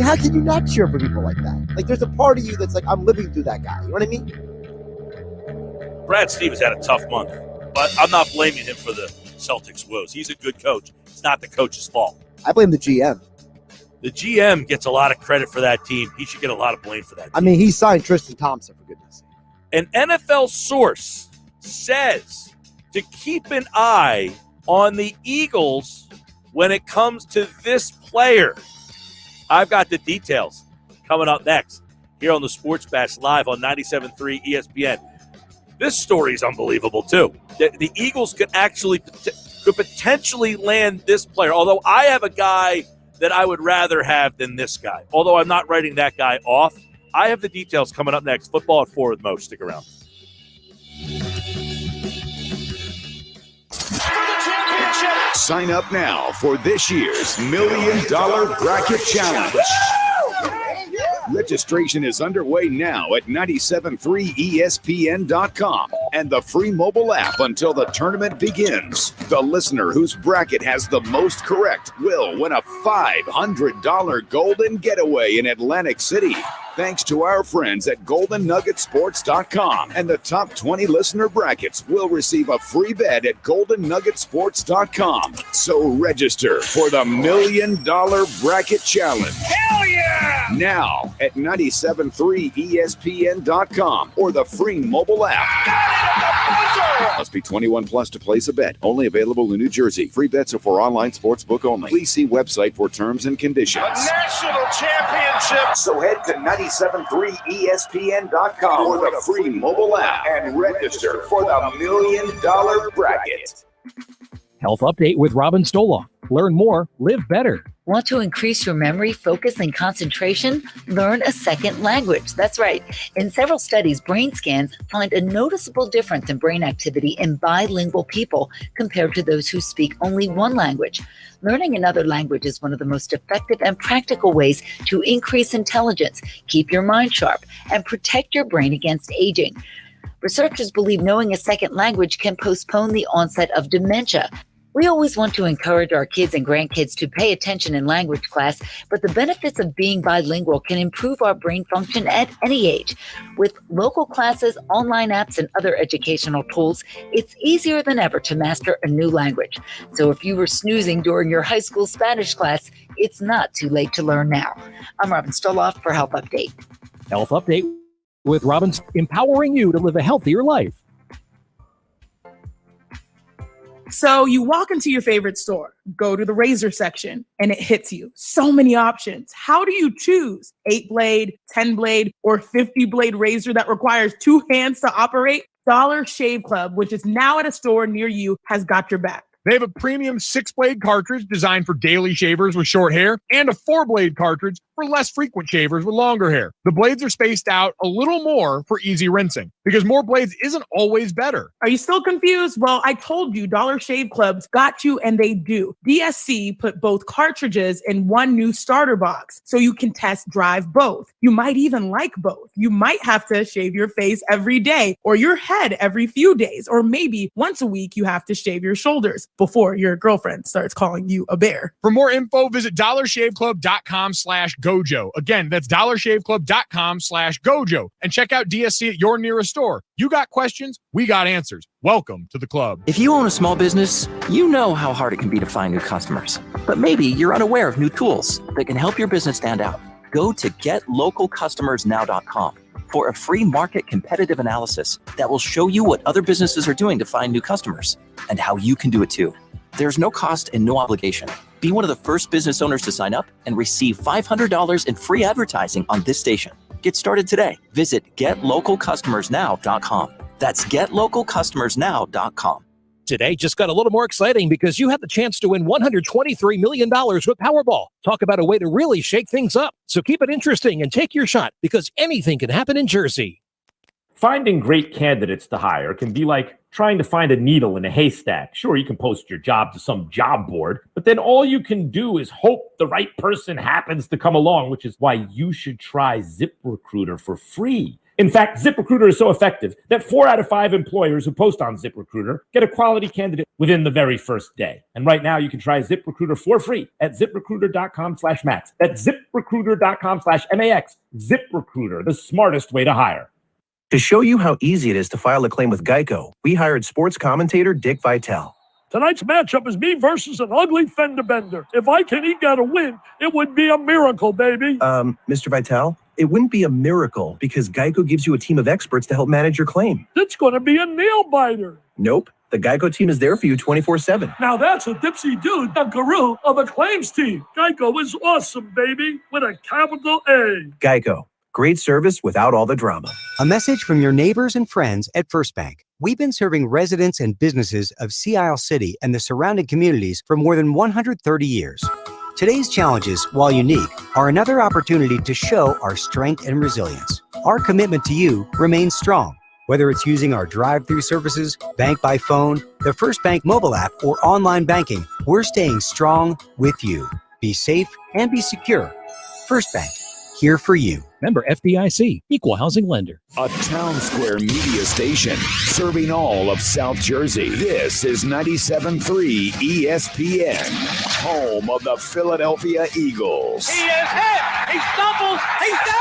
How can you not cheer for people like that? Like, there's a part of you that's like, I'm living through that guy. You know what I mean? Brad Stevens had a tough month, but I'm not blaming him for the Celtics' woes. He's a good coach. It's not the coach's fault. I blame the GM. The GM gets a lot of credit for that team. He should get a lot of blame for that team. I mean, he signed Tristan Thompson, for goodness sake. An NFL source says to keep an eye on the Eagles when it comes to this player. I've got the details coming up next here on the Sports Bash Live on 97.3 ESPN. This story is unbelievable, too. The Eagles could potentially land this player, although I have a guy that I would rather have than this guy. Although I'm not writing that guy off. I have the details coming up next. Football at 4 with Mo. Stick around. Sign up now for this year's $1 Million Bracket Challenge. Registration is underway now at 973ESPN.com and the free mobile app until the tournament begins. The listener whose bracket has the most correct will win a $500 golden getaway in Atlantic City. Thanks to our friends at GoldenNuggetSports.com. And the top 20 listener brackets will receive a free bed at GoldenNuggetSports.com. So register for the $1 Million Bracket Challenge. Hell yeah! Now at 973ESPN.com or the free mobile app. Must be 21 plus to place a bet. Only available in New Jersey. Free bets are for online sportsbook only. Please see website for terms and conditions. A national championship. So head to 973ESPN.com or the free mobile app and register for the $1 Million Bracket. Health update with Robin Stoloff. Learn more, live better. Want to increase your memory, focus, and concentration? Learn a second language. That's right. In several studies, brain scans find a noticeable difference in brain activity in bilingual people compared to those who speak only one language. Learning another language is one of the most effective and practical ways to increase intelligence, keep your mind sharp, and protect your brain against aging. Researchers believe knowing a second language can postpone the onset of dementia. We always want to encourage our kids and grandkids to pay attention in language class, but the benefits of being bilingual can improve our brain function at any age. With local classes, online apps, and other educational tools, it's easier than ever to master a new language. So if you were snoozing during your high school Spanish class, it's not too late to learn now. I'm Robin Stoloff for Health Update. Health update with Robin, empowering you to live a healthier life. So you walk into your favorite store, go to the razor section, and it hits you. So many options. How do you choose 8-blade, 10-blade, or 50-blade razor that requires 2 hands to operate? Dollar Shave Club, which is now at a store near you, has got your back. They have a premium 6-blade cartridge designed for daily shavers with short hair and a 4-blade cartridge for less frequent shavers with longer hair. The blades are spaced out a little more for easy rinsing because more blades isn't always better. Are you still confused? Well, I told you Dollar Shave Club's got you, and they do. DSC put both cartridges in one new starter box so you can test drive both. You might even like both. You might have to shave your face every day or your head every few days, or maybe once a week you have to shave your shoulders before your girlfriend starts calling you a bear. For more info, visit dollarshaveclub.com/gojo. Again, that's dollarshaveclub.com/gojo. And check out DSC at your nearest store. You got questions, we got answers. Welcome to the club. If you own a small business, you know how hard it can be to find new customers. But maybe you're unaware of new tools that can help your business stand out. Go to getlocalcustomersnow.com for a free market competitive analysis that will show you what other businesses are doing to find new customers and how you can do it too. There's no cost and no obligation. Be one of the first business owners to sign up and receive $500 in free advertising on this station. Get started today. Visit getlocalcustomersnow.com. That's getlocalcustomersnow.com. Today just got a little more exciting because you have the chance to win $123 million with Powerball. Talk about a way to really shake things up. So keep it interesting and take your shot because anything can happen in Jersey. Finding great candidates to hire can be like trying to find a needle in a haystack. Sure, you can post your job to some job board, but then all you can do is hope the right person happens to come along, which is why you should try ZipRecruiter for free. In fact, ZipRecruiter is so effective that 4 out of 5 employers who post on ZipRecruiter get a quality candidate within the very first day. And right now you can try ZipRecruiter for free at ZipRecruiter.com/max. That's ZipRecruiter.com/MAX. ZipRecruiter, the smartest way to hire. To show you how easy it is to file a claim with Geico, we hired sports commentator Dick Vitale. Tonight's matchup is me versus an ugly fender bender. If I can eke out a win, it would be a miracle, baby. Mr. Vitale, it wouldn't be a miracle because Geico gives you a team of experts to help manage your claim. It's going to be a nail-biter. Nope. The Geico team is there for you 24/7. Now that's a dipsy dude, the guru of the claims team. Geico is awesome, baby, with a capital A. Geico. Great service without all the drama. A message from your neighbors and friends at First Bank. We've been serving residents and businesses of Sea Isle City and the surrounding communities for more than 130 years. Today's challenges, while unique, are another opportunity to show our strength and resilience. Our commitment to you remains strong. Whether it's using our drive-through services, bank by phone, the First Bank mobile app, or online banking, we're staying strong with you. Be safe and be secure. First Bank, here for you. Member FDIC, Equal Housing Lender. A Town Square media station serving all of South Jersey. This is 97.3 ESPN, home of the Philadelphia Eagles. He is hit. He stumbles. He's down.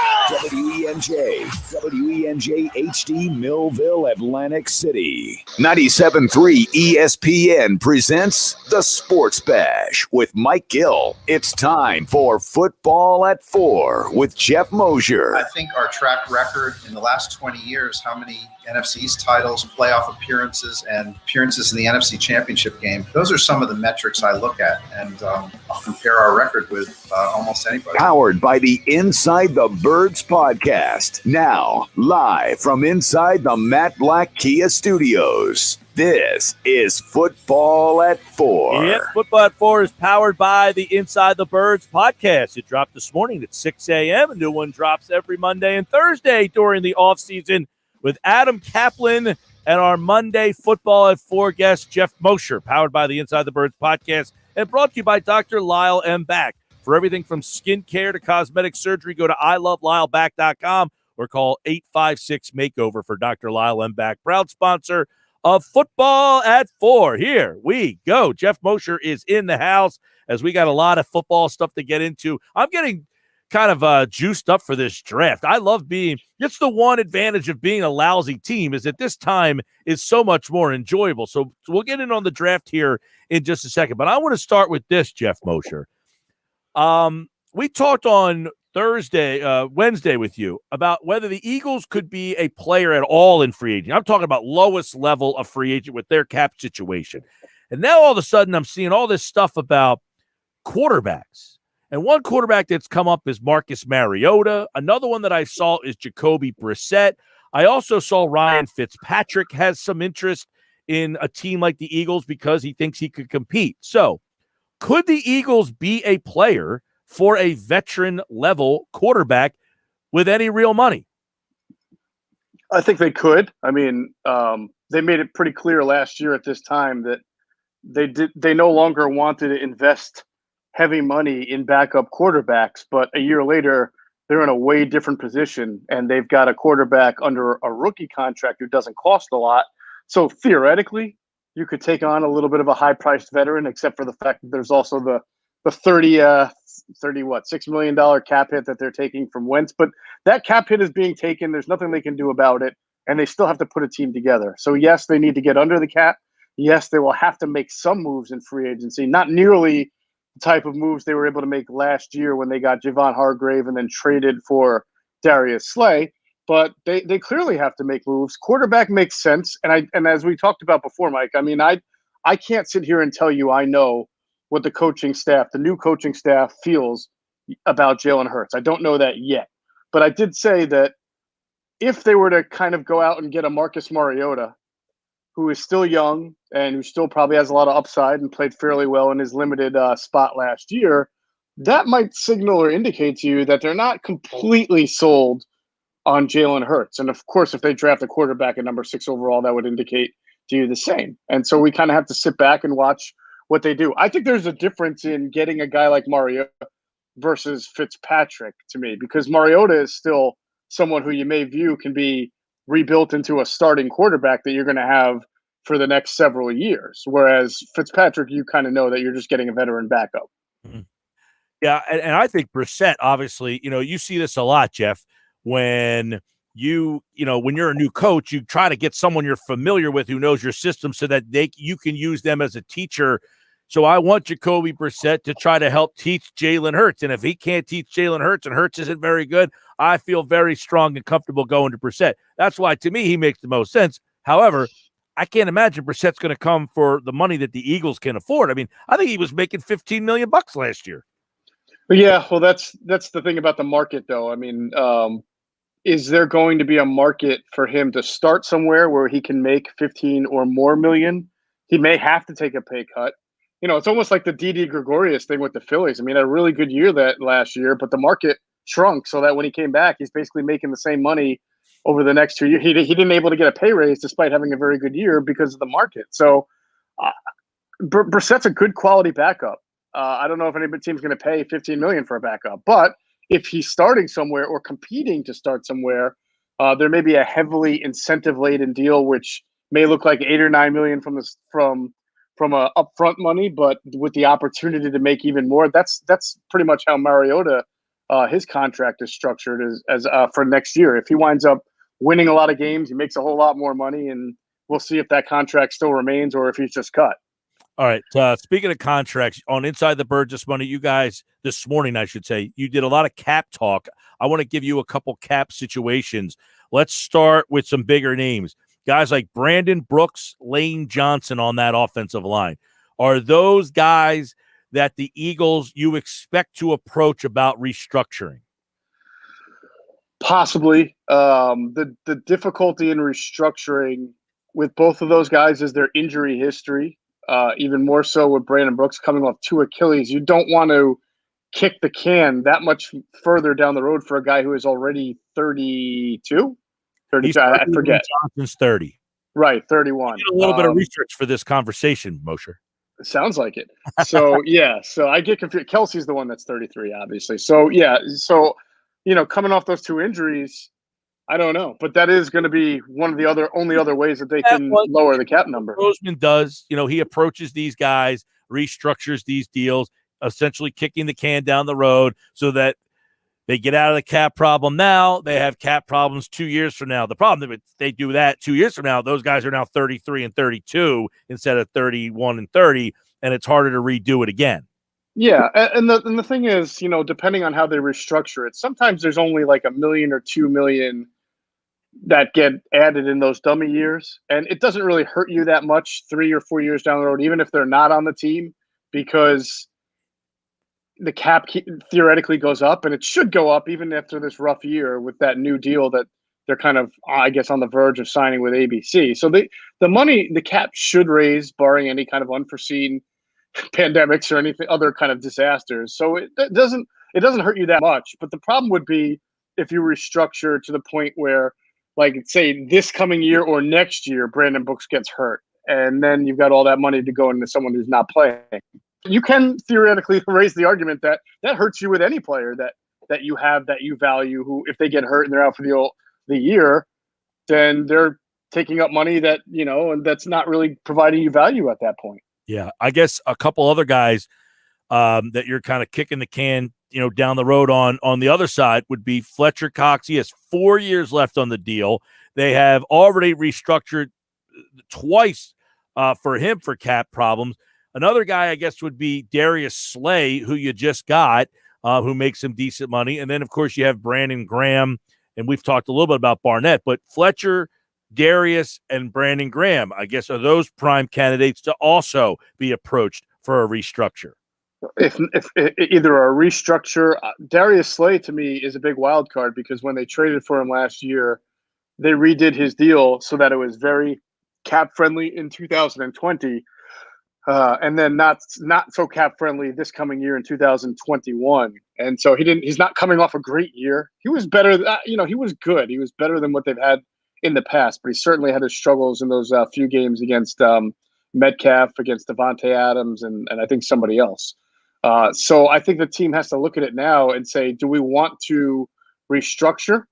WENJ HD Millville, Atlantic City. 97.3 ESPN presents The Sports Bash with Mike Gill. It's time for Football at 4 with Jeff Mosier. I think our track record in the last 20 years, how many NFC East titles, playoff appearances, and appearances in the NFC Championship game, those are some of the metrics I look at, and I'll compare our record with almost anybody. Powered by the Inside the Birds podcast. Now, live from inside the Matt Blatt Kia Studios. This is Football at 4. Yep, Football at 4 is powered by the Inside the Birds podcast. It dropped this morning at 6 a.m. A new one drops every Monday and Thursday during the offseason with Adam Kaplan and our Monday Football at 4 guest, Jeff Mosher, powered by the Inside the Birds podcast and brought to you by Dr. Lyle M. Back. For everything from skincare to cosmetic surgery, go to ilovelyle.back.com or call 856-MAKEOVER for Dr. Lyle M. Back. Proud sponsor of Football at 4. Here we go. Jeff Mosher is in the house as we got a lot of football stuff to get into. I'm getting kind of juiced up for this draft. I love it's the one advantage of being a lousy team is that this time is so much more enjoyable. So we'll get in on the draft here in just a second. But I want to start with this, Jeff Mosher. We talked on Wednesday with you about whether the Eagles could be a player at all in free agent. I'm talking about lowest level of free agent with their cap situation. And now all of a sudden I'm seeing all this stuff about quarterbacks. And one quarterback that's come up is Marcus Mariota. Another one that I saw is Jacoby Brissett. I also saw Ryan Fitzpatrick has some interest in a team like the Eagles because he thinks he could compete. So could the Eagles be a player for a veteran-level quarterback with any real money? I think they could. I mean, they made it pretty clear last year at this time that they no longer wanted to invest heavy money in backup quarterbacks. But a year later, they're in a way different position, and they've got a quarterback under a rookie contract who doesn't cost a lot. So theoretically, you could take on a little bit of a high-priced veteran, except for the fact that there's also the $6 million cap hit that they're taking from Wentz. But that cap hit is being taken. There's nothing they can do about it, and they still have to put a team together. So yes, they need to get under the cap. Yes, they will have to make some moves in free agency, not nearly the type of moves they were able to make last year when they got Javon Hargrave and then traded for Darius Slay. But they clearly have to make moves. Quarterback makes sense. And as we talked about before, Mike, I mean, I can't sit here and tell you I know what the coaching staff, the new coaching staff, feels about Jalen Hurts. I don't know that yet. But I did say that if they were to kind of go out and get a Marcus Mariota, who is still young and who still probably has a lot of upside and played fairly well in his limited spot last year, that might signal or indicate to you that they're not completely sold on Jalen Hurts. And of course, if they draft a quarterback at number 6 overall, that would indicate to you the same. And so we kind of have to sit back and watch what they do. I think there's a difference in getting a guy like Mariota versus Fitzpatrick to me, because Mariota is still someone who you may view can be rebuilt into a starting quarterback that you're going to have for the next several years. Whereas Fitzpatrick, you kind of know that you're just getting a veteran backup. Mm-hmm. Yeah, and I think Brissett, obviously, you see this a lot, Jeff, when when you're a new coach, you try to get someone you're familiar with who knows your system so that you can use them as a teacher. So I want Jacoby Brissett to try to help teach Jalen Hurts. And if he can't teach Jalen Hurts and Hurts isn't very good, I feel very strong and comfortable going to Brissett. That's why, to me, he makes the most sense. However, I can't imagine Brissett's going to come for the money that the Eagles can afford. I mean, I think he was making $15 million last year. Yeah, well, that's the thing about the market, though. I mean, is there going to be a market for him to start somewhere where he can make 15 or more million? He may have to take a pay cut. It's almost like the Didi Gregorius thing with the Phillies. I mean, a really good year that last year, but the market shrunk so that when he came back, he's basically making the same money over the next 2 years. He didn't able to get a pay raise despite having a very good year because of the market. So Brissett's a good quality backup. I don't know if any team's going to pay $15 million for a backup, but if he's starting somewhere or competing to start somewhere, there may be a heavily incentive-laden deal, which may look like $8 or $9 million from a upfront money, but with the opportunity to make even more. That's pretty much how Mariota, his contract is structured as for next year. If he winds up winning a lot of games, he makes a whole lot more money, and we'll see if that contract still remains or if he's just cut. All right. Speaking of contracts, on Inside the Bird this morning, this morning, I should say, you did a lot of cap talk. I want to give you a couple cap situations. Let's start with some bigger names. Guys like Brandon Brooks, Lane Johnson on that offensive line. Are those guys that the Eagles you expect to approach about restructuring? Possibly. The difficulty in restructuring with both of those guys is their injury history. Even more so with Brandon Brooks coming off 2 Achilles. You don't want to kick the can that much further down the road for a guy who is already 32? 32, I forget. Johnson's 30. Right, 31. A little bit of research for this conversation, Mosher. Sounds like it. So, yeah. So I get confused. Kelsey's the one that's 33, obviously. So, yeah. So, coming off those 2 injuries, I don't know. But that is going to be one of the only other ways that they can lower the cap number. Roseman does. He approaches these guys, restructures these deals, essentially kicking the can down the road so that they get out of the cap problem now. They have cap problems 2 years from now. The problem is if they do that 2 years from now, those guys are now 33 and 32 instead of 31 and 30, and it's harder to redo it again. Yeah, and the thing is, depending on how they restructure it, sometimes there's only like $1 million or $2 million that get added in those dummy years, and it doesn't really hurt you that much 3 or 4 years down the road, even if they're not on the team, because the cap theoretically goes up, and it should go up even after this rough year with that new deal that they're kind of, I guess, on the verge of signing with ABC. So the cap should raise, barring any kind of unforeseen pandemics or anything, other kind of disasters. So it doesn't hurt you that much. But the problem would be if you restructure to the point where, like, say this coming year or next year, Brandon Brooks gets hurt, and then you've got all that money to go into someone who's not playing. You can theoretically raise the argument that hurts you with any player that that you have that you value, who, if they get hurt and they're out for the year, then they're taking up money that, and that's not really providing you value at that point. Yeah, I guess a couple other guys that you're kind of kicking the can, down the road on the other side would be Fletcher Cox. He has 4 years left on the deal. They have already restructured twice for him for cap problems. Another guy, I guess, would be Darius Slay, who you just got, who makes some decent money. And then, of course, you have Brandon Graham, and we've talked a little bit about Barnett, but Fletcher, Darius, and Brandon Graham, I guess, are those prime candidates to also be approached for a restructure. If either a restructure, Darius Slay to me is a big wild card, because when they traded for him last year, they redid his deal so that it was very cap friendly in 2020, and then not so cap friendly this coming year in 2021. And so he's not coming off a great year. He was better. He was good. He was better than what they've had in the past, but he certainly had his struggles in those few games against Metcalf, against Devontae Adams, and I think somebody else. So I think the team has to look at it now and say, do we want to restructure,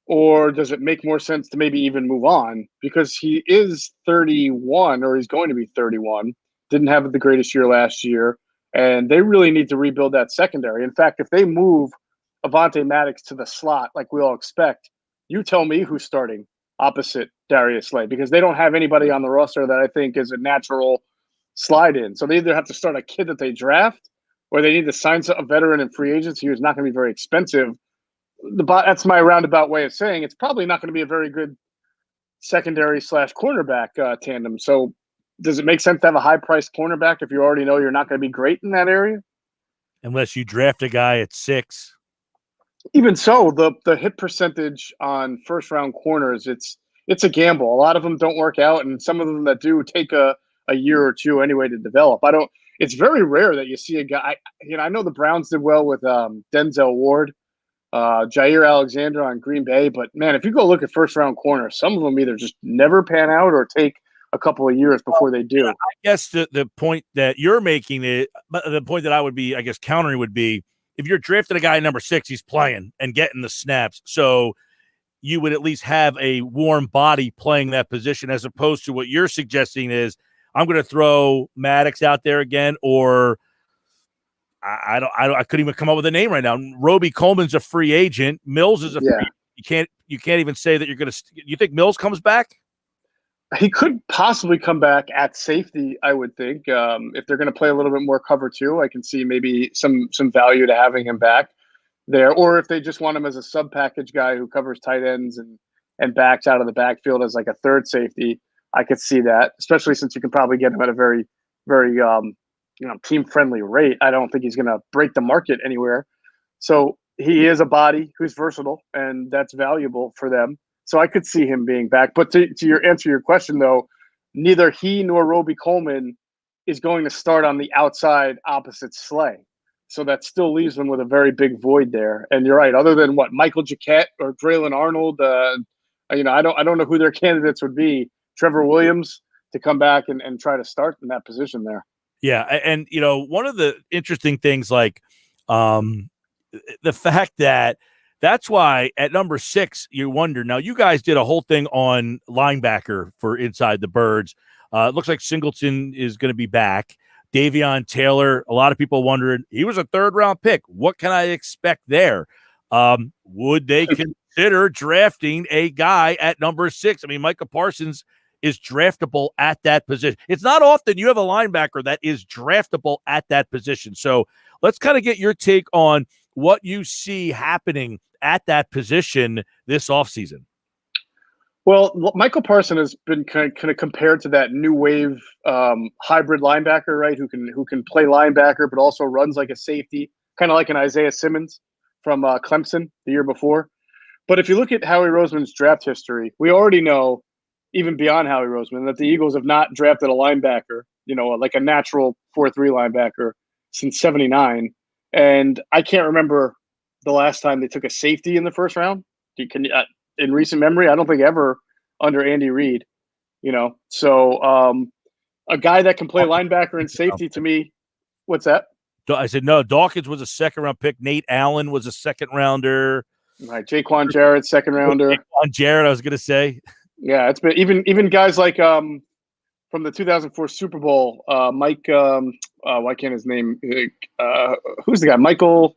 or does it make more sense to maybe even move on? Because he is 31, or he's going to be 31, didn't have the greatest year last year, and they really need to rebuild that secondary. In fact, if they move Avonte Maddox to the slot like we all expect, you tell me who's starting opposite Darius Slay, because they don't have anybody on the roster that I think is a natural slide in. So they either have to start a kid that they draft, or they need to sign a veteran in free agency who's not going to be very expensive. That's my roundabout way of saying it's probably not going to be a very good secondary / cornerback tandem. So does it make sense to have a high-priced cornerback if you already know you're not going to be great in that area? Unless you draft a guy at 6. Even so, the hit percentage on first-round corners, it's a gamble. A lot of them don't work out, and some of them that do take a year or two anyway to develop. It's very rare that you see a guy. I know the Browns did well with Denzel Ward, Jair Alexander on Green Bay, but man, if you go look at first-round corners, some of them either just never pan out or take a couple of years before they do. I guess the point that you're making, the point that I would be, I guess, countering would be, if you're drafting a guy at number 6, he's playing and getting the snaps. So you would at least have a warm body playing that position, as opposed to what you're suggesting is, I'm going to throw Maddox out there again, or I couldn't even come up with a name right now. Roby Coleman's a free agent. Mills is a free agent. You can't even say that you're going to. You think Mills comes back? He could possibly come back at safety, I would think. If they're going to play a little bit more cover 2, I can see maybe some value to having him back there. Or if they just want him as a sub package guy who covers tight ends and backs out of the backfield as like a third safety, I could see that, especially since you can probably get him at a very, very team-friendly rate. I don't think he's going to break the market anywhere. So he is a body who's versatile, and that's valuable for them. So I could see him being back. But to answer your question, though, neither he nor Roby Coleman is going to start on the outside opposite Slay. So that still leaves them with a very big void there. And you're right. Other than Michael Jacquet or Braylon Arnold, I don't know who their candidates would be. Trevor Williams to come back and try to start in that position there. Yeah, and one of the interesting things, like the fact that's why at number 6 you wonder. Now, you guys did a whole thing on linebacker for Inside the Birds. It looks like Singleton is going to be back. Davion Taylor, a lot of people wondered, he was a 3rd-round pick. What can I expect there? Would they consider drafting a guy at number 6? I mean, Micah Parsons is draftable at that position. It's not often you have a linebacker that is draftable at that position. So let's kind of get your take on what you see happening at that position this offseason. Well, Michael Parsons has been kind of compared to that new wave hybrid linebacker, right? Who can play linebacker but also runs like a safety, kind of like an Isaiah Simmons from Clemson the year before. But if you look at Howie Roseman's draft history, we already know, even beyond Howie Roseman, that the Eagles have not drafted a linebacker, like a natural 4-3 linebacker since '79. And I can't remember the last time they took a safety in the first round. In recent memory, I don't think ever under Andy Reid. So a guy that can play linebacker and safety, to me, what's that? I said, no, Dawkins was a second-round pick. Nate Allen was a second-rounder. Right, Jaquan Jarrett, second rounder. Jaquan Jarrett, I was going to say. Yeah, it's been even guys like from the 2004 Super Bowl, Mike. Why can't his name? Who's the guy? Michael.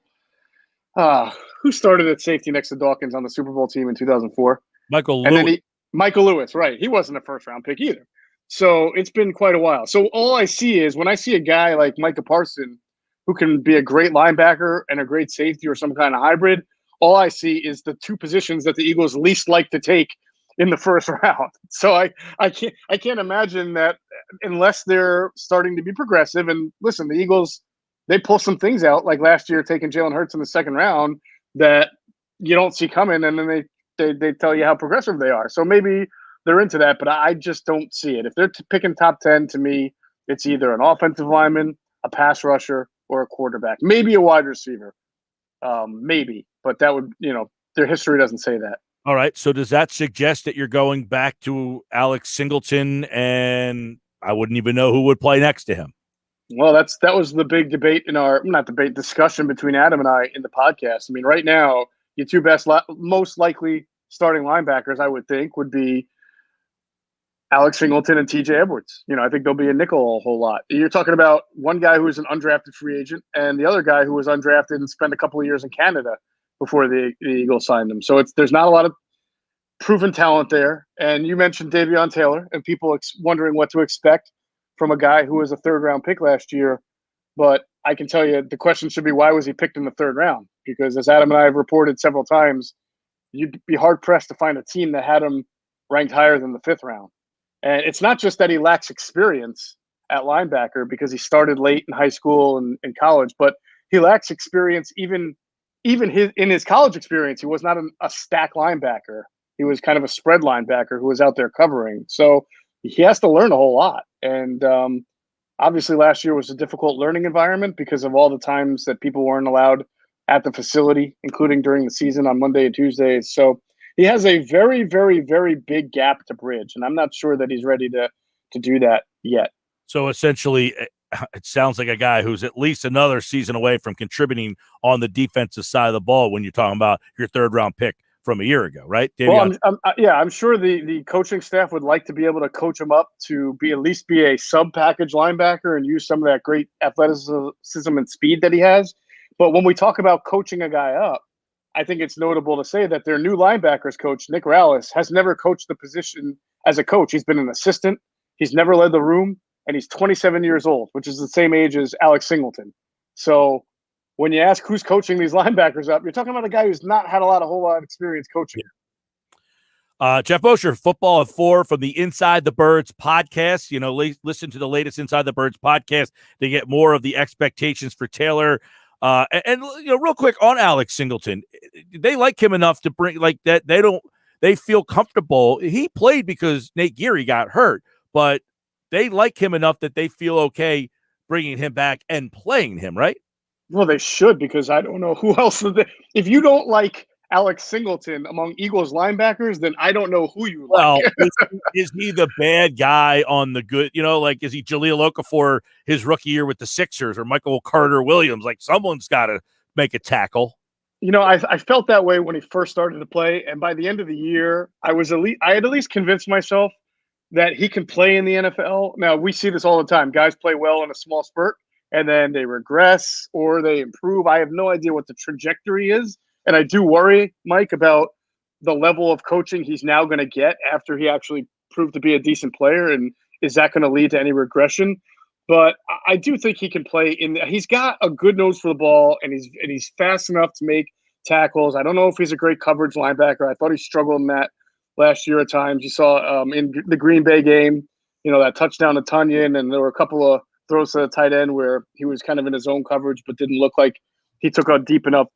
Who started at safety next to Dawkins on the Super Bowl team in 2004? Michael And Lewis. then Michael Lewis, right? He wasn't a first-round pick either. So it's been quite a while. So all I see is when I see a guy like Micah Parsons, who can be a great linebacker and a great safety or some kind of hybrid, all I see is the two positions that the Eagles least like to take in the first round. So I can't imagine that unless they're starting to be progressive. And listen, the Eagles, they pull some things out like last year taking Jalen Hurts in the second round that you don't see coming, and then they tell you how progressive they are. So maybe they're into that, but I just don't see it. If they're picking top 10, to me, it's either an offensive lineman, a pass rusher, or a quarterback, maybe a wide receiver. Maybe, but that would, their history doesn't say that. All right. So does that suggest that you're going back to Alex Singleton, and I wouldn't even know who would play next to him? Well, that was the big debate discussion between Adam and I in the podcast. I mean, right now, your two most likely starting linebackers, I would think, would be Alex Singleton and TJ Edwards. I think they'll be a nickel a whole lot. You're talking about one guy who is an undrafted free agent and the other guy who was undrafted and spent a couple of years in Canada before the Eagles signed him. So there's not a lot of proven talent there. And you mentioned Davion Taylor and people wondering what to expect from a guy who was a third-round pick last year. But I can tell you the question should be, why was he picked in the third round? Because as Adam and I have reported several times, you'd be hard-pressed to find a team that had him ranked higher than the fifth round. And it's not just that he lacks experience at linebacker because he started late in high school and in college, but he lacks experience even in his college experience. He was not a stack linebacker. He was kind of a spread linebacker who was out there covering. So he has to learn a whole lot. And obviously last year was a difficult learning environment because of all the times that people weren't allowed at the facility, including during the season on Monday and Tuesdays. So he has a very, very, very big gap to bridge, and I'm not sure that he's ready to do that yet. So essentially, it sounds like a guy who's at least another season away from contributing on the defensive side of the ball when you're talking about your third-round pick from a year ago, right? Well, I'm sure the coaching staff would like to be able to coach him up to at least be a sub-package linebacker and use some of that great athleticism and speed that he has. But when we talk about coaching a guy up, I think it's notable to say that their new linebackers coach, Nick Rallis, has never coached the position as a coach. He's been an assistant. He's never led the room, and he's 27 years old, which is the same age as Alex Singleton. So when you ask who's coaching these linebackers up, you're talking about a guy who's not had a whole lot of experience coaching. Jeff Mosher, Football at 4 from the Inside the Birds podcast. Listen to the latest Inside the Birds podcast to get more of the expectations for Taylor. And real quick on Alex Singleton, they like him enough to bring like that. They feel comfortable. He played because Nate Geary got hurt, but they like him enough that they feel okay bringing him back and playing him, right? Well, they should, because I don't know who else. If you don't like Alex Singleton among Eagles linebackers, then I don't know who you like. Well, is he the bad guy on the good? Is he Jaleel Okafor his rookie year with the Sixers or Michael Carter-Williams? Like, someone's got to make a tackle. I felt that way when he first started to play, and by the end of the year, I had at least convinced myself that he can play in the NFL. Now, we see this all the time. Guys play well in a small spurt, and then they regress or they improve. I have no idea what the trajectory is. And I do worry, Mike, about the level of coaching he's now going to get after he actually proved to be a decent player. And is that going to lead to any regression? But I do think he can play he's got a good nose for the ball, and he's fast enough to make tackles. I don't know if he's a great coverage linebacker. I thought he struggled in that last year at times. You saw in the Green Bay game, that touchdown to Tunyon, and there were a couple of throws to the tight end where he was kind of in his own coverage, but didn't look like he took a deep enough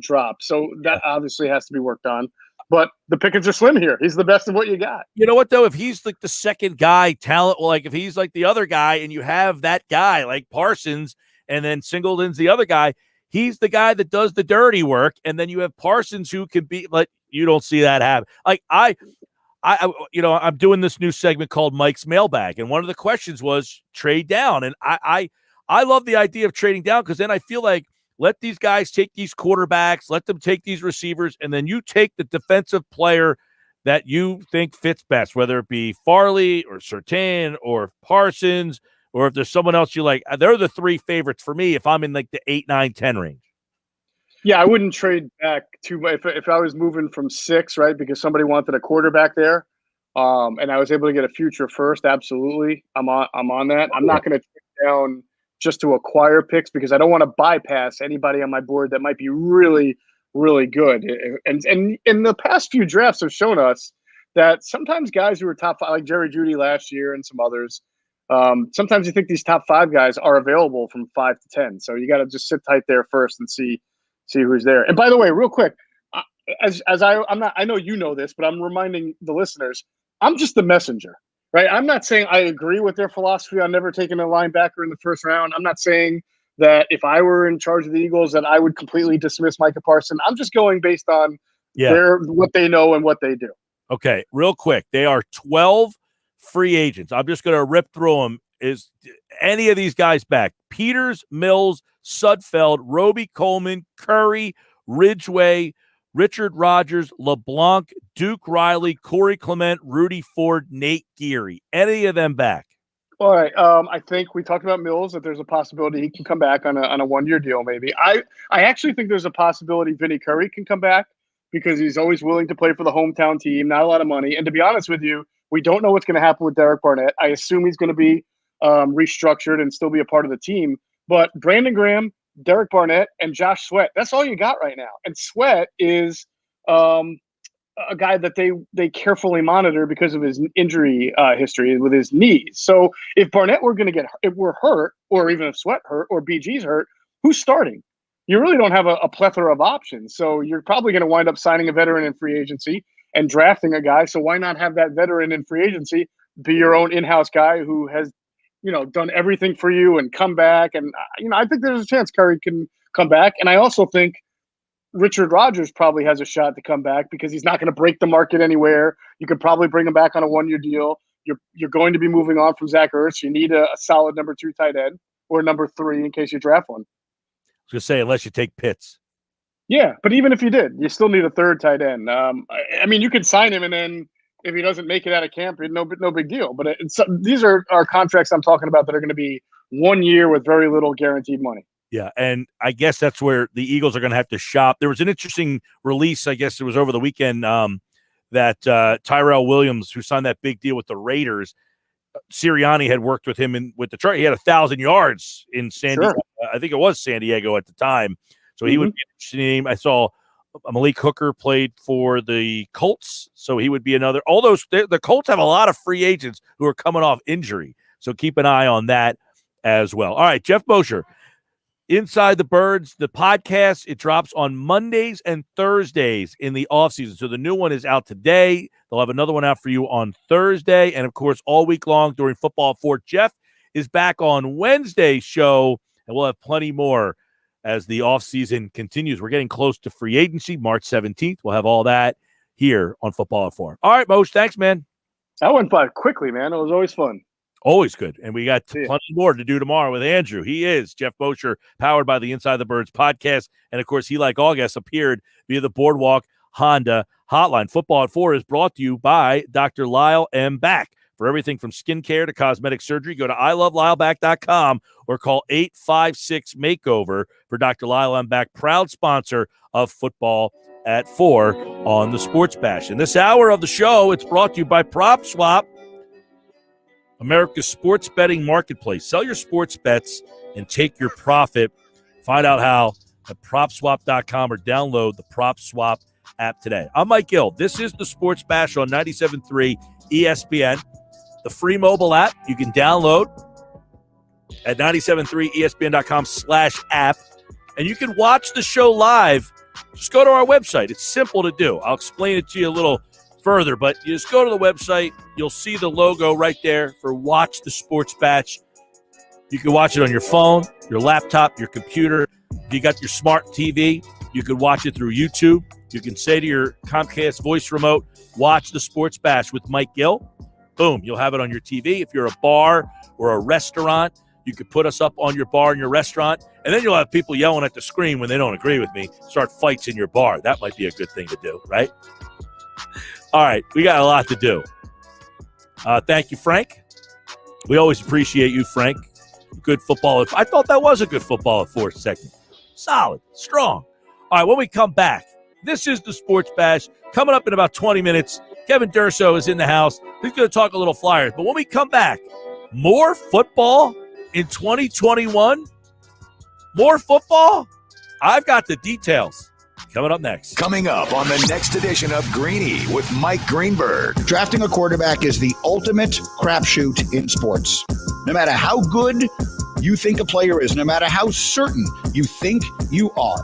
drop. So that obviously has to be worked on. But the pickings are slim here. He's the best of what you got. You know what, though? If he's like the second guy talent, if he's like the other guy and you have that guy like Parsons and then Singleton's the other guy, he's the guy that does the dirty work. And then you have Parsons who can be like, you don't see that happen. Like I'm doing this new segment called Mike's Mailbag. And one of the questions was trade down. And I I love the idea of trading down because then I feel like let these guys take these quarterbacks, let them take these receivers, and then you take the defensive player that you think fits best, whether it be Farley or Surtain or Parsons, or if there's someone else you like. They're the three favorites for me if I'm in like the 8, 9, 10 range. Yeah, I wouldn't trade back too much if I was moving from 6, right? Because somebody wanted a quarterback there, and I was able to get a future first. Absolutely, I'm on that. I'm not going to trade down just to acquire picks because I don't want to bypass anybody on my board that might be really, really good. And in the past few drafts have shown us that sometimes guys who are top 5, like Jerry Jeudy last year and some others, sometimes you think these top 5 guys are available from 5 to 10. So you got to just sit tight there first and see who's there. And by the way, real quick, I know you know this, but I'm reminding the listeners, I'm just the messenger, right? I'm not saying I agree with their philosophy on never taking a linebacker in the first round. I'm not saying that if I were in charge of the Eagles that I would completely dismiss Micah Parsons. I'm just going based on what they know and what they do. Okay, real quick. They are 12 free agents. I'm just going to rip through them. Is any of these guys back? Peters, Mills, Sudfeld, Roby Coleman, Curry, Ridgeway, Richard Rodgers, LeBlanc, Duke Riley, Corey Clement, Rudy Ford, Nate Geary. Any of them back? All right. I think we talked about Mills, that there's a possibility he can come back on a 1-year deal maybe. I actually think there's a possibility Vinny Curry can come back because he's always willing to play for the hometown team, not a lot of money. And to be honest with you, we don't know what's going to happen with Derek Barnett. I assume he's going to be restructured and still be a part of the team. But Brandon Graham, Derek Barnett, and Josh Sweat, that's all you got right now. And Sweat is a guy that they carefully monitor because of his injury history with his knees. So if Barnett were hurt, or even if Sweat hurt, or BG's hurt, who's starting? You really don't have a plethora of options. So you're probably going to wind up signing a veteran in free agency and drafting a guy. So why not have that veteran in free agency be your own in-house guy who has, done everything for you and come back? And, I think there's a chance Curry can come back. And I also think Richard Rodgers probably has a shot to come back because he's not going to break the market anywhere. You could probably bring him back on a 1-year deal. You're going to be moving on from Zach Ertz. You need a solid number 2 tight end or number 3 in case you draft one. I was going to say, unless you take Pitts. Yeah, but even if you did, you still need a 3rd tight end. You could sign him, and then if he doesn't make it out of camp, no big deal. But these are contracts I'm talking about that are going to be 1 year with very little guaranteed money. Yeah, and I guess that's where the Eagles are going to have to shop. There was an interesting release, I guess it was over the weekend, that Tyrell Williams, who signed that big deal with the Raiders, Sirianni had worked with him with Detroit. He had 1,000 yards in San Diego. I think it was San Diego at the time. So he would be an interesting name. I saw Malik Hooker played for the Colts, so he would be another. All those the Colts have a lot of free agents who are coming off injury, so keep an eye on that as well. All right, Jeff Mosher, Inside the Birds, the podcast, it drops on Mondays and Thursdays in the offseason. So the new one is out today. They'll have another one out for you on Thursday, and of course all week long during Football 4. Jeff is back on Wednesday's show, and we'll have plenty more as the offseason continues. We're getting close to free agency, March 17th. We'll have all that here on Football 4. All right, Moshe, thanks, man. That went by quickly, man. It was always fun. Always good. And we got plenty more to do tomorrow with Andrew. He is Jeff Mosher, powered by the Inside the Birds podcast. And, of course, he, like all guests, appeared via the Boardwalk Honda hotline. Football at 4 is brought to you by Dr. Lyle M. Back. For everything from skincare to cosmetic surgery, go to ilovelyle.com or call 856-MAKEOVER for Dr. Lyle M. Back, proud sponsor of Football at 4 on the Sports Bash. In this hour of the show, it's brought to you by PropSwap, America's sports betting marketplace. Sell your sports bets and take your profit. Find out how at PropSwap.com or download the PropSwap app today. I'm Mike Gill. This is the Sports Bash on 97.3 ESPN. The free mobile app you can download at 973ESPN.com/app. And you can watch the show live. Just go to our website. It's simple to do. I'll explain it to you a little further, but you just go to the website. You'll see the logo right there for Watch the Sports Batch. You can watch it on your phone, your laptop, your computer. If you got your smart TV, you can watch it through YouTube. You can say to your Comcast voice remote, watch the Sports Bash with Mike Gill. Boom, you'll have it on your TV. If you're a bar or a restaurant, you You could put us up on your bar in your restaurant, and then you'll have people yelling at the screen when they don't agree with me. Start fights in your bar. That might be a good thing to do, right? All right, we got a lot to do. Thank you, Frank. We always appreciate you, Frank. Good football. I thought that was a good football at fourth segment. Solid, strong. All right, when we come back, this is the Sports Bash. Coming up in about 20 minutes, Kevin Durso is in the house. He's going to talk a little Flyers. But when we come back, more football in 2021? More football? I've got the details. Coming up next. Coming up on the next edition of Greeny with Mike Greenberg. Drafting a quarterback is the ultimate crapshoot in sports. No matter how good you think a player is, no matter how certain you think you are.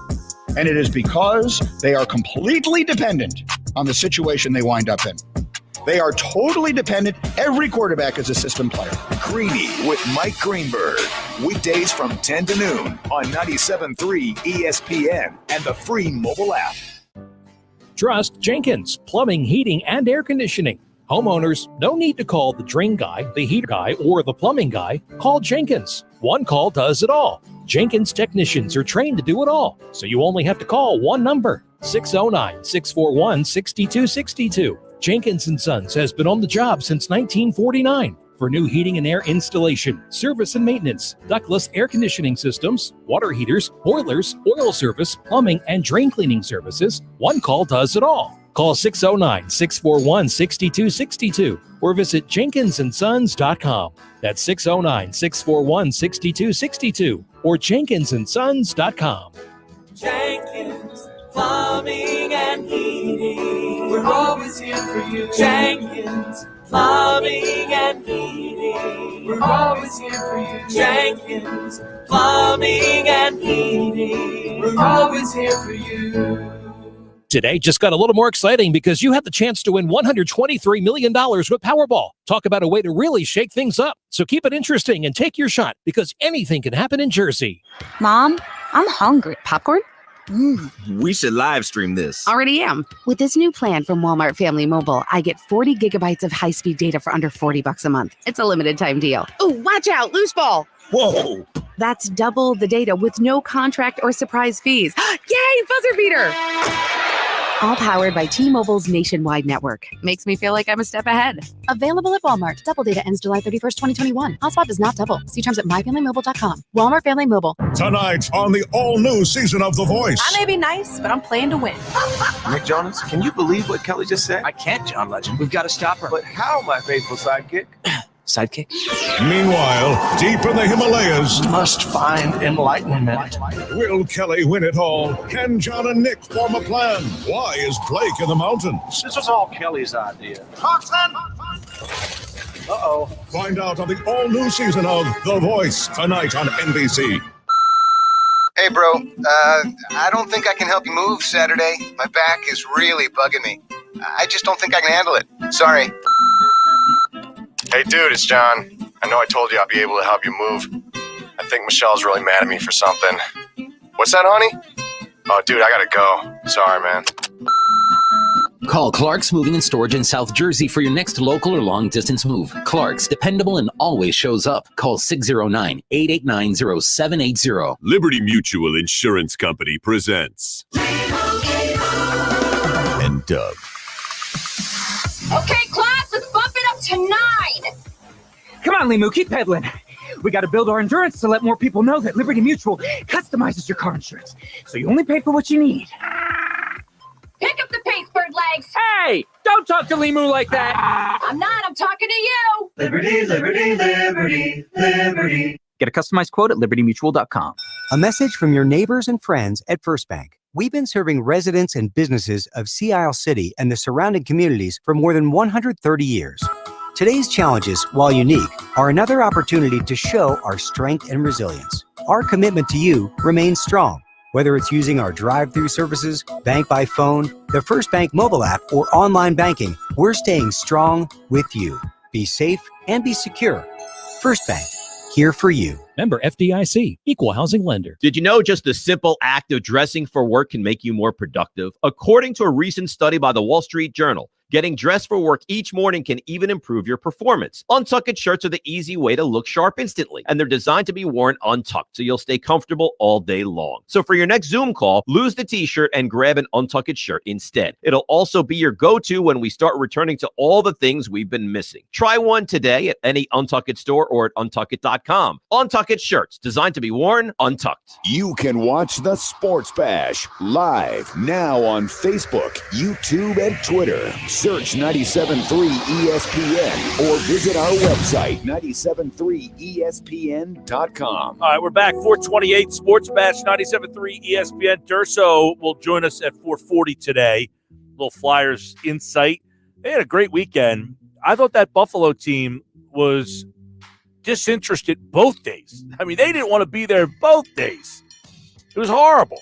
And it is because they are completely dependent on the situation they wind up in. They are totally dependent. Every quarterback is a system player. Greeny with Mike Greenberg. Weekdays from 10 to noon on 97.3 ESPN and the free mobile app. Trust Jenkins Plumbing, Heating, and Air Conditioning. Homeowners, no need to call the drain guy, the heater guy, or the plumbing guy. Call Jenkins. One call does it all. Jenkins technicians are trained to do it all, so you only have to call one number, 609-641-6262. Jenkins & Sons has been on the job since 1949 for new heating and air installation, service and maintenance, ductless air conditioning systems, water heaters, boilers, oil service, plumbing, and drain cleaning services. One call does it all. Call 609-641-6262 or visit jenkinsandsons.com. That's 609-641-6262 or jenkinsandsons.com. Jenkins Plumbing and Heating. We're always here for you. Jenkins Plumbing and Heating. We're always here for you. Jenkins Plumbing and Heating. We're always here for you. Today just got a little more exciting because you have the chance to win $123 million with Powerball. Talk about a way to really shake things up. So keep it interesting and take your shot because anything can happen in Jersey. Mom, I'm hungry. Popcorn? We should live stream this. Already am. With this new plan from Walmart Family Mobile, I get 40 gigabytes of high-speed data for under $40 a month. It's a limited time deal. Oh, watch out, loose ball. Whoa. That's double the data with no contract or surprise fees. Yay, buzzer beater. All powered by T-Mobile's nationwide network. Makes me feel like I'm a step ahead. Available at Walmart. Double data ends July 31st, 2021. Hotspot does not double. See terms at myfamilymobile.com. Walmart Family Mobile. Tonight on the all-new season of The Voice. I may be nice, but I'm playing to win. Nick Jonas, can you believe what Kelly just said? I can't, John Legend. We've got to stop her. But how, my faithful sidekick? Sidekick? Meanwhile, deep in the Himalayas, Must find enlightenment. will Kelly win it all? Can John and Nick form a plan? Why is Blake in the mountains? This was all Kelly's idea. Uh-oh. Find out on the all-new season of The Voice tonight on NBC. Hey, bro. I don't think I can help you move Saturday. My back is really bugging me. I just don't think I can handle it. Sorry. Hey, dude, it's John. I know I told you I'd be able to help you move. I think Michelle's really mad at me for something. What's that, honey? Oh, dude, I gotta go. Sorry, man. Call Clark's Moving and Storage in South Jersey for your next local or long-distance move. Clark's, dependable and always shows up. Call 609-889-0780. Liberty Mutual Insurance Company presents and Doug. Okay, class, let's bump it up to 9. Come on, Limu, keep pedaling. We got to build our endurance to let more people know that Liberty Mutual customizes your car insurance, so you only pay for what you need. Pick up the pace, bird legs. Hey, don't talk to Limu like that. I'm not, I'm talking to you. Liberty, liberty, liberty, liberty. Get a customized quote at libertymutual.com. A message from your neighbors and friends at First Bank. We've been serving residents and businesses of Sea Isle City and the surrounding communities for more than 130 years. Today's challenges, while unique, are another opportunity to show our strength and resilience. Our commitment to you remains strong. Whether it's using our drive-through services, bank by phone, the First Bank mobile app, or online banking, we're staying strong with you. Be safe and be secure. First Bank, here for you. Member FDIC, equal housing lender. Did you know just the simple act of dressing for work can make you more productive? According to a recent study by the Wall Street Journal, getting dressed for work each morning can even improve your performance. Untucked shirts are the easy way to look sharp instantly, and they're designed to be worn untucked so you'll stay comfortable all day long. So for your next Zoom call, lose the t-shirt and grab an untucked shirt instead. It'll also be your go-to when we start returning to all the things we've been missing. Try one today at any Untucked store or at untucked.com. Untucked shirts, designed to be worn untucked. You can watch the Sports Bash live now on Facebook, YouTube, and Twitter. Search 97.3 ESPN or visit our website, 973ESPN.com. All right, we're back. 428 Sports Bash, 97.3 ESPN. Durso will join us at 4:40 today. Little Flyers insight. They had a great weekend. I thought that Buffalo team was disinterested both days. I mean, they didn't want to be there both days. It was horrible.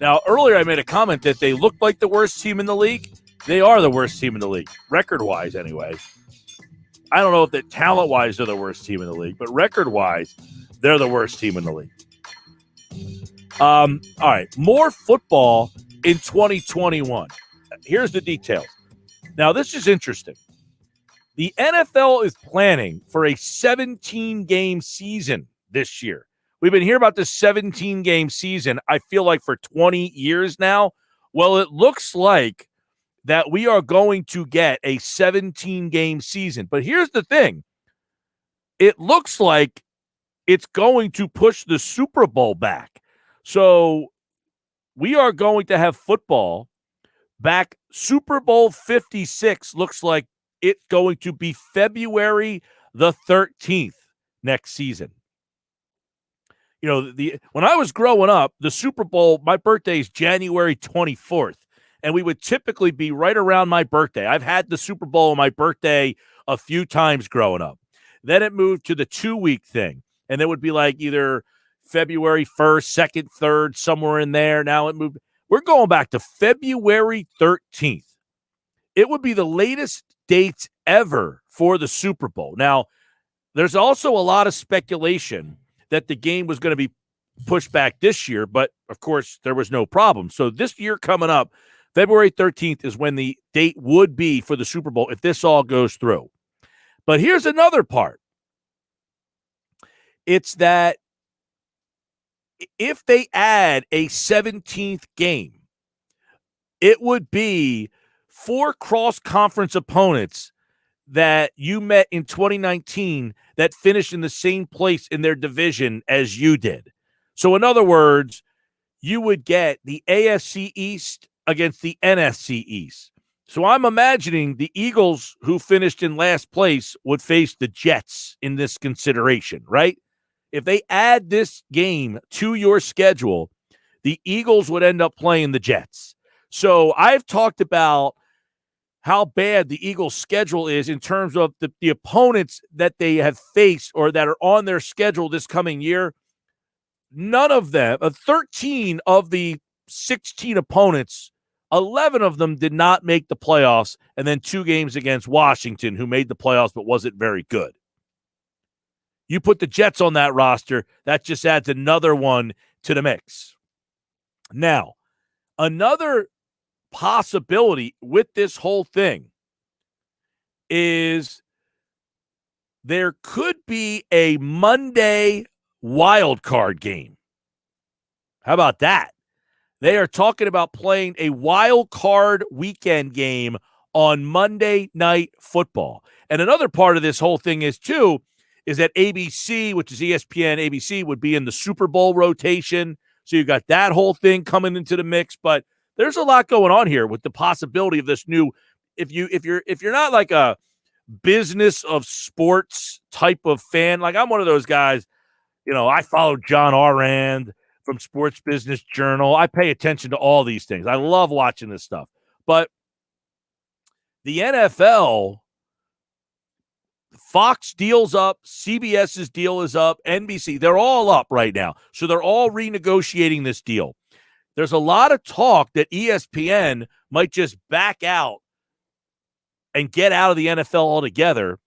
Now, earlier I made a comment that they looked like the worst team in the league. They are the worst team in the league, record-wise anyway. I don't know if that talent-wise they're the worst team in the league, but record-wise, they're the worst team in the league. All right, more football in 2021. Here's the details. Now, this is interesting. The NFL is planning for a 17-game season this year. We've been hearing about this 17-game season, I feel like, for 20 years now. Well, it looks like that we are going to get a 17-game season. But here's the thing. It looks like it's going to push the Super Bowl back. So we are going to have football back. Super Bowl 56 looks like it's going to be February the 13th next season. You know, when I was growing up, the Super Bowl, my birthday is January 24th. And we would typically be right around my birthday. I've had the Super Bowl on my birthday a few times growing up. Then it moved to the 2-week thing. And it would be like either February 1st, 2nd, 3rd, somewhere in there. Now it moved. We're going back to February 13th. It would be the latest dates ever for the Super Bowl. Now, there's also a lot of speculation that the game was going to be pushed back this year. But, of course, there was no problem. So this year coming up, February 13th is when the date would be for the Super Bowl if this all goes through. But here's another part. It's that if they add a 17th game, it would be 4 cross-conference opponents that you met in 2019 that finished in the same place in their division as you did. So in other words, you would get the AFC East against the NFC East. So I'm imagining the Eagles, who finished in last place, would face the Jets in this consideration, right? If they add this game to your schedule, the Eagles would end up playing the Jets. So I've talked about how bad the Eagles' schedule is in terms of the opponents that they have faced or that are on their schedule this coming year. None of them, 13 of the 16 opponents, 11 of them did not make the playoffs, and then 2 games against Washington, who made the playoffs but wasn't very good. You put the Jets on that roster, that just adds another one to the mix. Now, another possibility with this whole thing is there could be a Monday wild card game. How about that? They are talking about playing a wild card weekend game on Monday Night Football. And another part of this whole thing is that ABC, which is ESPN, ABC, would be in the Super Bowl rotation. So you got that whole thing coming into the mix. But there's a lot going on here with the possibility of this new. If you're not like a business of sports type of fan, like I'm one of those guys. You know, I follow John Arand from Sports Business Journal. I pay attention to all these things. I love watching this stuff. But the NFL, Fox deal's up, CBS's deal is up, NBC, they're all up right now. So they're all renegotiating this deal. There's a lot of talk that ESPN might just back out and get out of the NFL altogether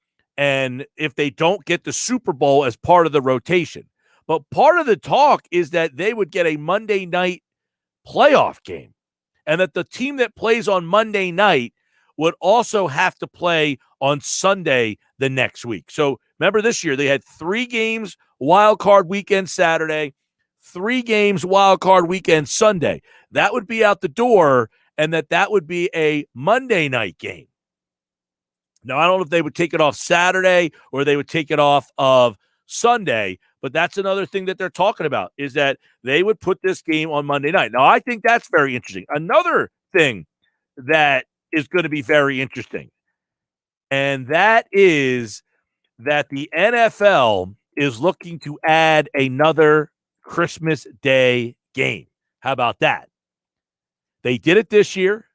and if they don't get the Super Bowl as part of the rotation. But part of the talk is that they would get a Monday night playoff game, and that the team that plays on Monday night would also have to play on Sunday the next week. So remember, this year they had 3 games wild card weekend Saturday, 3 games wild card weekend Sunday. That would be out the door, and that would be a Monday night game. Now, I don't know if they would take it off Saturday or they would take it off of Sunday, but that's another thing that they're talking about, is that they would put this game on Monday night. Now, I think that's very interesting. Another thing that is going to be very interesting, and that is that the NFL is looking to add another Christmas Day game. How about that? They did it this year,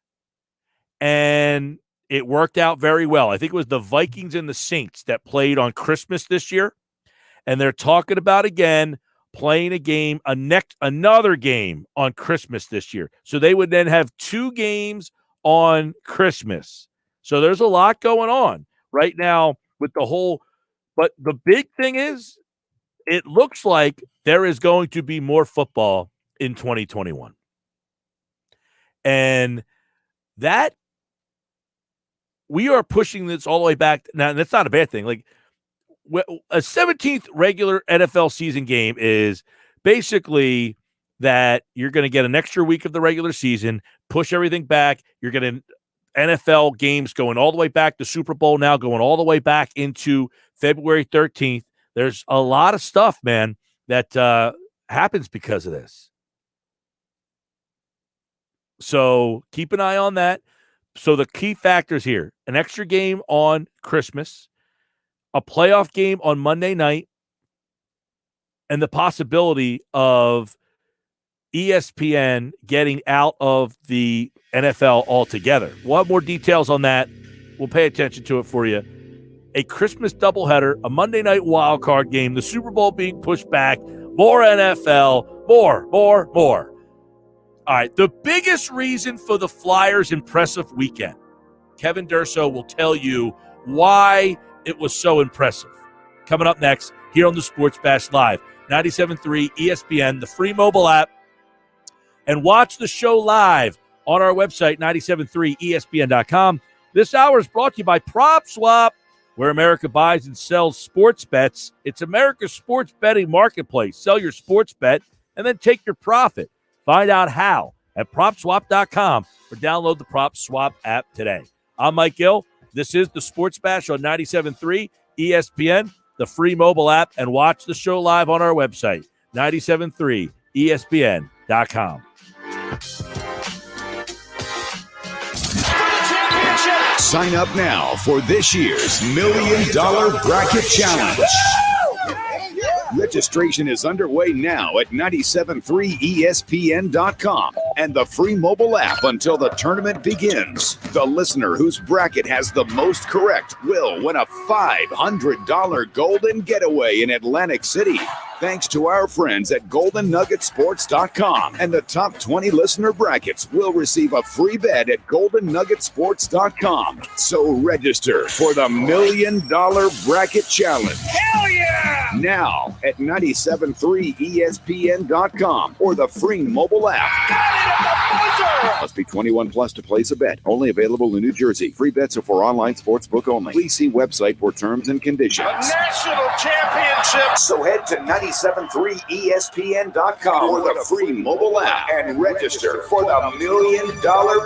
and it worked out very well. I think it was the Vikings and the Saints that played on Christmas this year, and they're talking about, again, playing a game, another game on Christmas this year. So they would then have 2 games on Christmas. So there's a lot going on right now with the whole, but the big thing is, it looks like there is going to be more football in 2021. And that, we are pushing this all the way back. Now, that's not a bad thing. Like, a 17th regular NFL season game is basically that you're going to get an extra week of the regular season, push everything back. You're going to NFL games going all the way back to Super Bowl now, going all the way back into February 13th. There's a lot of stuff, man, that happens because of this. So keep an eye on that. So the key factors here: an extra game on Christmas, a playoff game on Monday night, and the possibility of ESPN getting out of the NFL altogether. We'll have more details on that. We'll pay attention to it for you. A Christmas doubleheader, a Monday night wild card game, the Super Bowl being pushed back, more NFL, more. All right, the biggest reason for the Flyers' impressive weekend. Kevin Durso will tell you why it was so impressive. Coming up next here on the Sports Bash Live, 97.3 ESPN, the free mobile app, and watch the show live on our website, 973ESPN.com. This hour is brought to you by PropSwap, where America buys and sells sports bets. It's America's sports betting marketplace. Sell your sports bet and then take your profit. Find out how at PropSwap.com or download the PropSwap app today. I'm Mike Gill. This is the Sports Bash on 97.3 ESPN, the free mobile app, and watch the show live on our website, 973ESPN.com. Sign up now for this year's $1 Million Bracket Challenge. Registration is underway now at 973ESPN.com and the free mobile app until the tournament begins. The listener whose bracket has the most correct will win a $500 golden getaway in Atlantic City. Thanks to our friends at GoldenNuggetSports.com. And the top 20 listener brackets will receive a free bet at GoldenNuggetSports.com. So register for the $1 Million Bracket Challenge. Hell yeah! Now at 973ESPN.com or the free mobile app. Must be 21 plus to place a bet. Only available in New Jersey. Free bets are for online sportsbook only. Please see website for terms and conditions. A national championship! So head to 973ESPN.com or the free mobile app and register for the $1 Million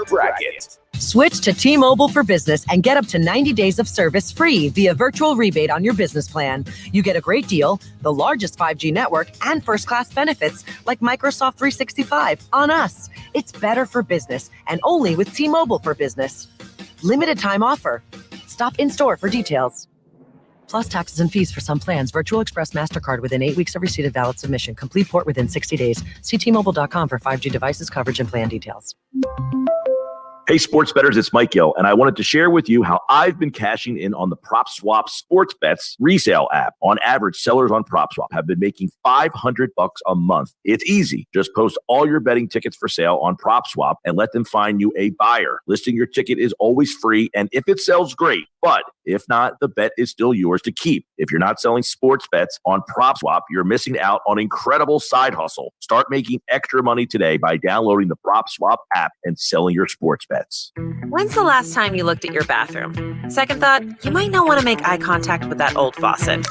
Bracket. Switch to T-Mobile for Business and get up to 90 days of service free via virtual rebate on your business plan. You get a great deal, the largest 5G network, and first-class benefits like Microsoft 365 on us. It's better for business and only with T-Mobile for Business. Limited time offer. Stop in-store for details. Plus taxes and fees for some plans. Virtual Express MasterCard within 8 weeks of receipt of valid submission. Complete port within 60 days. See T-Mobile.com for 5G devices, coverage, and plan details. Hey, sports bettors, it's Mike Gill, and I wanted to share with you how I've been cashing in on the PropSwap sports bets resale app. On average, sellers on PropSwap have been making $500 a month. It's easy. Just post all your betting tickets for sale on PropSwap and let them find you a buyer. Listing your ticket is always free, and if it sells, great. But If not, the bet is still yours to keep. If you're not selling sports bets on PropSwap, you're missing out on incredible side hustle. Start making extra money today by downloading the PropSwap app and selling your sports bets. When's the last time you looked at your bathroom? Second thought, you might not want to make eye contact with that old faucet.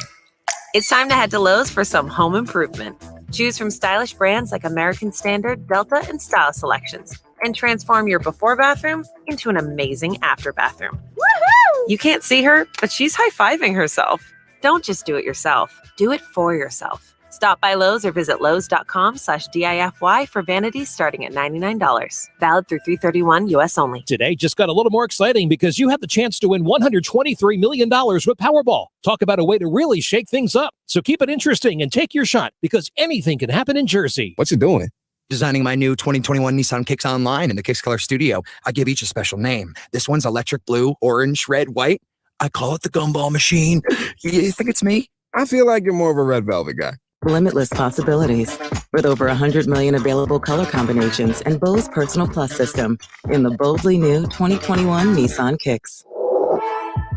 It's time to head to Lowe's for some home improvement. Choose from stylish brands like American Standard, Delta, and Style Selections, and transform your before bathroom into an amazing after bathroom. Woohoo! You can't see her, but she's high-fiving herself. Don't just do it yourself. Do it for yourself. Stop by Lowe's or visit lowes.com/DIFY for vanities starting at $99. Valid through 3/31 U.S. only. Today just got a little more exciting because you have the chance to win $123 million with Powerball. Talk about a way to really shake things up. So keep it interesting and take your shot because anything can happen in Jersey. What's it doing? Designing my new 2021 Nissan Kicks online in the Kicks Color Studio. I give each a special name. This one's electric blue, orange, red, white. I call it the gumball machine. You think it's me? I feel like you're more of a red velvet guy. Limitless possibilities. With over 100 million available color combinations and Bose Personal Plus system in the boldly new 2021 Nissan Kicks.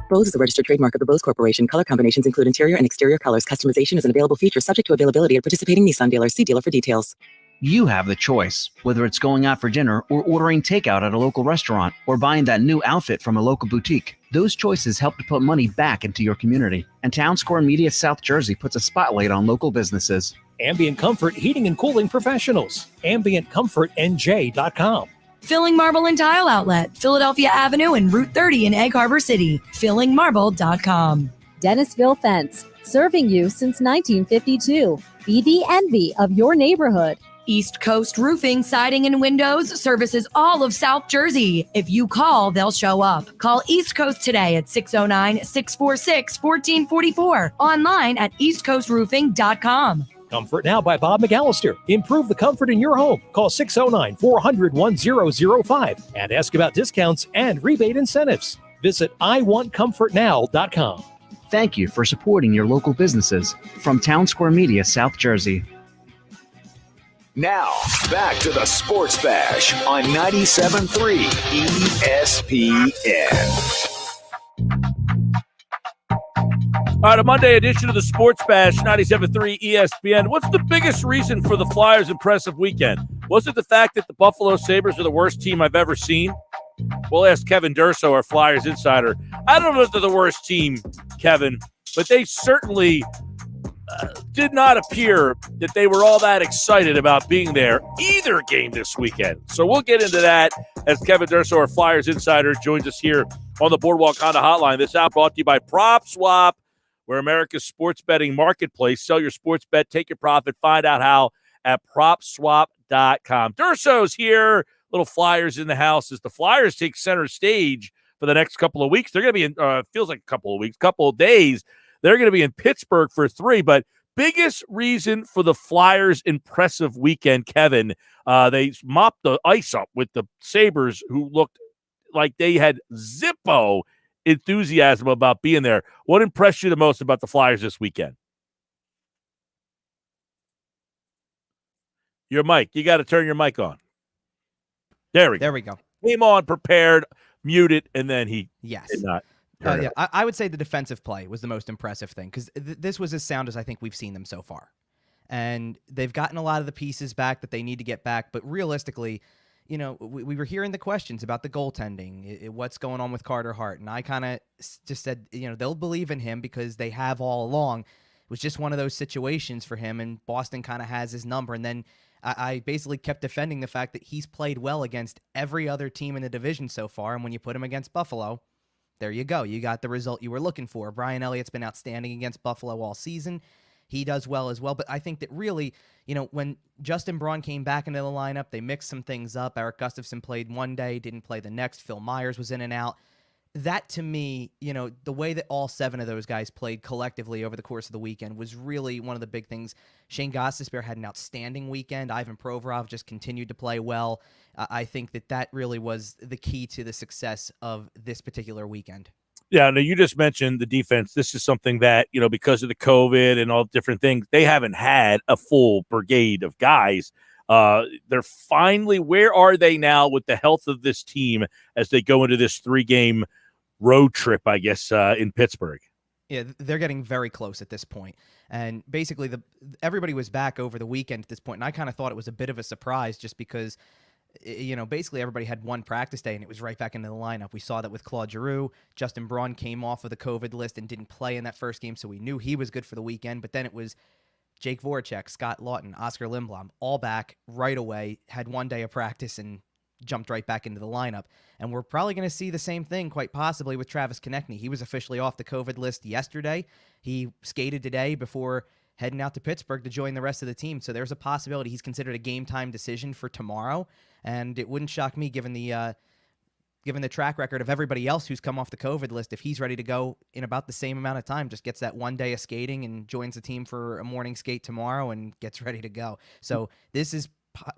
Bose is a registered trademark of the Bose Corporation. Color combinations include interior and exterior colors. Customization is an available feature subject to availability at participating Nissan dealers. See dealer for details. You have the choice, whether it's going out for dinner or ordering takeout at a local restaurant or buying that new outfit from a local boutique. Those choices help to put money back into your community. And Town Square Media South Jersey puts a spotlight on local businesses. Ambient Comfort Heating and Cooling Professionals. AmbientComfortNJ.com. Filling Marble and Tile Outlet, Philadelphia Avenue and Route 30 in Egg Harbor City. FillingMarble.com. Dennisville Fence, serving you since 1952. Be the envy of your neighborhood. East Coast Roofing, Siding, and Windows services all of South Jersey. If you call, they'll show up. Call East Coast today at 609-646-1444. Online at eastcoastroofing.com. Comfort Now by Bob McAllister. Improve the comfort in your home. Call 609-400-1005 and ask about discounts and rebate incentives. Visit iwantcomfortnow.com. Thank you for supporting your local businesses. From Town Square Media, South Jersey. Now, back to the Sports Bash on 97.3 ESPN. All right, a Monday edition of the Sports Bash, 97.3 ESPN. What's the biggest reason for the Flyers' impressive weekend? Was it the fact that the Buffalo Sabres are the worst team I've ever seen? We'll ask Kevin Durso, our Flyers insider. I don't know if they're the worst team, Kevin, but they certainly did not appear that they were all that excited about being there either game this weekend. So we'll get into that as Kevin Durso, our Flyers insider, joins us here on the Boardwalk Honda Hotline. This out brought to you by PropSwap, where America's sports betting marketplace. Sell your sports bet, take your profit, find out how at PropSwap.com. Durso's here, little Flyers in the house as the Flyers take center stage for the next couple of weeks. They're going to be in, feels like a couple of weeks, couple of days. They're going to be in Pittsburgh for 3, but biggest reason for the Flyers' impressive weekend, Kevin, they mopped the ice up with the Sabres, who looked like they had Zippo enthusiasm about being there. What impressed you the most about the Flyers this weekend? Your mic. You got to turn your mic on. There we go. Came on, prepared, muted, and then he did not. Yeah, I would say the defensive play was the most impressive thing because this was as sound as I think we've seen them so far. And they've gotten a lot of the pieces back that they need to get back. But realistically, you know, we were hearing the questions about the goaltending, what's going on with Carter Hart. And I kind of just said, you know, they'll believe in him because they have all along. It was just one of those situations for him, and Boston kind of has his number. And then I basically kept defending the fact that he's played well against every other team in the division so far. And when you put him against Buffalo, there you go. You got the result you were looking for. Brian Elliott's been outstanding against Buffalo all season. He does well as well. But I think that really, you know, when Justin Braun came back into the lineup, they mixed some things up. Eric Gustafsson played one day, didn't play the next. Phil Myers was in and out. That, to me, you know, the way that all 7 of those guys played collectively over the course of the weekend was really one of the big things. Shane Gostisbehere had an outstanding weekend. Ivan Provorov just continued to play well. I think that really was the key to the success of this particular weekend. Yeah, now you just mentioned the defense. This is something that, you know, because of the COVID and all different things, they haven't had a full brigade of guys. They're finally, where are they now with the health of this team as they go into this 3-game road trip, I guess, in Pittsburgh. Yeah, they're getting very close at this point. And basically, everybody was back over the weekend at this point, and I kind of thought it was a bit of a surprise just because, basically everybody had one practice day, and it was right back into the lineup. We saw that with Claude Giroux. Justin Braun came off of the COVID list and didn't play in that first game, so we knew he was good for the weekend. But then it was Jake Voracek, Scott Lawton, Oscar Lindblom, all back right away, had one day of practice, and jumped right back into the lineup. And we're probably going to see the same thing quite possibly with Travis Konechny. He was officially off the COVID list yesterday. He skated today before heading out to Pittsburgh to join the rest of the team. So there's a possibility he's considered a game time decision for tomorrow. And it wouldn't shock me given the track record of everybody else who's come off the COVID list, if he's ready to go in about the same amount of time, just gets that one day of skating and joins the team for a morning skate tomorrow and gets ready to go. So this is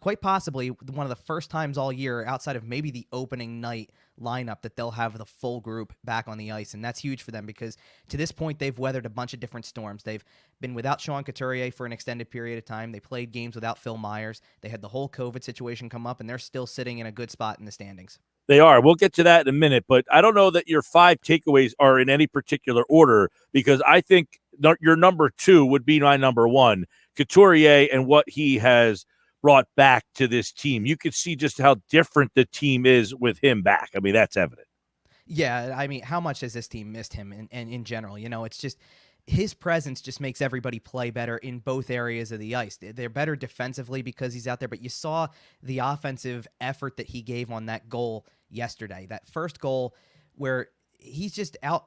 quite possibly one of the first times all year outside of maybe the opening night lineup that they'll have the full group back on the ice. And that's huge for them because to this point, they've weathered a bunch of different storms. They've been without Sean Couturier for an extended period of time. They played games without Phil Myers. They had the whole COVID situation come up, and they're still sitting in a good spot in the standings. They are. We'll get to that in a minute, but I don't know that your 5 takeaways are in any particular order because I think your number 2 would be my number 1, Couturier and what he has brought back to this team. You could see just how different the team is with him back. I mean, that's evident. Yeah, I mean, how much has this team missed him and in general? It's just his presence just makes everybody play better in both areas of the ice. They're better defensively because he's out there, but you saw the offensive effort that he gave on that goal yesterday. That first goal where he's out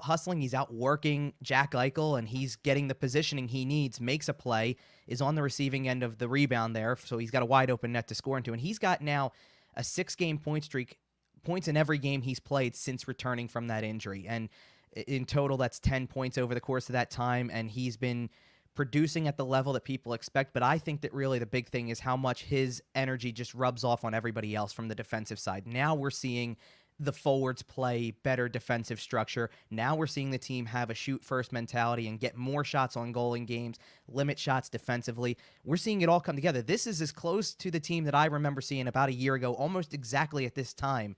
hustling, he's out working Jack Eichel, and he's getting the positioning he needs, makes a play, is on the receiving end of the rebound there, so he's got a wide open net to score into, and he's got now a 6-game point streak, points in every game he's played since returning from that injury, and in total that's 10 points over the course of that time, and he's been producing at the level that people expect. But I think that really the big thing is how much his energy just rubs off on everybody else from the defensive side. Now we're seeing the forwards play better defensive structure. Now we're seeing the team have a shoot-first mentality and get more shots on goal in games, limit shots defensively. We're seeing it all come together. This is as close to the team that I remember seeing about a year ago, almost exactly at this time,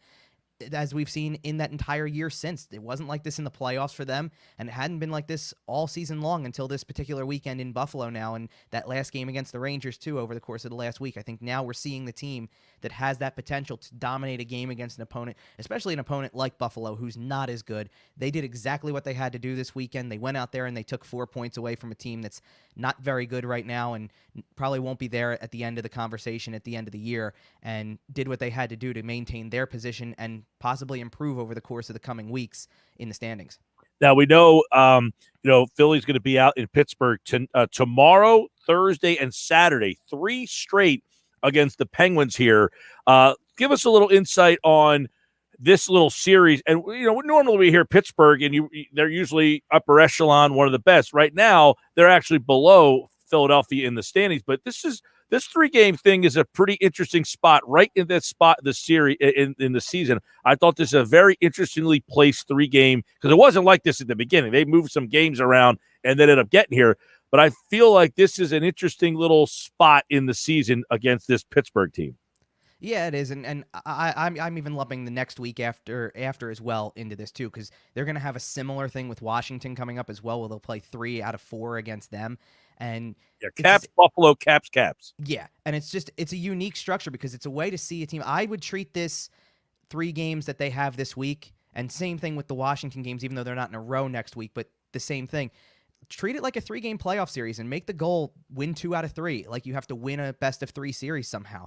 as we've seen in that entire year since. It wasn't like this in the playoffs for them, and it hadn't been like this all season long until this particular weekend in Buffalo now, and that last game against the Rangers too over the course of the last week. I think now we're seeing the team that has that potential to dominate a game against an opponent, especially an opponent like Buffalo who's not as good. They did exactly what they had to do this weekend. They went out there and they took 4 points away from a team that's not very good right now and probably won't be there at the end of the conversation at the end of the year, and did what they had to do to maintain their position and possibly improve over the course of the coming weeks in the standings. Now we know, Philly's going to be out in Pittsburgh tomorrow, Thursday, and Saturday. 3 straight against the Penguins here. Give us a little insight on this little series. And normally we hear Pittsburgh, and they're usually upper echelon, one of the best. Right now, they're actually below Philadelphia in the standings. But this 3-game thing is a pretty interesting spot, right in that spot in the series in the season. I thought this is a very interestingly placed 3-game because it wasn't like this at the beginning. They moved some games around and then ended up getting here. But I feel like this is an interesting little spot in the season against this Pittsburgh team. Yeah, it is, and I'm even lumping the next week after as well into this too, because they're going to have a similar thing with Washington coming up as well, where they'll play 3 out of 4 against them. And Caps, Buffalo, Caps. Yeah, and it's a unique structure because it's a way to see a team. I would treat this 3 games that they have this week, and same thing with the Washington games, even though they're not in a row next week, but the same thing. Treat it like a 3-game playoff series and make the goal win 2 out of 3. Like you have to win a best of 3 series somehow.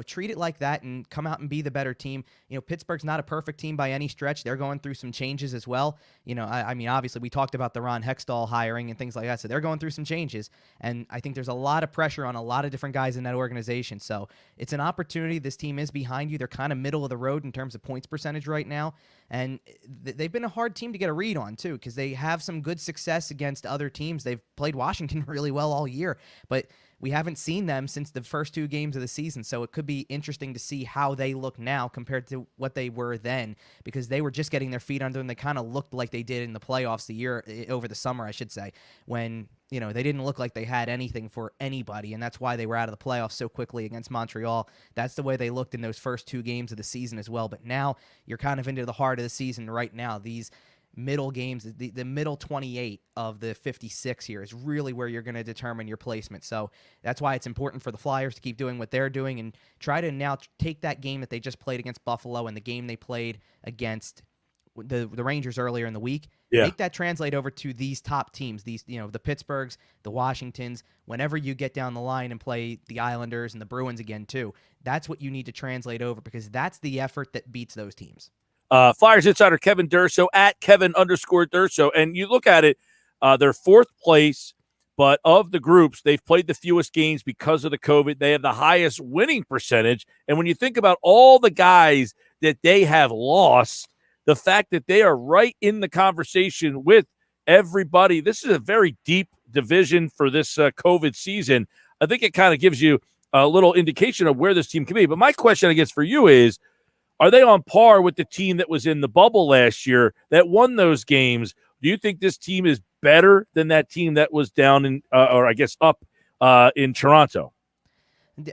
Treat it like that and come out and be the better team. Pittsburgh's not a perfect team by any stretch. They're going through some changes as well. I mean, obviously we talked about the Ron Hextall hiring and things like that. So they're going through some changes. And I think there's a lot of pressure on a lot of different guys in that organization. So it's an opportunity. This team is behind you. They're kind of middle of the road in terms of points percentage right now. And they've been a hard team to get a read on too, because they have some good success against other teams. They've played Washington really well all year, but we haven't seen them since the first 2 games of the season, so it could be interesting to see how they look now compared to what they were then, because they were just getting their feet under them. They kind of looked like they did in the playoffs over the summer, I should say, when they didn't look like they had anything for anybody, and that's why they were out of the playoffs so quickly against Montreal. That's the way they looked in those first 2 games of the season as well. But now you're kind of into the heart of the season right now. These middle games, the middle 28 of the 56 here is really where you're going to determine your placement. So that's why it's important for the Flyers to keep doing what they're doing and try to now take that game that they just played against Buffalo and the game they played against the Rangers earlier in the week. Make that translate over to these top teams, these the Pittsburghs, the Washingtons. Whenever you get down the line and play the Islanders and the Bruins again too, that's what you need to translate over, because that's the effort that beats those teams. Flyers insider Kevin Durso at Kevin_Durso, and you look at it, they're 4th place, but of the groups, they've played the fewest games because of the COVID. They have the highest winning percentage, and when you think about all the guys that they have lost, the fact that they are right in the conversation with everybody, this is a very deep division for this COVID season. I think it kind of gives you a little indication of where this team can be. But my question, I guess, for you is, are they on par with the team that was in the bubble last year that won those games? Do you think this team is better than that team that was down in, or I guess up in Toronto?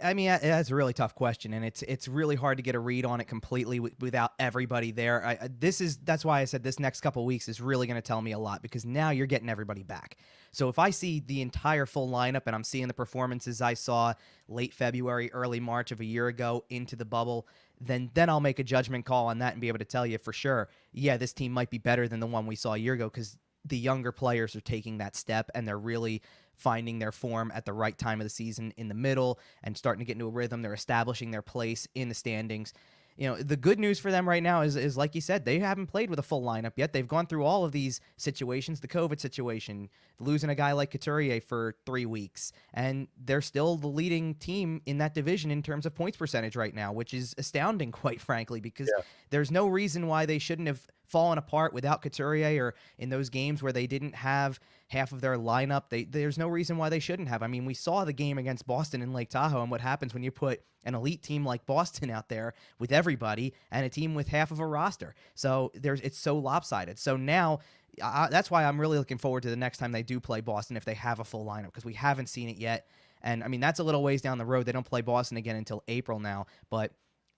I mean, that's a really tough question, and it's really hard to get a read on it completely without everybody there. That's why I said this next couple of weeks is really going to tell me a lot, because now you're getting everybody back. So if I see the entire full lineup and I'm seeing the performances I saw late February, early March of a year ago into the bubble, then I'll make a judgment call on that and be able to tell you for sure, yeah, this team might be better than the one we saw a year ago, because the younger players are taking that step and they're really finding their form at the right time of the season in the middle and starting to get into a rhythm. They're establishing their place in the standings. The good news for them right now is like you said, they haven't played with a full lineup yet. They've gone through all of these situations, the COVID situation, losing a guy like Couturier for 3 weeks, and they're still the leading team in that division in terms of points percentage right now, which is astounding, quite frankly, because there's no reason why they shouldn't have fallen apart without Couturier, or in those games where they didn't have half of their lineup. There's no reason why they shouldn't have. I mean, we saw the game against Boston in Lake Tahoe and what happens when you put an elite team like Boston out there with everybody and a team with half of a roster. So it's so lopsided. So now that's why I'm really looking forward to the next time they do play Boston, if they have a full lineup, because we haven't seen it yet. And I mean, that's a little ways down the road. They don't play Boston again until April now,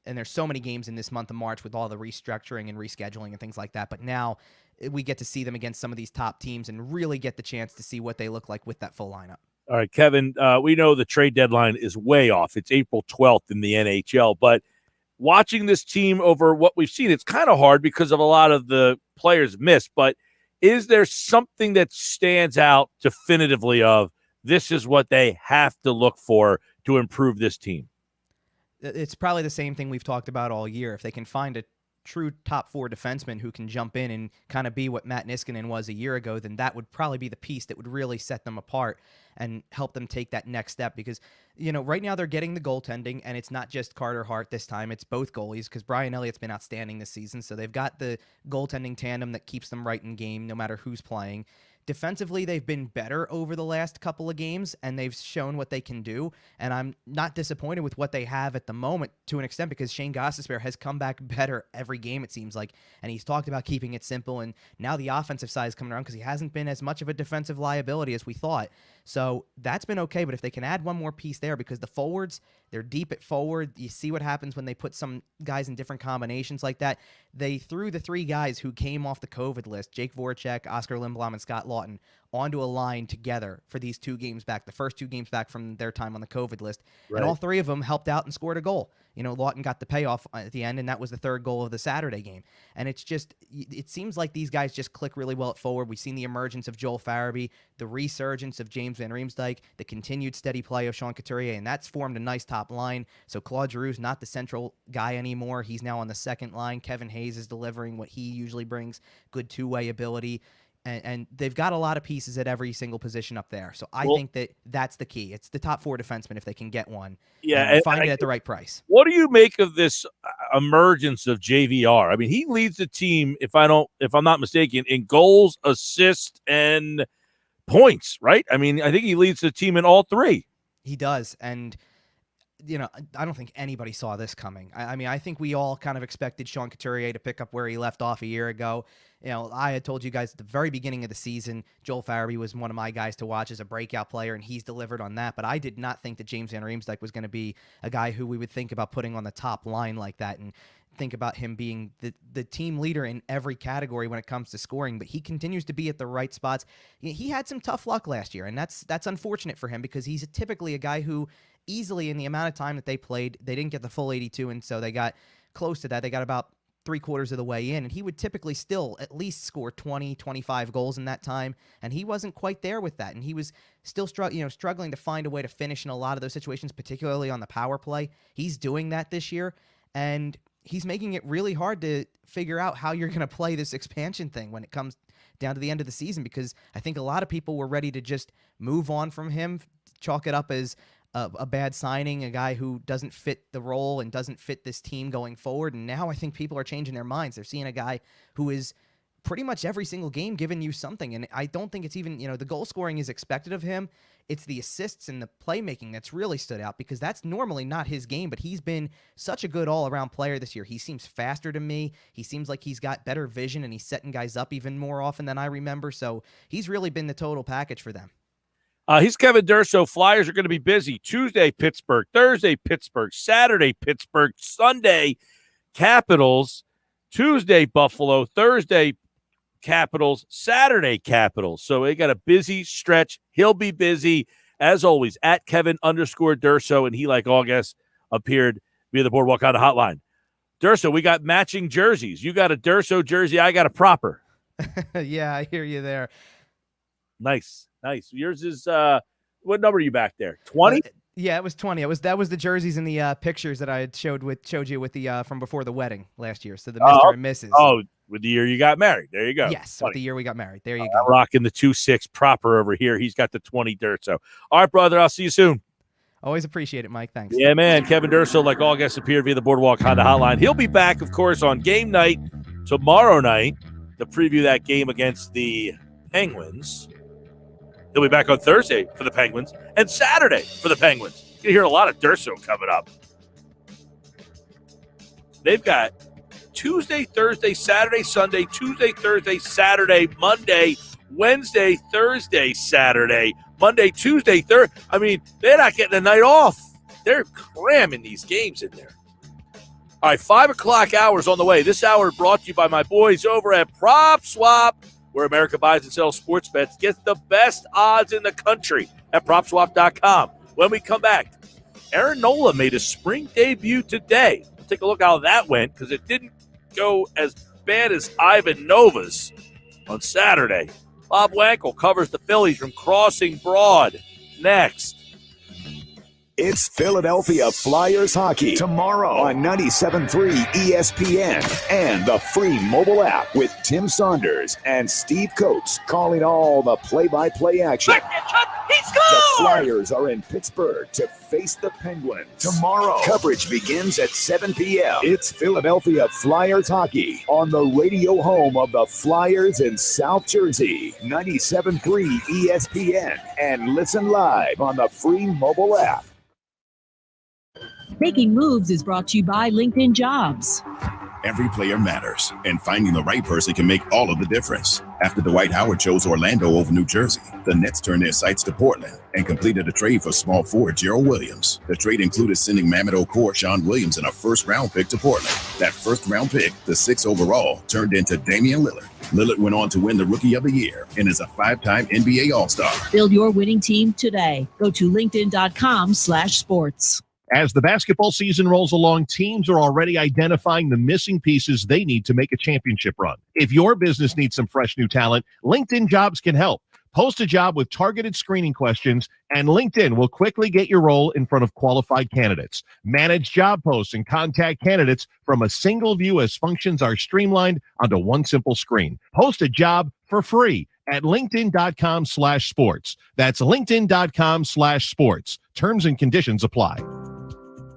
and there's so many games in this month of March with all the restructuring and rescheduling and things like that. But now we get to see them against some of these top teams and really get the chance to see what they look like with that full lineup. All right, Kevin, we know the trade deadline is way off. It's April 12th in the NHL, but watching this team over what we've seen, it's kind of hard because of a lot of the players missed, but is there something that stands out definitively of this is what they have to look for to improve this team? It's probably the same thing we've talked about all year. If they can find a true top 4 defenseman who can jump in and kind of be what Matt Niskanen was a year ago, then that would probably be the piece that would really set them apart and help them take that next step. Because, right now they're getting the goaltending, and it's not just Carter Hart this time. It's both goalies, because Brian Elliott's been outstanding this season. So they've got the goaltending tandem that keeps them right in game no matter who's playing. Defensively, they've been better over the last couple of games, and they've shown what they can do. And I'm not disappointed with what they have at the moment to an extent, because Shane Gostisbehere has come back better every game, it seems like. And he's talked about keeping it simple, and now the offensive side is coming around because he hasn't been as much of a defensive liability as we thought. So that's been okay, but if they can add one more piece there, because the forwards, they're deep at forward. You see what happens when they put some guys in different combinations like that. They threw the 3 guys who came off the COVID list, Jake Voracek, Oscar Lindblom, and Scott Lawton, onto a line together for these 2 games back, the first 2 games back from their time on the COVID list. Right. And all 3 of them helped out and scored a goal. Lawton got the payoff at the end, and that was the 3rd goal of the Saturday game. And it seems like these guys just click really well at forward. We've seen the emergence of Joel Farabee, the resurgence of James Van Riemsdyk, the continued steady play of Sean Couturier, and that's formed a nice top line. So Claude Giroux's not the central guy anymore. He's now on the second line. Kevin Hayes is delivering what he usually brings, good two-way ability. And they've got a lot of pieces at every single position up there. So I think that's the key. It's the top 4 defensemen if they can get one. Yeah, and find it at the right price. What do you make of this emergence of JVR? I mean, he leads the team, if I'm not mistaken, in goals, assists, and points, right? I mean, I think he leads the team in all 3. He does, and I don't think anybody saw this coming. I mean, I think we all kind of expected Sean Couturier to pick up where he left off a year ago. I had told you guys at the very beginning of the season, Joel Farabee was one of my guys to watch as a breakout player, and he's delivered on that. But I did not think that James Van Riemsdyk was going to be a guy who we would think about putting on the top line like that and think about him being the team leader in every category when it comes to scoring. But he continues to be at the right spots. He had some tough luck last year, and that's unfortunate for him because he's typically a guy who easily, in the amount of time that they played, they didn't get the full 82, and so they got close to that. They got about 3/4 of the way in, and he would typically still at least score 20, 25 goals in that time, and he wasn't quite there with that, and he was still struggling to find a way to finish in a lot of those situations, particularly on the power play. He's doing that this year, and he's making it really hard to figure out how you're going to play this expansion thing when it comes down to the end of the season, because I think a lot of people were ready to just move on from him, chalk it up as a bad signing, a guy who doesn't fit the role and doesn't fit this team going forward. And now I think people are changing their minds. They're seeing a guy who is pretty much every single game giving you something. And I don't think it's even, the goal scoring is expected of him. It's the assists and the playmaking that's really stood out, because that's normally not his game, but he's been such a good all-around player this year. He seems faster to me. He seems like he's got better vision, and he's setting guys up even more often than I remember. So he's really been the total package for them. He's Kevin Durso. Flyers are going to be busy. Tuesday, Pittsburgh. Thursday, Pittsburgh. Saturday, Pittsburgh. Sunday, Capitals. Tuesday, Buffalo. Thursday, Capitals. Saturday, Capitals. So they got a busy stretch. He'll be busy, as always, at Kevin_Durso, and he, like all guests, appeared via the Boardwalk on the hotline. Durso, we got matching jerseys. You got a Durso jersey. I got a proper. Yeah, I hear you there. Nice. Yours is what number are you back there? 20? Yeah, it was 20. That was the jerseys in the pictures that I had showed you with the from before the wedding last year. So the Mr. and Mrs. Oh, with the year you got married. There you go. Yes, 20. with the year we got married. There you go. I'm rocking the 2-6 proper over here. He's got the 20 Durso. All right, brother. I'll see you soon. Always appreciate it, Mike. Thanks. Yeah, man. Kevin Durso, like all guests, appeared via the Boardwalk Honda hotline. He'll be back, of course, on game night tomorrow night to preview that game against the Penguins. He'll be back on Thursday for the Penguins and Saturday for the Penguins. You're going to hear a lot of Durso coming up. They've got Tuesday, Thursday, Saturday, Sunday, Tuesday, Thursday, Saturday, Monday, Wednesday, Thursday, Saturday, Monday, Tuesday, Thursday. I mean, they're not getting a night off. They're cramming these games in there. All right, 5 o'clock hours on the way. This hour brought to you by my boys over at Prop Swap, where America buys and sells sports bets. Get the best odds in the country at PropSwap.com. When we come back, Aaron Nola made a spring debut today. We'll take a look how that went, because it didn't go as bad as Ivan Nova's on Saturday. Bob Wankel covers the Phillies from Crossing Broad. Next. It's Philadelphia Flyers hockey tomorrow on 97.3 ESPN and the free mobile app with Tim Saunders and Steve Coates calling all the play-by-play action. The Flyers are in Pittsburgh to face the Penguins tomorrow. Coverage begins at 7 p.m. It's Philadelphia Flyers hockey on the radio home of the Flyers in South Jersey, 97.3 ESPN, and listen live on the free mobile app. Making Moves is brought to you by LinkedIn Jobs. Every player matters, and finding the right person can make all of the difference. After Dwight Howard chose Orlando over New Jersey, the Nets turned their sights to Portland and completed a trade for small forward Gerald Williams. The trade included sending Mamadou Sean Williams and a first-round pick to Portland. That first-round pick, the 6th overall, turned into Damian Lillard. Lillard went on to win the Rookie of the Year and is a 5-time NBA All-Star. Build your winning team today. Go to linkedin.com/sports. As the basketball season rolls along, teams are already identifying the missing pieces they need to make a championship run. If your business needs some fresh new talent, LinkedIn Jobs can help. Post a job with targeted screening questions, and LinkedIn will quickly get your role in front of qualified candidates. Manage job posts and contact candidates from a single view as functions are streamlined onto one simple screen. Post a job for free at linkedin.com/sports. That's linkedin.com/sports. Terms and conditions apply.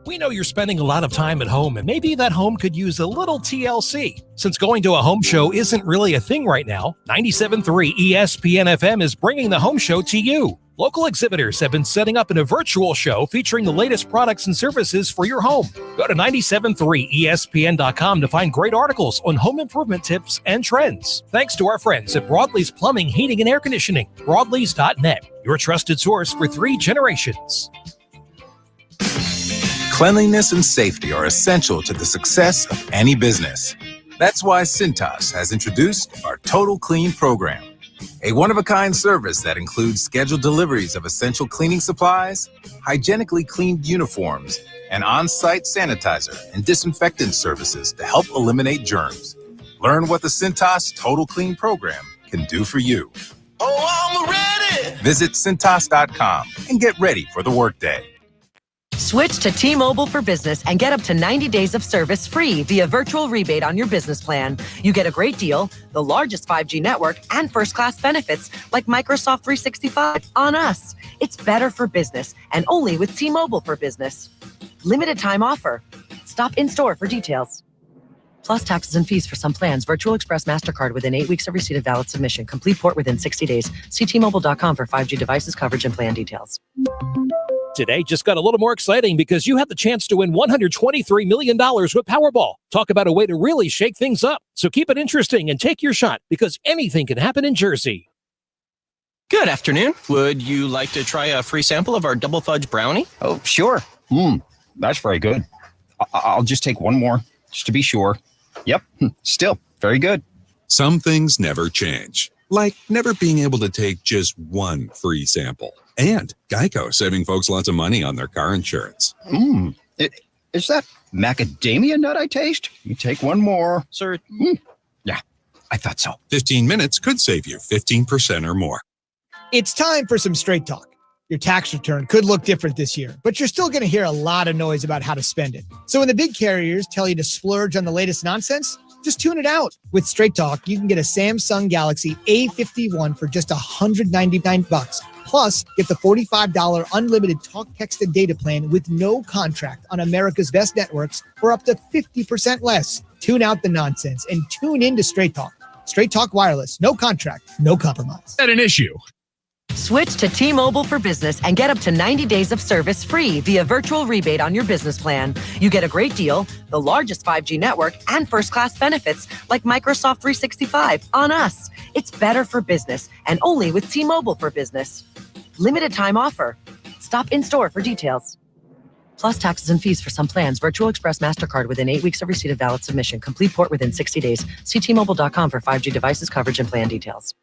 We know you're spending a lot of time at home, and maybe that home could use a little TLC. Since going to a home show isn't really a thing right now, 97.3 ESPN FM is bringing the home show to you. Local exhibitors have been setting up in a virtual show featuring the latest products and services for your home. Go to 973ESPN.com to find great articles on home improvement tips and trends. Thanks to our friends at Broadleys Plumbing, Heating, and Air Conditioning. Broadleys.net, your trusted source for 3 generations. Cleanliness and safety are essential to the success of any business. That's why Cintas has introduced our Total Clean program, a one-of-a-kind service that includes scheduled deliveries of essential cleaning supplies, hygienically cleaned uniforms, and on-site sanitizer and disinfectant services to help eliminate germs. Learn what the Cintas Total Clean program can do for you. Oh, I'm ready! Visit Cintas.com and get ready for the workday. Switch to T-Mobile for Business and get up to 90 days of service free via virtual rebate on your business plan. You get a great deal, the largest 5G network, and first-class benefits like Microsoft 365 on us. It's better for business and only with T-Mobile for Business. Limited time offer. Stop in-store for details. Plus taxes and fees for some plans. Virtual Express MasterCard within 8 weeks of receipt of valid submission. Complete port within 60 days. See T-Mobile.com for 5G devices, coverage, and plan details. Today just got a little more exciting because you have the chance to win $123 million with Powerball. Talk about a way to really shake things up. So keep it interesting and take your shot because anything can happen in Jersey. Good afternoon. Would you like to try a free sample of our double fudge brownie? Oh, sure. That's very good. I'll just take one more, just to be sure. Yep, still very good. Some things never change, like never being able to take just one free sample. And Geico saving folks lots of money on their car insurance. Is that macadamia nut I taste? You take one more, sir. Yeah, I thought so. 15 minutes could save you 15% or more. It's time for some straight talk. Your tax return could look different this year, but you're still going to hear a lot of noise about how to spend it. So when the big carriers tell you to splurge on the latest nonsense, just tune it out. With Straight Talk, you can get a Samsung Galaxy A51 for just $199. Plus, get the $45 unlimited talk, text, and data plan with no contract on America's best networks for up to 50% less. Tune out the nonsense and tune in to Straight Talk. Straight Talk Wireless. No contract, no compromise. At an issue. Switch to T-Mobile for Business and get up to 90 days of service free via virtual rebate on your business plan. You get a great deal, the largest 5G network, and first-class benefits like Microsoft 365 on us. It's better for business and only with T-Mobile for Business. Limited time offer. Stop in-store for details. Plus taxes and fees for some plans. Virtual Express MasterCard within 8 weeks of receipt of valid submission. Complete port within 60 days. See T-Mobile.com for 5G devices, coverage, and plan details.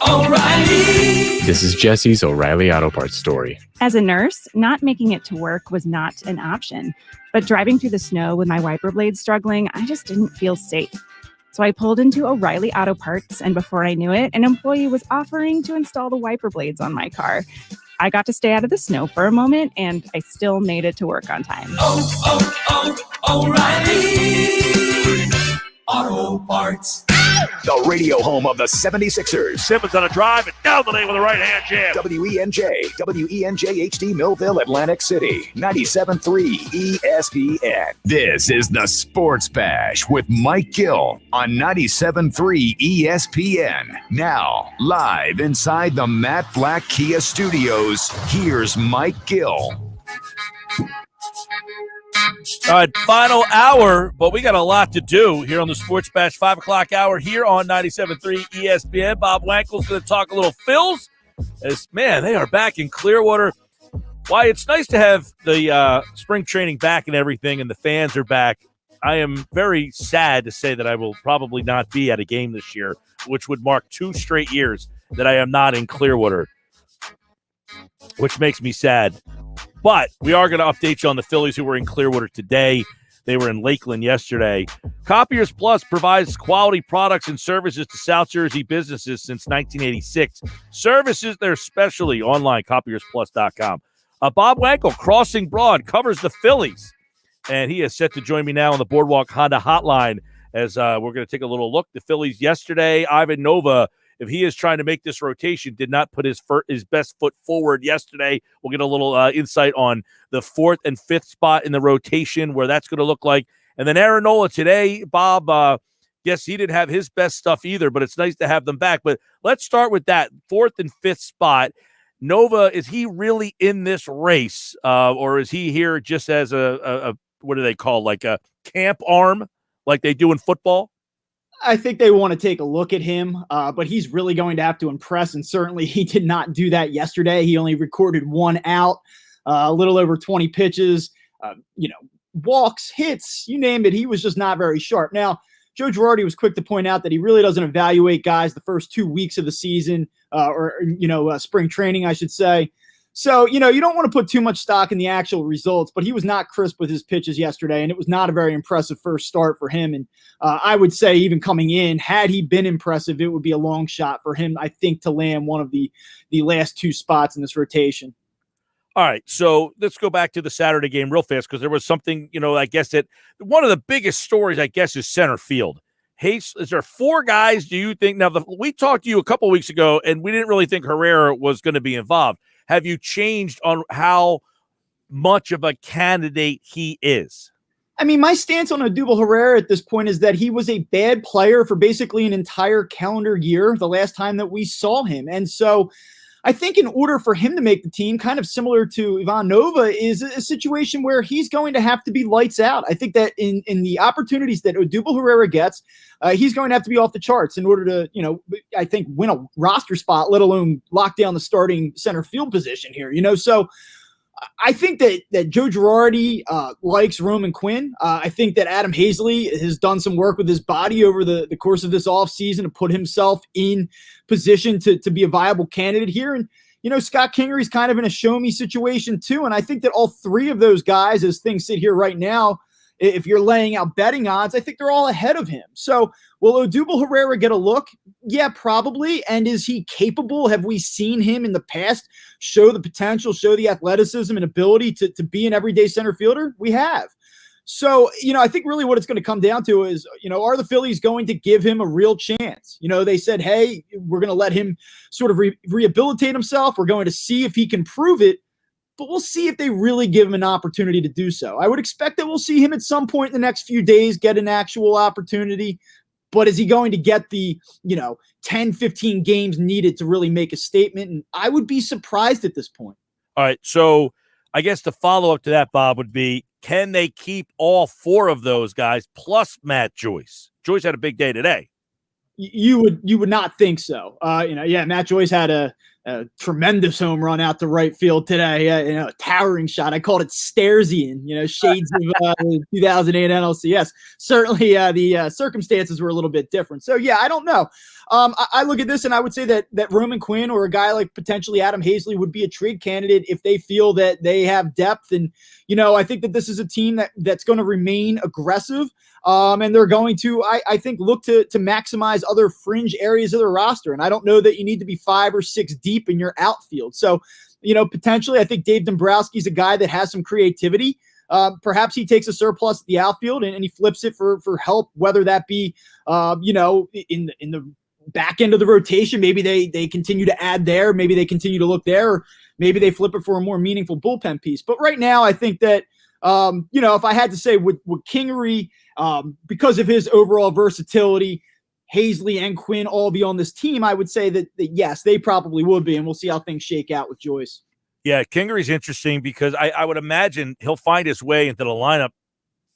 O'Reilly. This is Jesse's O'Reilly Auto Parts story. As a nurse, not making it to work was not an option. But driving through the snow with my wiper blades struggling, I just didn't feel safe. So I pulled into O'Reilly Auto Parts, and before I knew it, an employee was offering to install the wiper blades on my car. I got to stay out of the snow for a moment, and I still made it to work on time. O'Reilly Auto Parts. The radio home of the 76ers. Simmons on a drive and down the lane with a right-hand jam. WENJ HD Millville, Atlantic City. 97.3 ESPN. This is the Sports Bash with Mike Gill on 97.3 ESPN. Now, live inside the Matt Blatt Kia Studios, here's Mike Gill. All right, final hour, but we got a lot to do here on the Sports Bash 5 o'clock hour here on 97.3 ESPN. Bob Wankel's going to talk a little Phils. Man, they are back in Clearwater. Why, it's nice to have the spring training back and everything, and the fans are back. I am very sad to say that I will probably not be at a game this year, which would mark 2 straight years that I am not in Clearwater, which makes me sad. But we are going to update you on the Phillies who were in Clearwater today. They were in Lakeland yesterday. Copiers Plus provides quality products and services to South Jersey businesses since 1986. Services they're specially online, copiersplus.com. Bob Wankel, Crossing Broad, covers the Phillies. And he is set to join me now on the Boardwalk Honda hotline as we're going to take a little look. The Phillies yesterday, Ivan Nova if he is trying to make this rotation, did not put his best foot forward yesterday. We'll get a little insight on the 4th and 5th spot in the rotation, where that's going to look like. And then Aaron Nola today, Bob, yes, he didn't have his best stuff either, but it's nice to have them back. But let's start with that 4th and 5th spot. Nova, is he really in this race, or is he here just as a what do they call, like a camp arm, like they do in football? I think they want to take a look at him, but he's really going to have to impress, and certainly he did not do that yesterday. He only recorded 1 out, a little over 20 pitches, walks, hits, you name it. He was just not very sharp. Now, Joe Girardi was quick to point out that he really doesn't evaluate guys the first 2 weeks of the season, spring training, I should say. So, you don't want to put too much stock in the actual results, but he was not crisp with his pitches yesterday, and it was not a very impressive first start for him. And I would say even coming in, had he been impressive, it would be a long shot for him, I think, to land one of the last 2 spots in this rotation. All right, so let's go back to the Saturday game real fast, because there was something, I guess that one of the biggest stories, I guess, is center field. Is there 4 guys, do you think? Now, we talked to you a couple of weeks ago, and we didn't really think Herrera was going to be involved. Have you changed on how much of a candidate he is? I mean, my stance on Odubel Herrera at this point is that he was a bad player for basically an entire calendar year the last time that we saw him. And so I think in order for him to make the team, kind of similar to Ivan Nova, is a situation where he's going to have to be lights out. I think that in the opportunities that Odubel Herrera gets, he's going to have to be off the charts in order to, I think, win a roster spot, let alone lock down the starting center field position here. So I think that Joe Girardi likes Roman Quinn. I think that Adam Hazley has done some work with his body over the course of this offseason to put himself in position to be a viable candidate here. And, Scott Kingery's kind of in a show-me situation too. And I think that all 3 of those guys, as things sit here right now, if you're laying out betting odds, I think they're all ahead of him. So will Odubel Herrera get a look? Yeah, probably. And is he capable? Have we seen him in the past show the potential, show the athleticism and ability to be an everyday center fielder? We have. So, I think really what it's going to come down to is, are the Phillies going to give him a real chance? They said, hey, we're going to let him sort of rehabilitate himself. We're going to see if he can prove it. But we'll see if they really give him an opportunity to do so. I would expect that we'll see him at some point in the next few days get an actual opportunity. But is he going to get the, 10, 15 games needed to really make a statement? And I would be surprised at this point. All right. So I guess the follow-up to that, Bob, would be, can they keep all 4 of those guys plus Matt Joyce? Joyce had a big day today. You would not think so. Matt Joyce had a tremendous home run out to right field today. A towering shot. I called it Stairsian, shades of 2008 NLCS. Certainly the circumstances were a little bit different. So, I don't know. I look at this and I would say that Roman Quinn or a guy like potentially Adam Hazley would be a trade candidate if they feel that they have depth. And, I think that this is a team that's going to remain aggressive. And they're going to, I think, look to maximize other fringe areas of the roster. And I don't know that you need to be 5 or 6 deep in your outfield. So, potentially, I think Dave Dombrowski's a guy that has some creativity. Perhaps he takes a surplus at the outfield and he flips it for help, whether that be, in the back end of the rotation. Maybe they continue to add there. Maybe they continue to look there. Or maybe they flip it for a more meaningful bullpen piece. But right now, I think that, if I had to say would Kingery, because of his overall versatility, Hazley and Quinn all be on this team, I would say that yes, they probably would be, and we'll see how things shake out with Joyce. Yeah, Kingery's interesting because I would imagine he'll find his way into the lineup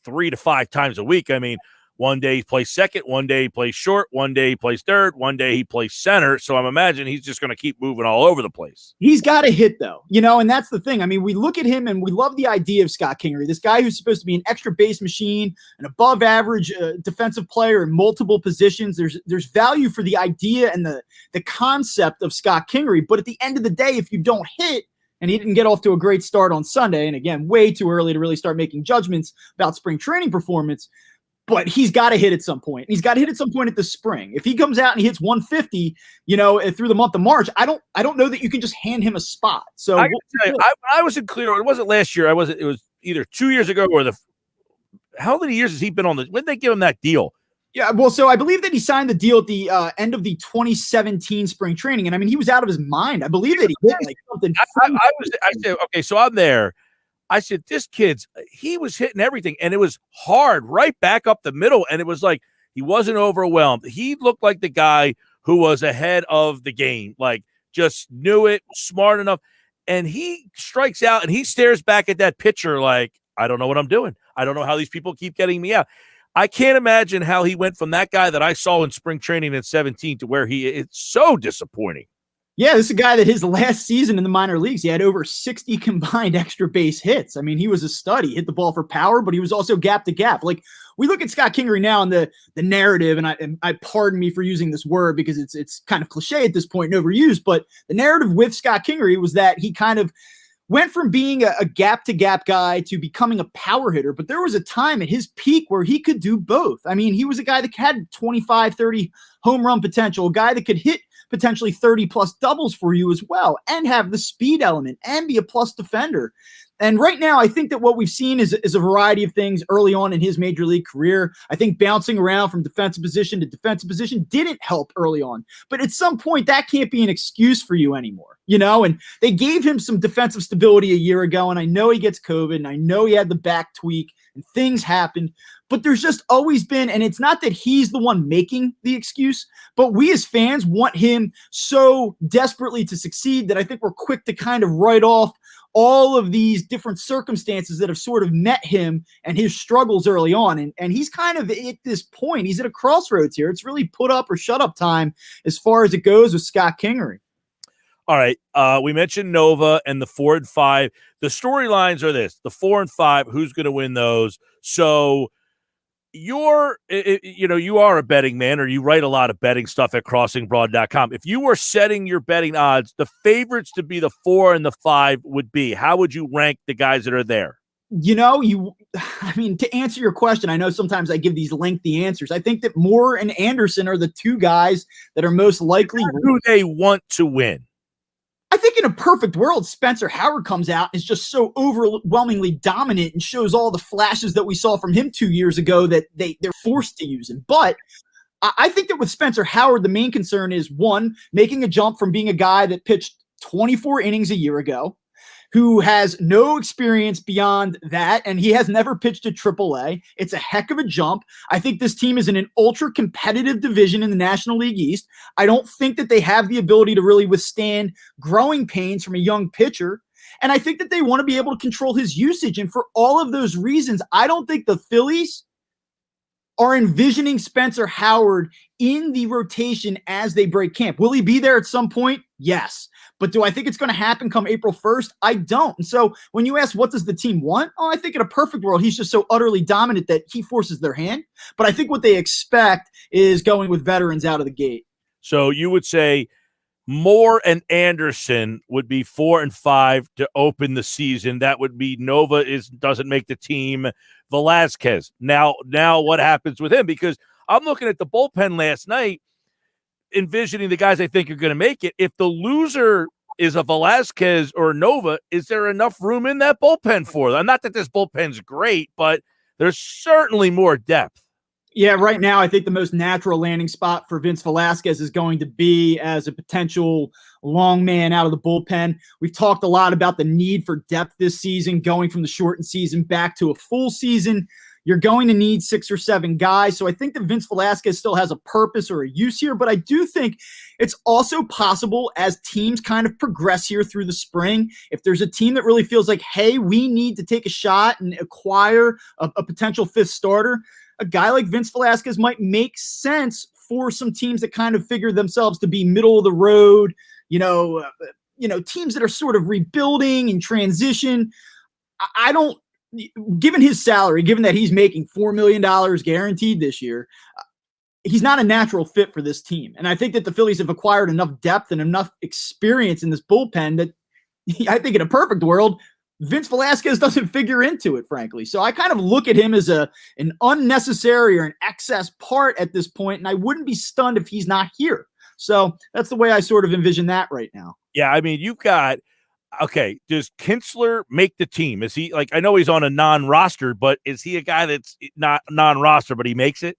3 to 5 times a week. I mean, one day he plays second, one day he plays short, one day he plays third, one day he plays center. So I'm imagining he's just going to keep moving all over the place. He's got to hit, though, and that's the thing. I mean, we look at him and we love the idea of Scott Kingery, this guy who's supposed to be an extra base machine, an above average defensive player in multiple positions. There's value for the idea and the concept of Scott Kingery. But at the end of the day, if you don't hit, and he didn't get off to a great start on Sunday, and again, way too early to really start making judgments about spring training performance, but he's got to hit at some point. He's got to hit at some point at the spring. If he comes out and he hits 150, through the month of March, I don't know that you can just hand him a spot. So I wasn't clear. It wasn't last year. It was either 2 years ago or how many years has he been on when did they give him that deal? Yeah, well, so I believe that he signed the deal at the end of the 2017 spring training, and I mean, he was out of his mind. I believe that he hit like something. I said, okay, so I'm there. I said, he was hitting everything, and it was hard right back up the middle, and it was like he wasn't overwhelmed. He looked like the guy who was ahead of the game, like just knew it, smart enough, and he strikes out, and he stares back at that pitcher like, I don't know what I'm doing. I don't know how these people keep getting me out. I can't imagine how he went from that guy that I saw in spring training at 17 to where it's so disappointing. Yeah, this is a guy that his last season in the minor leagues, he had over 60 combined extra base hits. I mean, he was a stud. He hit the ball for power, but he was also gap to gap. Like, we look at Scott Kingery now and the narrative, and I pardon me for using this word because it's kind of cliche at this point and overused, but the narrative with Scott Kingery was that he kind of went from being a gap-to-gap guy to becoming a power hitter, but there was a time at his peak where he could do both. I mean, he was a guy that had 25, 30 home run potential, a guy that could hit potentially 30-plus doubles for you as well and have the speed element and be a plus defender. And right now, I think that what we've seen is a variety of things early on in his major league career. I think bouncing around from defensive position to defensive position didn't help early on. But at some point, that can't be an excuse for you anymore, And they gave him some defensive stability a year ago, and I know he gets COVID, and I know he had the back tweak, and things happened. But there's just always been, and it's not that he's the one making the excuse, but we as fans want him so desperately to succeed that I think we're quick to kind of write off all of these different circumstances that have sort of met him and his struggles early on. And he's kind of at this point, he's at a crossroads here. It's really put up or shut up time as far as it goes with Scott Kingery. All right. We mentioned Nova and the 4 and 5. The storylines are this: the 4 and 5, who's going to win those? So you are a betting man, or you write a lot of betting stuff at crossingbroad.com. If you were setting your betting odds, the favorites to be the 4 and the 5 would be, how would you rank the guys that are there? To answer your question, I know sometimes I give these lengthy answers. I think that Moore and Anderson are the two guys that are most likely. Who they want to win. I think in a perfect world, Spencer Howard comes out and is just so overwhelmingly dominant and shows all the flashes that we saw from him 2 years ago that they're forced to use him. But I think that with Spencer Howard, the main concern is, one, making a jump from being a guy that pitched 24 innings a year ago, who has no experience beyond that, and he has never pitched at AAA. It's a heck of a jump. I think this team is in an ultra-competitive division in the National League East. I don't think that they have the ability to really withstand growing pains from a young pitcher, and I think that they want to be able to control his usage, and for all of those reasons, I don't think the Phillies are envisioning Spencer Howard in the rotation as they break camp. Will he be there at some point? Yes. But do I think it's going to happen come April 1st? I don't. And so when you ask what does the team want? Oh, I think in a perfect world, he's just so utterly dominant that he forces their hand. But I think what they expect is going with veterans out of the gate. So you would say Moore and Anderson would be 4 and 5 to open the season. That would be Nova doesn't make the team. Velasquez. Now what happens with him? Because I'm looking at the bullpen last night, envisioning the guys I think are going to make it. If the loser is a Velasquez or Nova, is there enough room in that bullpen for them? Not that this bullpen's great, but there's certainly more depth. Yeah, right now I think the most natural landing spot for Vince Velasquez is going to be as a potential long man out of the bullpen. We've talked a lot about the need for depth this season, going from the shortened season back to a full season. You're going to need 6 or 7 guys. So I think that Vince Velasquez still has a purpose or a use here, but I do think it's also possible as teams kind of progress here through the spring, if there's a team that really feels like, hey, we need to take a shot and acquire a potential 5th starter, a guy like Vince Velasquez might make sense for some teams that kind of figure themselves to be middle of the road, teams that are sort of rebuilding and transition. Given his salary, given that he's making $4 million guaranteed this year, he's not a natural fit for this team. And I think that the Phillies have acquired enough depth and enough experience in this bullpen that I think in a perfect world, Vince Velasquez doesn't figure into it, frankly. So I kind of look at him as an unnecessary or an excess part at this point, and I wouldn't be stunned if he's not here. So that's the way I sort of envision that right now. Yeah, I mean, you've got okay, does Kinsler make the team? Is he I know he's on a non-roster, but is he a guy that's not non-roster, but he makes it?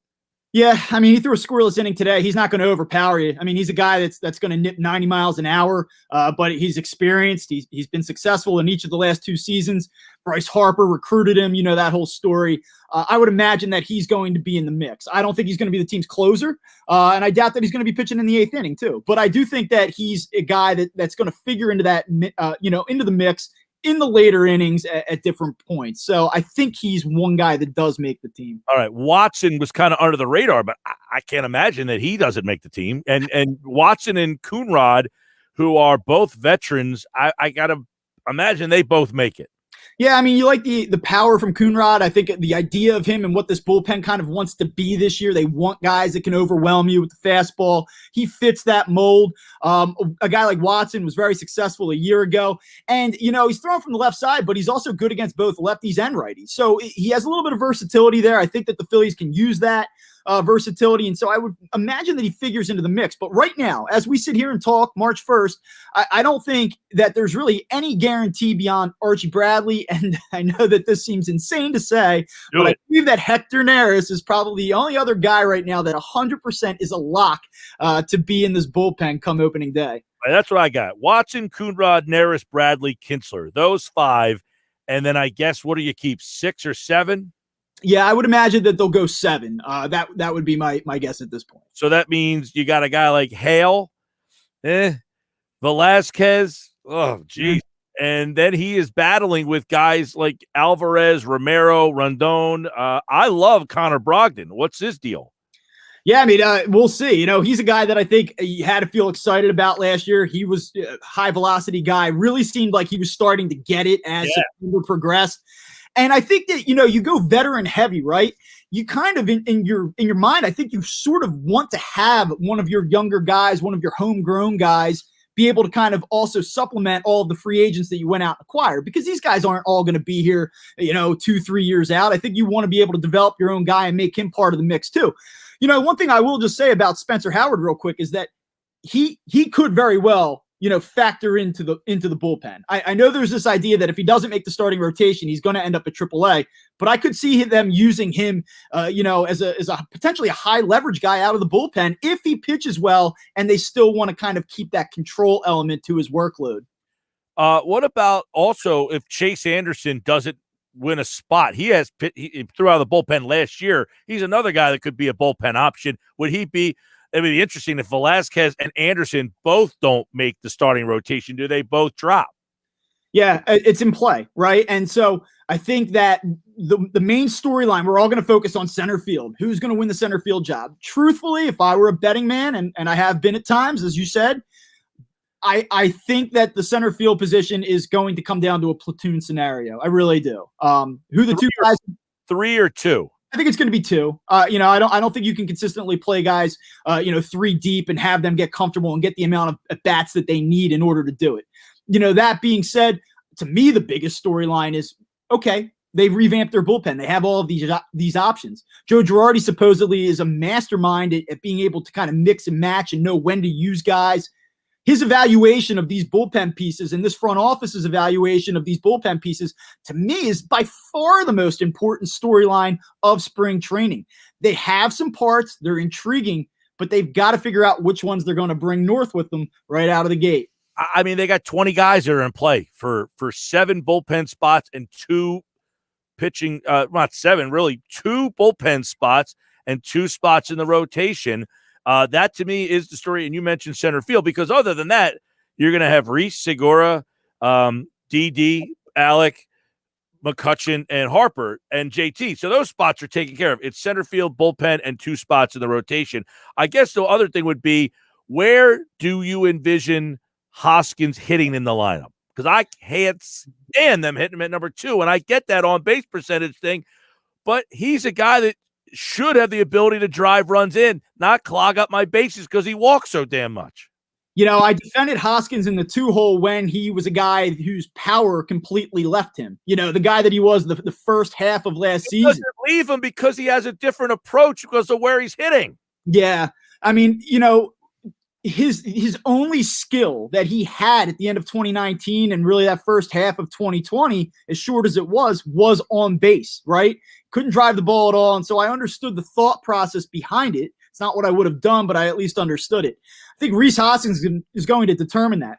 Yeah, I mean, he threw a scoreless inning today. He's not going to overpower you. I mean, he's a guy that's going to nip 90 miles an hour, but he's experienced. He's been successful in each of the last 2 seasons. Bryce Harper recruited him, that whole story. I would imagine that he's going to be in the mix. I don't think he's going to be the team's closer, and I doubt that he's going to be pitching in the 8th inning too. But I do think that he's a guy that's going to figure into that, into the mix in the later innings at different points. So I think he's one guy that does make the team. All right. Watson was kind of under the radar, but I can't imagine that he doesn't make the team. And Watson and Coonrod, who are both veterans, I got to imagine they both make it. Yeah, I mean, you like the power from Coonrod. I think the idea of him and what this bullpen kind of wants to be this year, they want guys that can overwhelm you with the fastball. He fits that mold. A guy like Watson was very successful a year ago. And, he's thrown from the left side, but he's also good against both lefties and righties. So he has a little bit of versatility there. I think that the Phillies can use that versatility. And so I would imagine that he figures into the mix. But right now, as we sit here and talk March 1st, I don't think that there's really any guarantee beyond Archie Bradley. And I know that this seems insane to say, but I believe that Hector Neris is probably the only other guy right now that 100% is a lock to be in this bullpen come opening day. That's what I got. Watson, Coonrod, Neris, Bradley, Kinsler. Those 5. And then I guess, what do you keep, 6 or 7? Yeah, I would imagine that they'll go 7. That would be my guess at this point. So that means you got a guy like Hale, Velasquez, oh, geez. And then he is battling with guys like Alvarez, Romero, Rondon. I love Connor Brogdon. What's his deal? Yeah, I mean, we'll see. He's a guy that I think you had to feel excited about last year. He was a high-velocity guy. Really seemed like he was starting to get it as September progressed. And I think that, you go veteran heavy, right? You kind of in your mind, I think you sort of want to have one of your younger guys, one of your homegrown guys, be able to kind of also supplement all of the free agents that you went out and acquired, because these guys aren't all going to be here, 2-3 years out. I think you want to be able to develop your own guy and make him part of the mix too. One thing I will just say about Spencer Howard real quick is that he could very well, factor into the bullpen. I know there's this idea that if he doesn't make the starting rotation, he's going to end up at AAA, but I could see them using him, as a potentially a high leverage guy out of the bullpen if he pitches well and they still want to kind of keep that control element to his workload. What about also if Chase Anderson doesn't win a spot? He threw out of the bullpen last year. He's another guy that could be a bullpen option. Would he be? It would be interesting if Velasquez and Anderson both don't make the starting rotation. Do they both drop? Yeah, it's in play, right? And so I think that the main storyline, we're all going to focus on center field. Who's going to win the center field job? Truthfully, if I were a betting man, and I have been at times, as you said, I think that the center field position is going to come down to a platoon scenario. I really do. Who the two guys? 3 or 2? I think it's going to be 2. I don't think you can consistently play guys, 3 deep and have them get comfortable and get the amount of at bats that they need in order to do it. That being said, to me, the biggest storyline is, okay, they've revamped their bullpen. They have all of these options. Joe Girardi supposedly is a mastermind at being able to kind of mix and match and know when to use guys. His evaluation of these bullpen pieces and this front office's evaluation of these bullpen pieces, to me, is by far the most important storyline of spring training. They have some parts, they're intriguing, but they've got to figure out which ones they're going to bring north with them right out of the gate. I mean, they got 20 guys that are in play for 7 bullpen spots and 2 pitching, not 7, really 2 bullpen spots and 2 spots in the rotation. That to me is the story. And you mentioned center field, because other than that, you're going to have Reese, Segura, DD, Alec, McCutchen, and Harper, and JT. So those spots are taken care of. It's center field, bullpen, and 2 spots in the rotation. I guess the other thing would be, where do you envision Hoskins hitting in the lineup? Because I can't stand them hitting him at number 2, and I get that on base percentage thing, but he's a guy that should have the ability to drive runs in, not clog up my bases because he walks so damn much. I defended Hoskins in the 2-hole when he was a guy whose power completely left him. The guy that he was the first half of last season. Doesn't leave him because he has a different approach because of where he's hitting. Yeah. I mean, his only skill that he had at the end of 2019 and really that first half of 2020, as short as it was on base, right? couldn't drive the ball at all. And so I understood the thought process behind it. It's not what I would have done, but I at least understood it. I think Rhys Hoskins is going to determine that.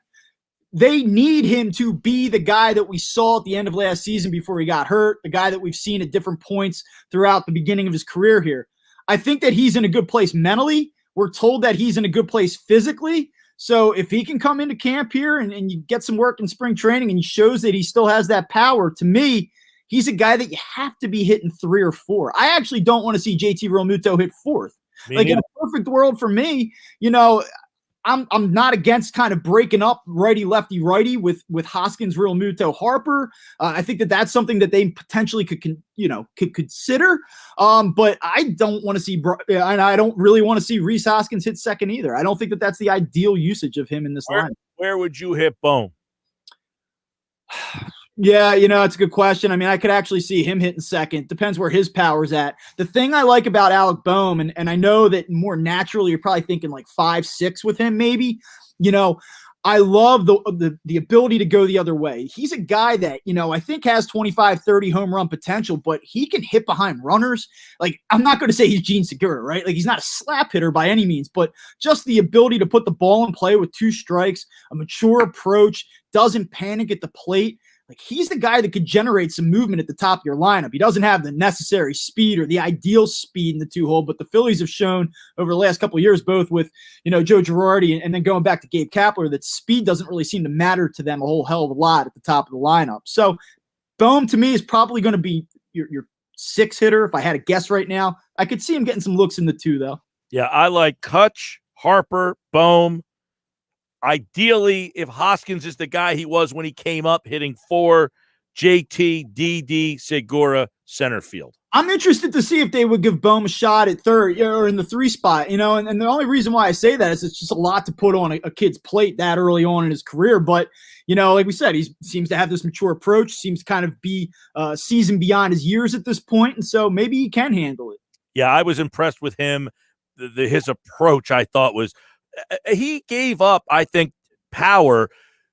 They need him to be the guy that we saw at the end of last season before he got hurt, the guy that we've seen at different points throughout the beginning of his career here. I think that he's in a good place mentally. We're told that he's in a good place physically. So if he can come into camp here and you get some work in spring training and he shows that he still has that power, to me, he's a guy that you have to be hitting 3 or 4. I actually don't want to see JT Realmuto hit 4th. Like in a perfect world for me, I'm not against kind of breaking up righty, lefty, righty with Hoskins, Realmuto, Harper. I think that that's something that they potentially could consider. But I don't want to see, and I don't really want to see Rhys Hoskins hit second either. I don't think that that's the ideal usage of him in this line. Where would you hit Bohm? Yeah, it's a good question. I mean, I could actually see him hitting second. Depends where his power's at. The thing I like about Alec Bohm, and I know that more naturally you're probably thinking like 5-6 with him maybe, I love the ability to go the other way. He's a guy that, I think has 25, 30 home run potential, but he can hit behind runners. Like, I'm not going to say he's Gene Segura, right? Like, he's not a slap hitter by any means, but just the ability to put the ball in play with 2 strikes, a mature approach, doesn't panic at the plate. Like, he's the guy that could generate some movement at the top of your lineup. He doesn't have the necessary speed or the ideal speed in the 2-hole, but the Phillies have shown over the last couple of years, both with, Joe Girardi and then going back to Gabe Kapler, that speed doesn't really seem to matter to them a whole hell of a lot at the top of the lineup. So Bohm, to me, is probably going to be your 6 hitter. If I had a guess right now, I could see him getting some looks in the 2, though. Yeah, I like Kutch, Harper, Bohm. Ideally, if Hoskins is the guy he was when he came up, hitting 4, JT, DD, Segura, center field. I'm interested to see if they would give Bohm a shot at 3rd or in the 3 spot, and the only reason why I say that is it's just a lot to put on a kid's plate that early on in his career. But, like we said, he seems to have this mature approach, seems to kind of be seasoned beyond his years at this point, and so maybe he can handle it. Yeah, I was impressed with him. His approach, I thought, was he gave up, I think, power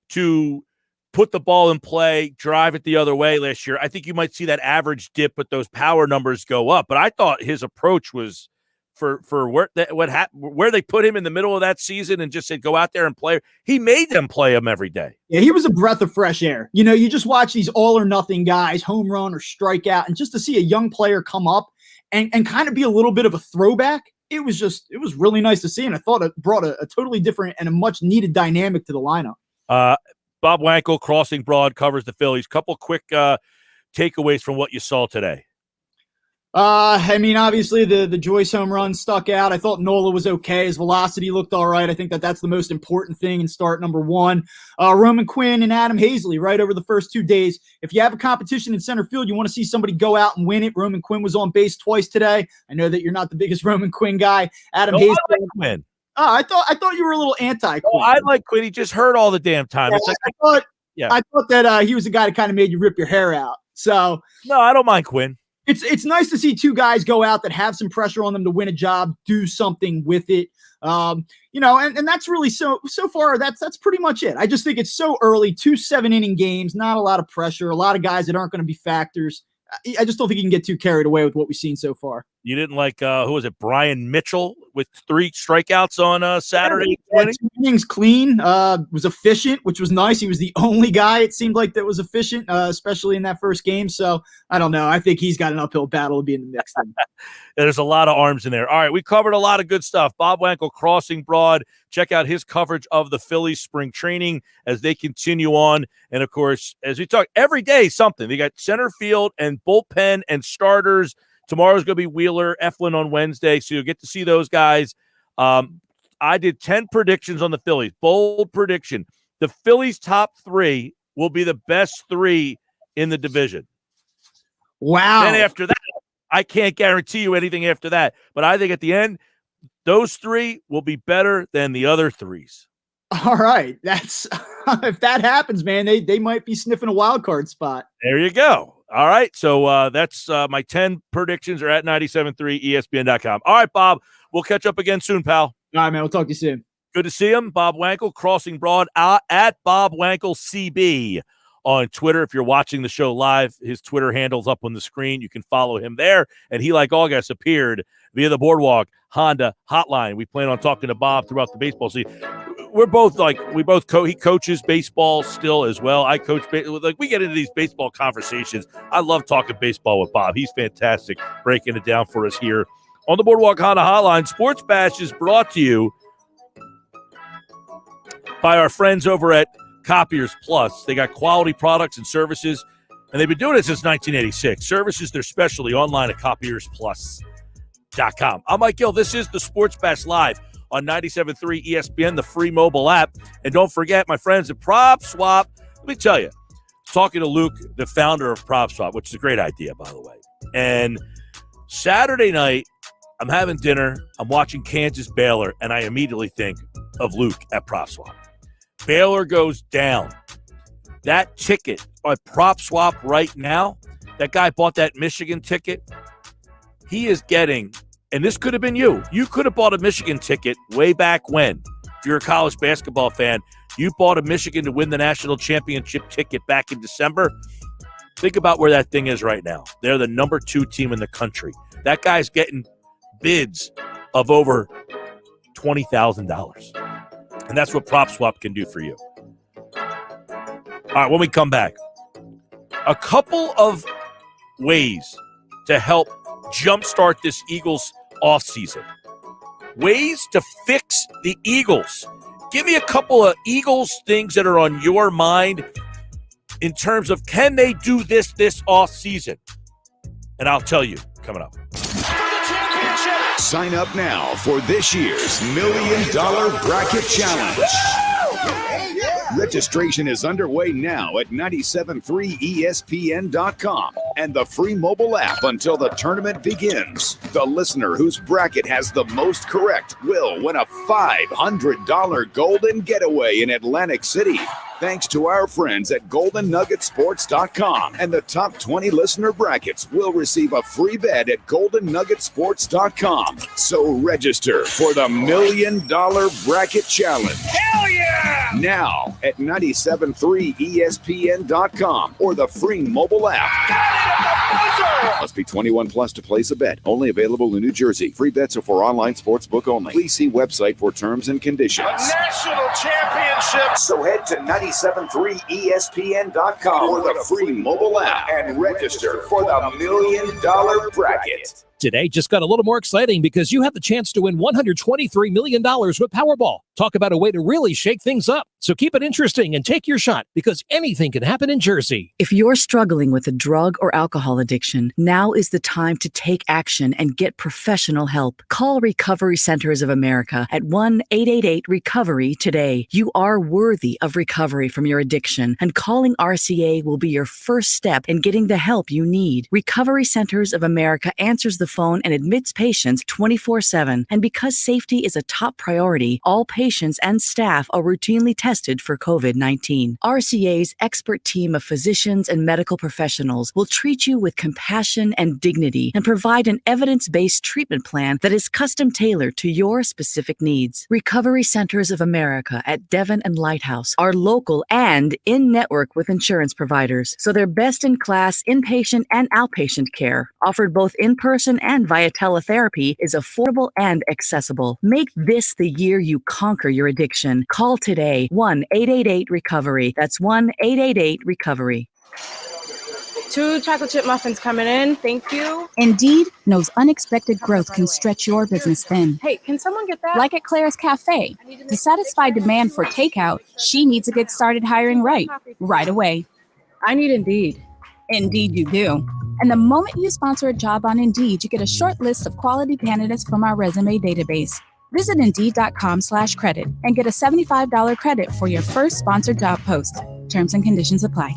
to put the ball in play, drive it the other way last year. I think you might see that average dip, but those power numbers go up. But I thought his approach was for where they put him in the middle of that season and just said, go out there and play. He made them play him every day. Yeah, he was a breath of fresh air. You just watch these all or nothing guys, home run or strikeout, and just to see a young player come up and kind of be a little bit of a throwback. It was really nice to see, and I thought it brought a totally different and a much needed dynamic to the lineup. Bob Wankel, Crossing Broad, covers the Phillies. Couple quick takeaways from what you saw today. Obviously the Joyce home run stuck out. I thought Nola was okay. His velocity looked all right. I think that's the most important thing in start number 1. Roman Quinn and Adam Hazley right over the first 2 days. If you have a competition in center field, you want to see somebody go out and win it. Roman Quinn was on base twice today. I know that you're not the biggest Roman Quinn guy. Adam Hazley. I like Quinn. I thought you were a little anti-Quinn. Oh, I like Quinn. He just hurt all the damn time. Yeah, it's like, I thought that he was the guy that kind of made you rip your hair out. So no, I don't mind Quinn. It's nice to see 2 guys go out that have some pressure on them to win a job, do something with it. And that's really so far, that's pretty much it. I just think it's so early, 2 7-inning games, not a lot of pressure, a lot of guys that aren't going to be factors. I just don't think you can get too carried away with what we've seen so far. You didn't like, who was it, Brian Mitchell with 3 strikeouts on Saturday? Yeah, 2 innings clean, was efficient, which was nice. He was the only guy, it seemed like, that was efficient, especially in that first game. So, I don't know. I think he's got an uphill battle to be in the mix. There's a lot of arms in there. All right, we covered a lot of good stuff. Bob Wankel, Crossing Broad. Check out his coverage of the Phillies spring training as they continue on. And, of course, as we talk, every day something. They got center field and bullpen and starters. Tomorrow's going to be Wheeler, Eflin on Wednesday, so you'll get to see those guys. I did 10 predictions on the Phillies. Bold prediction. The Phillies' top 3 will be the best 3 in the division. Wow. Then after that, I can't guarantee you anything after that. But I think at the end, those 3 will be better than the other 3s. All right. That's if that happens, man, they might be sniffing a wild card spot. There you go. All right. So that's my 10 predictions are at 97.3ESPN.com. All right, Bob. We'll catch up again soon, pal. All right, man. We'll talk to you soon. Good to see him. Bob Wankel, Crossing Broad, at Bob Wankel CB on Twitter. If you're watching the show live, his Twitter handle's up on the screen. You can follow him there. And he, like all guests, appeared via the Boardwalk Honda hotline. We plan on talking to Bob throughout the baseball season. We're both he coaches baseball still as well. I coach we get into these baseball conversations. I love talking baseball with Bob. He's fantastic breaking it down for us here on the Boardwalk Honda hotline. Sports Bash is brought to you by our friends over at Copiers Plus. They got quality products and services, and they've been doing it since 1986. Services, they're specially online at copiersplus.com. I'm Mike Gill. This is the Sports Bash Live on 97.3 ESPN, the free mobile app. And don't forget, my friends at Prop Swap. Let me tell you, talking to Luke, the founder of Prop Swap, which is a great idea, by the way. And Saturday night, I'm having dinner. I'm watching Kansas Baylor, and I immediately think of Luke at Prop Swap. Baylor goes down. That ticket on Prop Swap right now, that guy bought that Michigan ticket. He is getting, and this could have been you. You could have bought a Michigan ticket way back when. If you're a college basketball fan, you bought a Michigan to win the national championship ticket back in December. Think about where that thing is right now. They're the number 2 team in the country. That guy's getting bids of over $20,000. And that's what Prop Swap can do for you. All right, when we come back, a couple of ways to help jumpstart this Eagles offseason. Ways to fix the Eagles. Give me a couple of Eagles things that are on your mind in terms of can they do this offseason? And I'll tell you coming up. Sign up now for this year's $1 Million Bracket Challenge. Registration is underway now at 973ESPN.com and the free mobile app until the tournament begins. The listener whose bracket has the most correct will win a $500 golden getaway in Atlantic City. Thanks to our friends at GoldenNuggetSports.com. And the top 20 listener brackets will receive a free bet at GoldenNuggetSports.com. So register for the $1 Million Bracket Challenge. Hell yeah! Now at 973ESPN.com or the free mobile app. Must be 21 plus to place a bet. Only available in New Jersey. Free bets are for online sportsbook only. Please see website for terms and conditions. A national championship. So head to 973ESPN.com or the free mobile app and register for the $1 Million Bracket. Today just got a little more exciting because you have the chance to win $123 million with Powerball. Talk about a way to really shake things up. So keep it interesting and take your shot because anything can happen in Jersey. If you're struggling with a drug or alcohol addiction, now is the time to take action and get professional help. Call Recovery Centers of America at 1-888-RECOVERY today. You are worthy of recovery from your addiction, and calling RCA will be your first step in getting the help you need. Recovery Centers of America answers the phone and admits patients 24/7. And because safety is a top priority, all patients and staff are routinely tested for COVID-19. RCA's expert team of physicians and medical professionals will treat you with compassion and dignity and provide an evidence-based treatment plan that is custom-tailored to your specific needs. Recovery Centers of America at Devon and Lighthouse are local and in-network with insurance providers, so they're best-in-class inpatient and outpatient care, offered both in-person and via teletherapy, is affordable and accessible. Make this the year you conquer your addiction. Call today, 1-888-RECOVERY. That's 1-888-RECOVERY. 2 chocolate chip muffins coming in. Thank you. Indeed knows unexpected growth can stretch your business thin. Hey, can someone get that? Like at Claire's Cafe. To satisfy demand for takeout, she needs to get started hiring right away. I need Indeed. Indeed you do. And the moment you sponsor a job on Indeed, you get a short list of quality candidates from our resume database. Visit Indeed.com/credit and get a $75 credit for your first sponsored job post. Terms and conditions apply.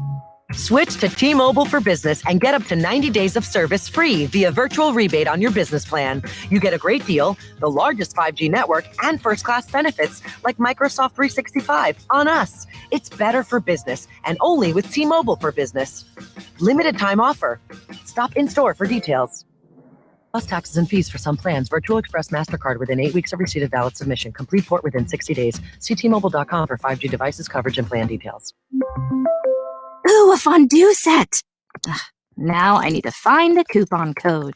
Switch to T-Mobile for Business and get up to 90 days of service free via virtual rebate on your business plan. You get a great deal, the largest 5G network, and first-class benefits like Microsoft 365 on us. It's better for business and only with T-Mobile for Business. Limited time offer. Stop in-store for details. Plus taxes and fees for some plans. Virtual Express MasterCard within 8 weeks of receipt of valid submission. Complete port within 60 days. See T-Mobile.com for 5G devices, coverage, and plan details. Ooh, a fondue set. Ugh, now I need to find a coupon code.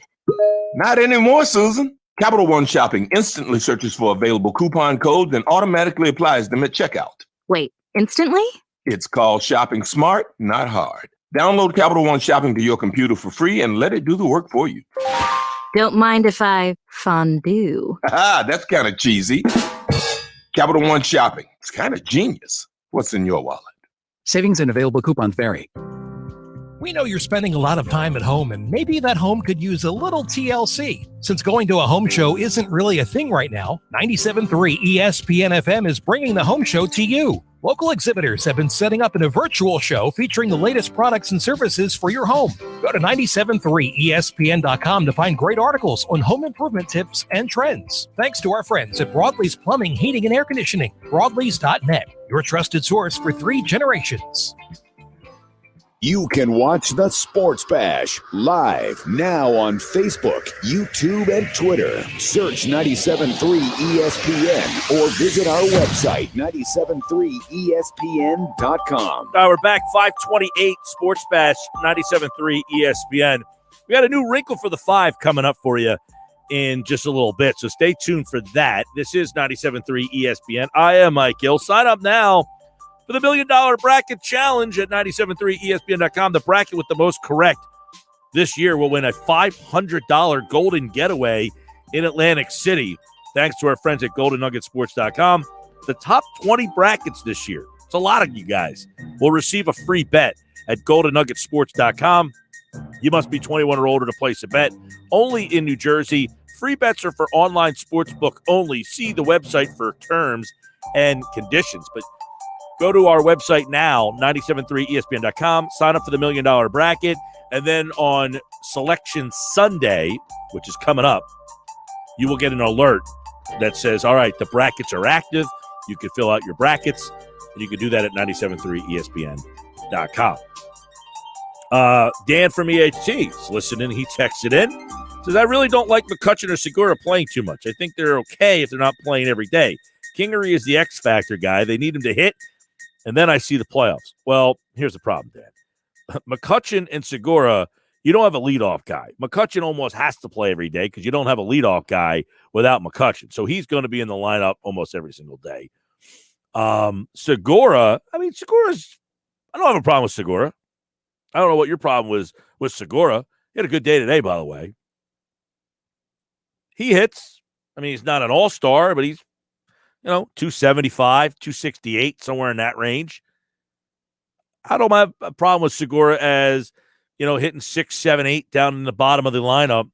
Not anymore, Susan. Capital One Shopping instantly searches for available coupon codes and automatically applies them at checkout. Wait, instantly? It's called shopping smart, not hard. Download Capital One Shopping to your computer for free and let it do the work for you. Don't mind if I fondue. That's kind of cheesy. Capital One Shopping. It's kind of genius. What's in your wallet? Savings and available coupons vary. We know you're spending a lot of time at home, and maybe that home could use a little TLC. Since going to a home show isn't really a thing right now, 97.3 ESPN FM is bringing the home show to you. Local exhibitors have been setting up in a virtual show featuring the latest products and services for your home. Go to 973ESPN.com to find great articles on home improvement tips and trends. Thanks to our friends at Broadleys Plumbing, Heating, and Air Conditioning. Broadleys.net, your trusted source for 3 generations. You can watch the Sports Bash live now on Facebook, YouTube, and Twitter. Search 97.3 ESPN or visit our website, 973ESPN.com. We're back, 528 Sports Bash, 97.3 ESPN. We got a new wrinkle for the 5 coming up for you in just a little bit, so stay tuned for that. This is 97.3 ESPN. I am Mike Gill. Sign up now for the $1 Million Bracket Challenge at 973ESPN.com. The bracket with the most correct this year will win a $500 Golden Getaway in Atlantic City, thanks to our friends at GoldenNuggetSports.com. The top 20 brackets this year, it's a lot of you guys, will receive a free bet at GoldenNuggetSports.com. You must be 21 or older to place a bet. Only in New Jersey. Free bets are for online sportsbook only. See the website for terms and conditions. But go to our website now, 973ESPN.com. Sign up for the $1 Million Bracket. And then on Selection Sunday, which is coming up, you will get an alert that says, all right, the brackets are active. You can fill out your brackets. And you can do that at 973ESPN.com. Dan from EHT is listening. He texted in. Says, I really don't like McCutchen or Segura playing too much. I think they're okay if they're not playing every day. Kingery is the X factor guy. They need him to hit, and then I see the playoffs. Well, here's the problem, Dan. McCutchen and Segura, you don't have a leadoff guy. McCutchen almost has to play every day because you don't have a leadoff guy without McCutchen. So he's going to be in the lineup almost every single day. Segura, Segura's, I don't have a problem with Segura. I don't know what your problem was with Segura. He had a good day today, by the way. He hits. He's not an all-star, but he's, 275, 268, somewhere in that range. I don't have a problem with Segura as, hitting 6, 7, 8 down in the bottom of the lineup.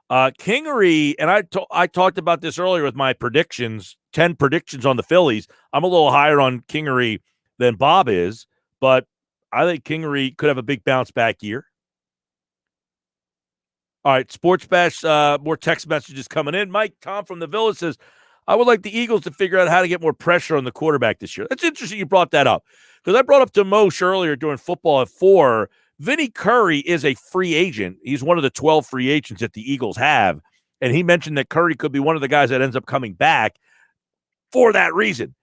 Kingery, and I talked about this earlier with my predictions, 10 predictions on the Phillies. I'm a little higher on Kingery than Bob is, but I think Kingery could have a big bounce back year. All right, Sports Bash, more text messages coming in. Mike, Tom from the Villa says, I would like the Eagles to figure out how to get more pressure on the quarterback this year. That's interesting you brought that up because I brought up to Moshe earlier during football at 4. Vinny Curry is a free agent. He's one of the 12 free agents that the Eagles have, and he mentioned that Curry could be one of the guys that ends up coming back for that reason.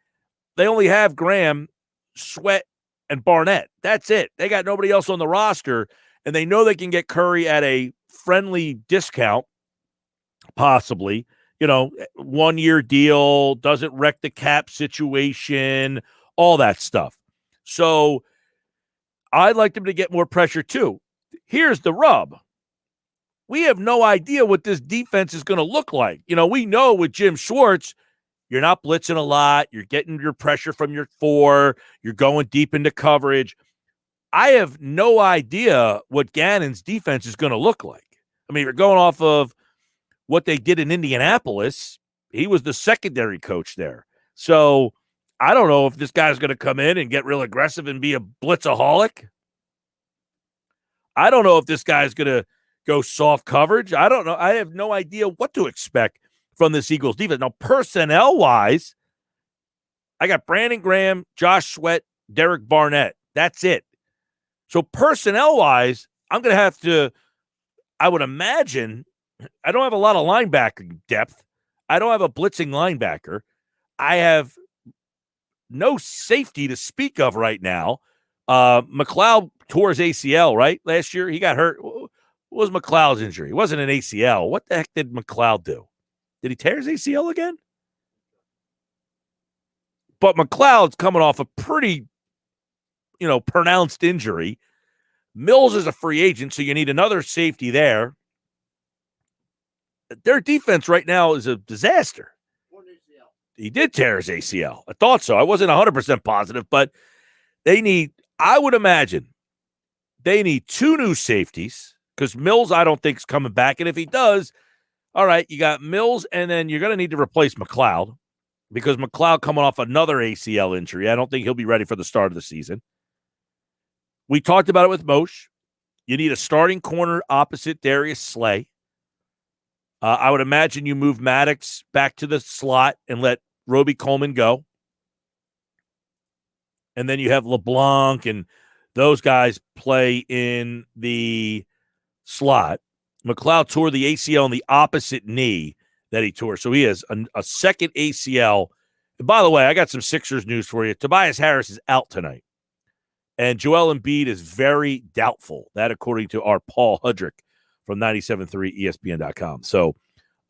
They only have Graham, Sweat, and Barnett. That's it. They got nobody else on the roster, and they know they can get Curry at a friendly discount, possibly. 1-year deal, doesn't wreck the cap situation, all that stuff. So I'd like them to get more pressure too. Here's the rub. We have no idea what this defense is going to look like. We know with Jim Schwartz, you're not blitzing a lot. You're getting your pressure from your 4. You're going deep into coverage. I have no idea what Gannon's defense is going to look like. You're going off of what they did in Indianapolis. He was the secondary coach there. So I don't know if this guy's going to come in and get real aggressive and be a blitzaholic. I don't know if this guy's going to go soft coverage. I don't know. I have no idea what to expect from this Eagles defense. Now, personnel-wise, I got Brandon Graham, Josh Sweat, Derek Barnett. That's it. So personnel-wise, I'm going to have to, I would imagine, I don't have a lot of linebacker depth. I don't have a blitzing linebacker. I have no safety to speak of right now. McLeod tore his ACL, right? Last year, he got hurt. What was McLeod's injury? It wasn't an ACL. What the heck did McLeod do? Did he tear his ACL again? But McLeod's coming off a pretty, pronounced injury. Mills is a free agent, so you need another safety there. Their defense right now is a disaster. He did tear his ACL. I thought so. I wasn't 100% positive, but I would imagine they need 2 new safeties because Mills, I don't think, is coming back. And if he does, all right, you got Mills, and then you're going to need to replace McLeod because McLeod coming off another ACL injury. I don't think he'll be ready for the start of the season. We talked about it with Moshe. You need a starting corner opposite Darius Slay. I would imagine you move Maddox back to the slot and let Roby Coleman go. And then you have LeBlanc and those guys play in the slot. McLeod tore the ACL on the opposite knee that he tore. So he has a second ACL. And by the way, I got some Sixers news for you. Tobias Harris is out tonight. And Joel Embiid is very doubtful. That according to our Paul Hudrick from 97.3 ESPN.com. So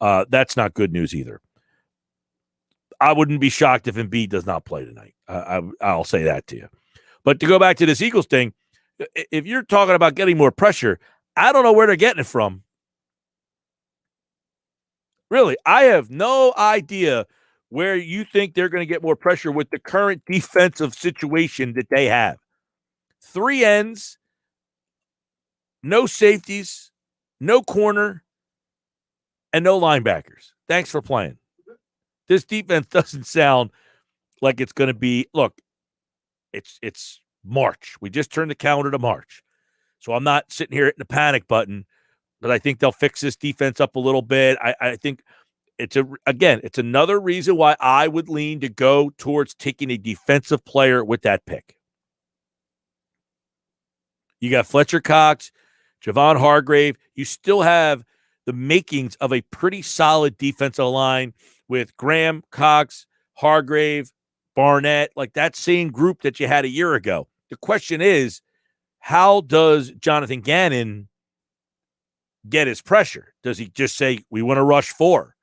that's not good news either. I wouldn't be shocked if Embiid does not play tonight. I'll say that to you. But to go back to this Eagles thing, if you're talking about getting more pressure, I don't know where they're getting it from. Really, I have no idea where you think they're going to get more pressure with the current defensive situation that they have. 3 ends, no safeties, no corner, and no linebackers. Thanks for playing. This defense doesn't sound like it's going to be, look, it's March. We just turned the calendar to March. So I'm not sitting here hitting the panic button, but I think they'll fix this defense up a little bit. I think it's another reason why I would lean to go towards taking a defensive player with that pick. You got Fletcher Cox, Javon Hargrave. You still have the makings of a pretty solid defensive line with Graham, Cox, Hargrave, Barnett, like that same group that you had a year ago. The question is, how does Jonathan Gannon get his pressure? Does he just say, we want to rush 4?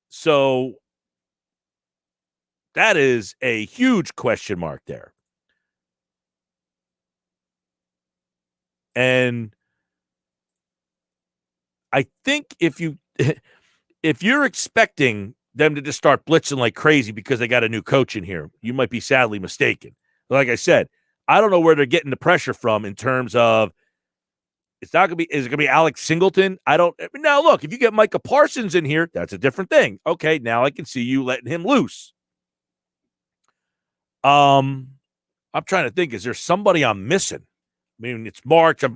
So that is a huge question mark there. And I think if you're expecting them to just start blitzing like crazy because they got a new coach in here, you might be sadly mistaken. Like I said, I don't know where they're getting the pressure from in terms of is it going to be Alex Singleton? Now look, if you get Micah Parsons in here, that's a different thing. Okay, now I can see you letting him loose. I'm trying to think, is there somebody I'm missing? I mean, it's March. I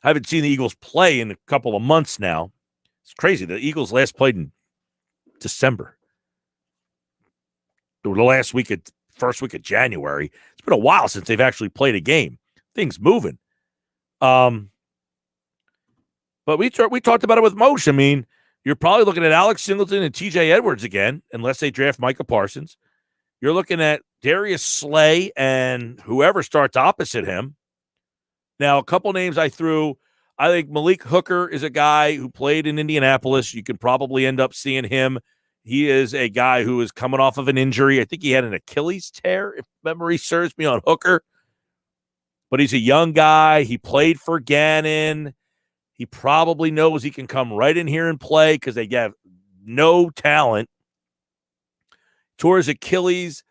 haven't seen the Eagles play in a couple of months now. It's crazy. The Eagles last played in December. The first week of January. It's been a while since they've actually played a game. Things moving. But we talked about it with Moshe. I mean, you're probably looking at Alex Singleton and TJ Edwards again, unless they draft Micah Parsons. You're looking at Darius Slay and whoever starts opposite him. Now, a couple names I threw. I think Malik Hooker is a guy who played in Indianapolis. You can probably end up seeing him. He is a guy who is coming off of an injury. I think he had an Achilles tear, if memory serves me, on Hooker. But he's a young guy. He played for Gannon. He probably knows he can come right in here and play because they have no talent. Tore his Achilles.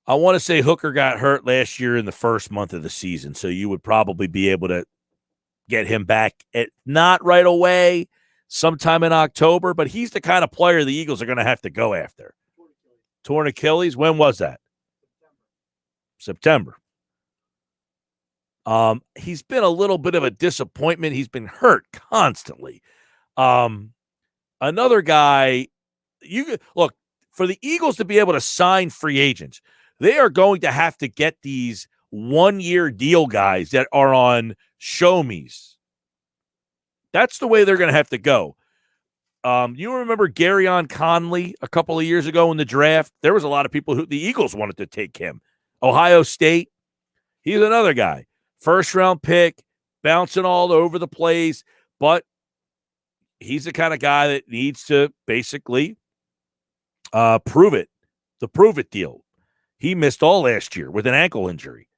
I want to say Hooker got hurt last year in the first month of the season, so you would probably be able to get him back not right away, sometime in October, but he's the kind of player the Eagles are going to have to go after. Torn Achilles, when was that? September. He's been a little bit of a disappointment. He's been hurt constantly. Another guy, look, for the Eagles to be able to sign free agents, they are going to have to get these one-year deal guys that are on show-me's. That's the way they're going to have to go. You remember Garyon Conley a couple of years ago in the draft? There was a lot of people who the Eagles wanted to take him. Ohio State, he's another guy. First-round pick, bouncing all over the place, but he's the kind of guy that needs to basically prove it, the prove-it deal. He missed all last year with an ankle injury.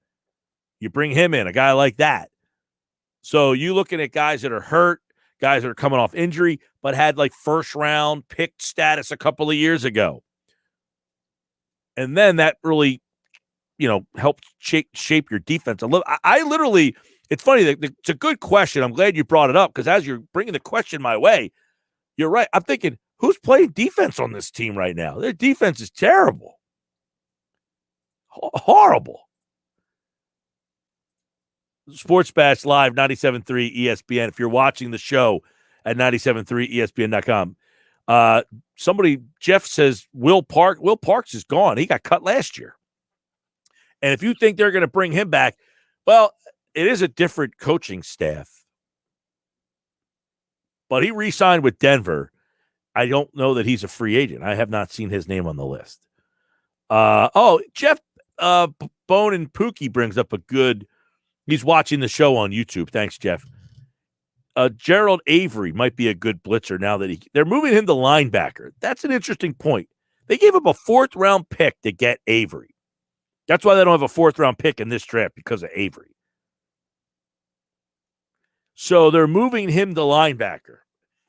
You bring him in, a guy like that. So you looking at guys that are hurt, guys that are coming off injury, but had like first-round pick status a couple of years ago. And then that really, helped shape your defense a little. I literally, it's funny, it's a good question. I'm glad you brought it up because as you're bringing the question my way, you're right. I'm thinking, who's playing defense on this team right now? Their defense is terrible. Horrible. Sports Bash Live, 97.3 ESPN. If you're watching the show at 97.3 ESPN.com. Jeff says Will Parks is gone. He got cut last year. And if you think they're going to bring him back, well, it is a different coaching staff. But he re-signed with Denver. I don't know that he's a free agent. I have not seen his name on the list. Jeff Bone and Pookie brings up a good – he's watching the show on YouTube. Thanks, Jeff. Gerald Avery might be a good blitzer now that they're moving him to linebacker. That's an interesting point. They gave up a 4th-round pick to get Avery. That's why they don't have a 4th-round pick in this draft, because of Avery. So they're moving him to linebacker.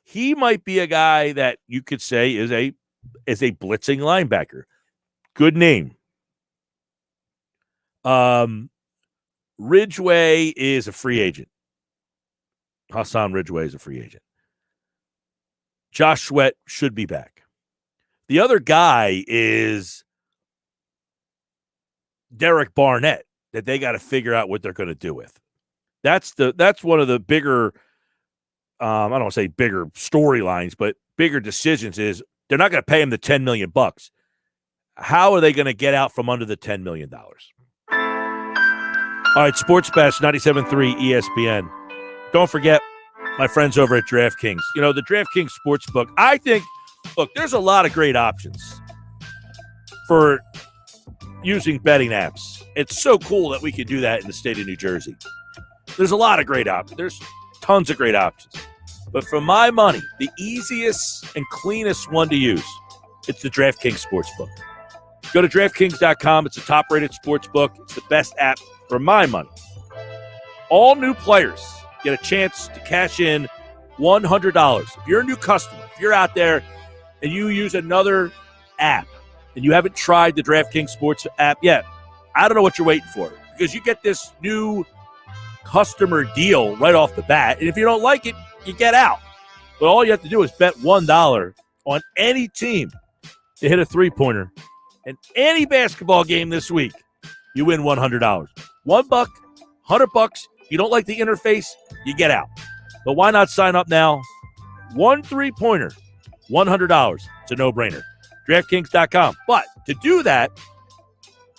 He might be a guy that you could say is a blitzing linebacker. Good name. Ridgeway is a free agent. Hassan Ridgeway is a free agent. Josh Sweat should be back. The other guy is Derek Barnett that they got to figure out what they're going to do with. That's one of the bigger, I don't want to say bigger storylines, but bigger decisions is they're not going to pay him the $10 million. How are they going to get out from under the $10 million? All right, Sports Bash 97.3 ESPN. Don't forget my friends over at DraftKings. The DraftKings Sportsbook, I think, look, there's a lot of great options for using betting apps. It's so cool that we can do that in the state of New Jersey. There's a lot of great options. There's tons of great options. But for my money, the easiest and cleanest one to use, it's the DraftKings Sportsbook. Go to DraftKings.com. It's a top-rated sportsbook. It's the best app for my money. All new players get a chance to cash in $100. If you're a new customer, if you're out there and you use another app and you haven't tried the DraftKings Sports app yet, I don't know what you're waiting for, because you get this new customer deal right off the bat. And if you don't like it, you get out. But all you have to do is bet $1 on any team to hit a three-pointer. And any basketball game this week, you win $100. $1, $100. You don't like the interface, you get out. But why not sign up now? One three-pointer, $100. It's a no-brainer. DraftKings.com. But to do that,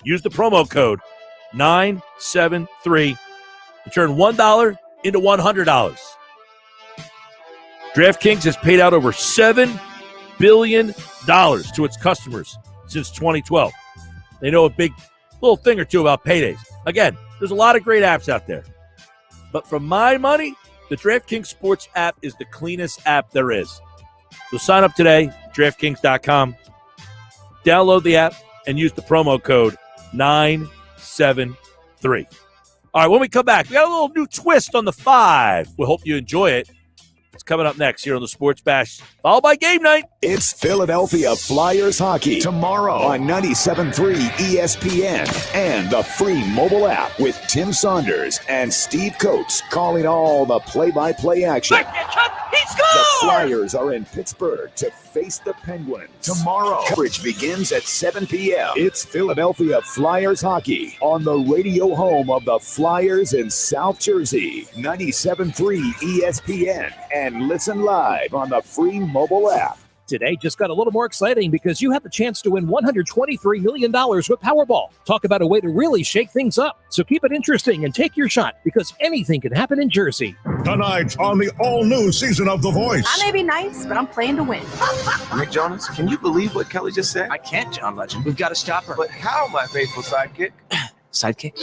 use the promo code 973 to turn $1 into $100. DraftKings has paid out over $7 billion to its customers since 2012. They know a big little thing or two about paydays. Again, there's a lot of great apps out there. But for my money, the DraftKings Sports app is the cleanest app there is. So sign up today, DraftKings.com. Download the app and use the promo code 973. All right, when we come back, we got a little new twist on the 5. We hope you enjoy it. It's coming up next here on the Sports Bash, followed by Game Night. It's Philadelphia Flyers hockey tomorrow on 97.3 ESPN and the free mobile app with Tim Saunders and Steve Coates calling all the play-by-play action. He scored! The Flyers are in Pittsburgh to face the Penguins tomorrow. Coverage begins at 7 p.m. It's Philadelphia Flyers hockey on the radio home of the Flyers in South Jersey, 97.3 ESPN, and listen live on the free mobile app. Today just got a little more exciting because you have the chance to win $123 million with Powerball. Talk about a way to really shake things up. So keep it interesting and take your shot because anything can happen in Jersey. Tonight on the all-new season of The Voice. I may be nice, but I'm playing to win. Nick Jonas, can you believe what Kelly just said? I can't, John Legend. We've got to stop her. But how, my faithful sidekick? Sidekick?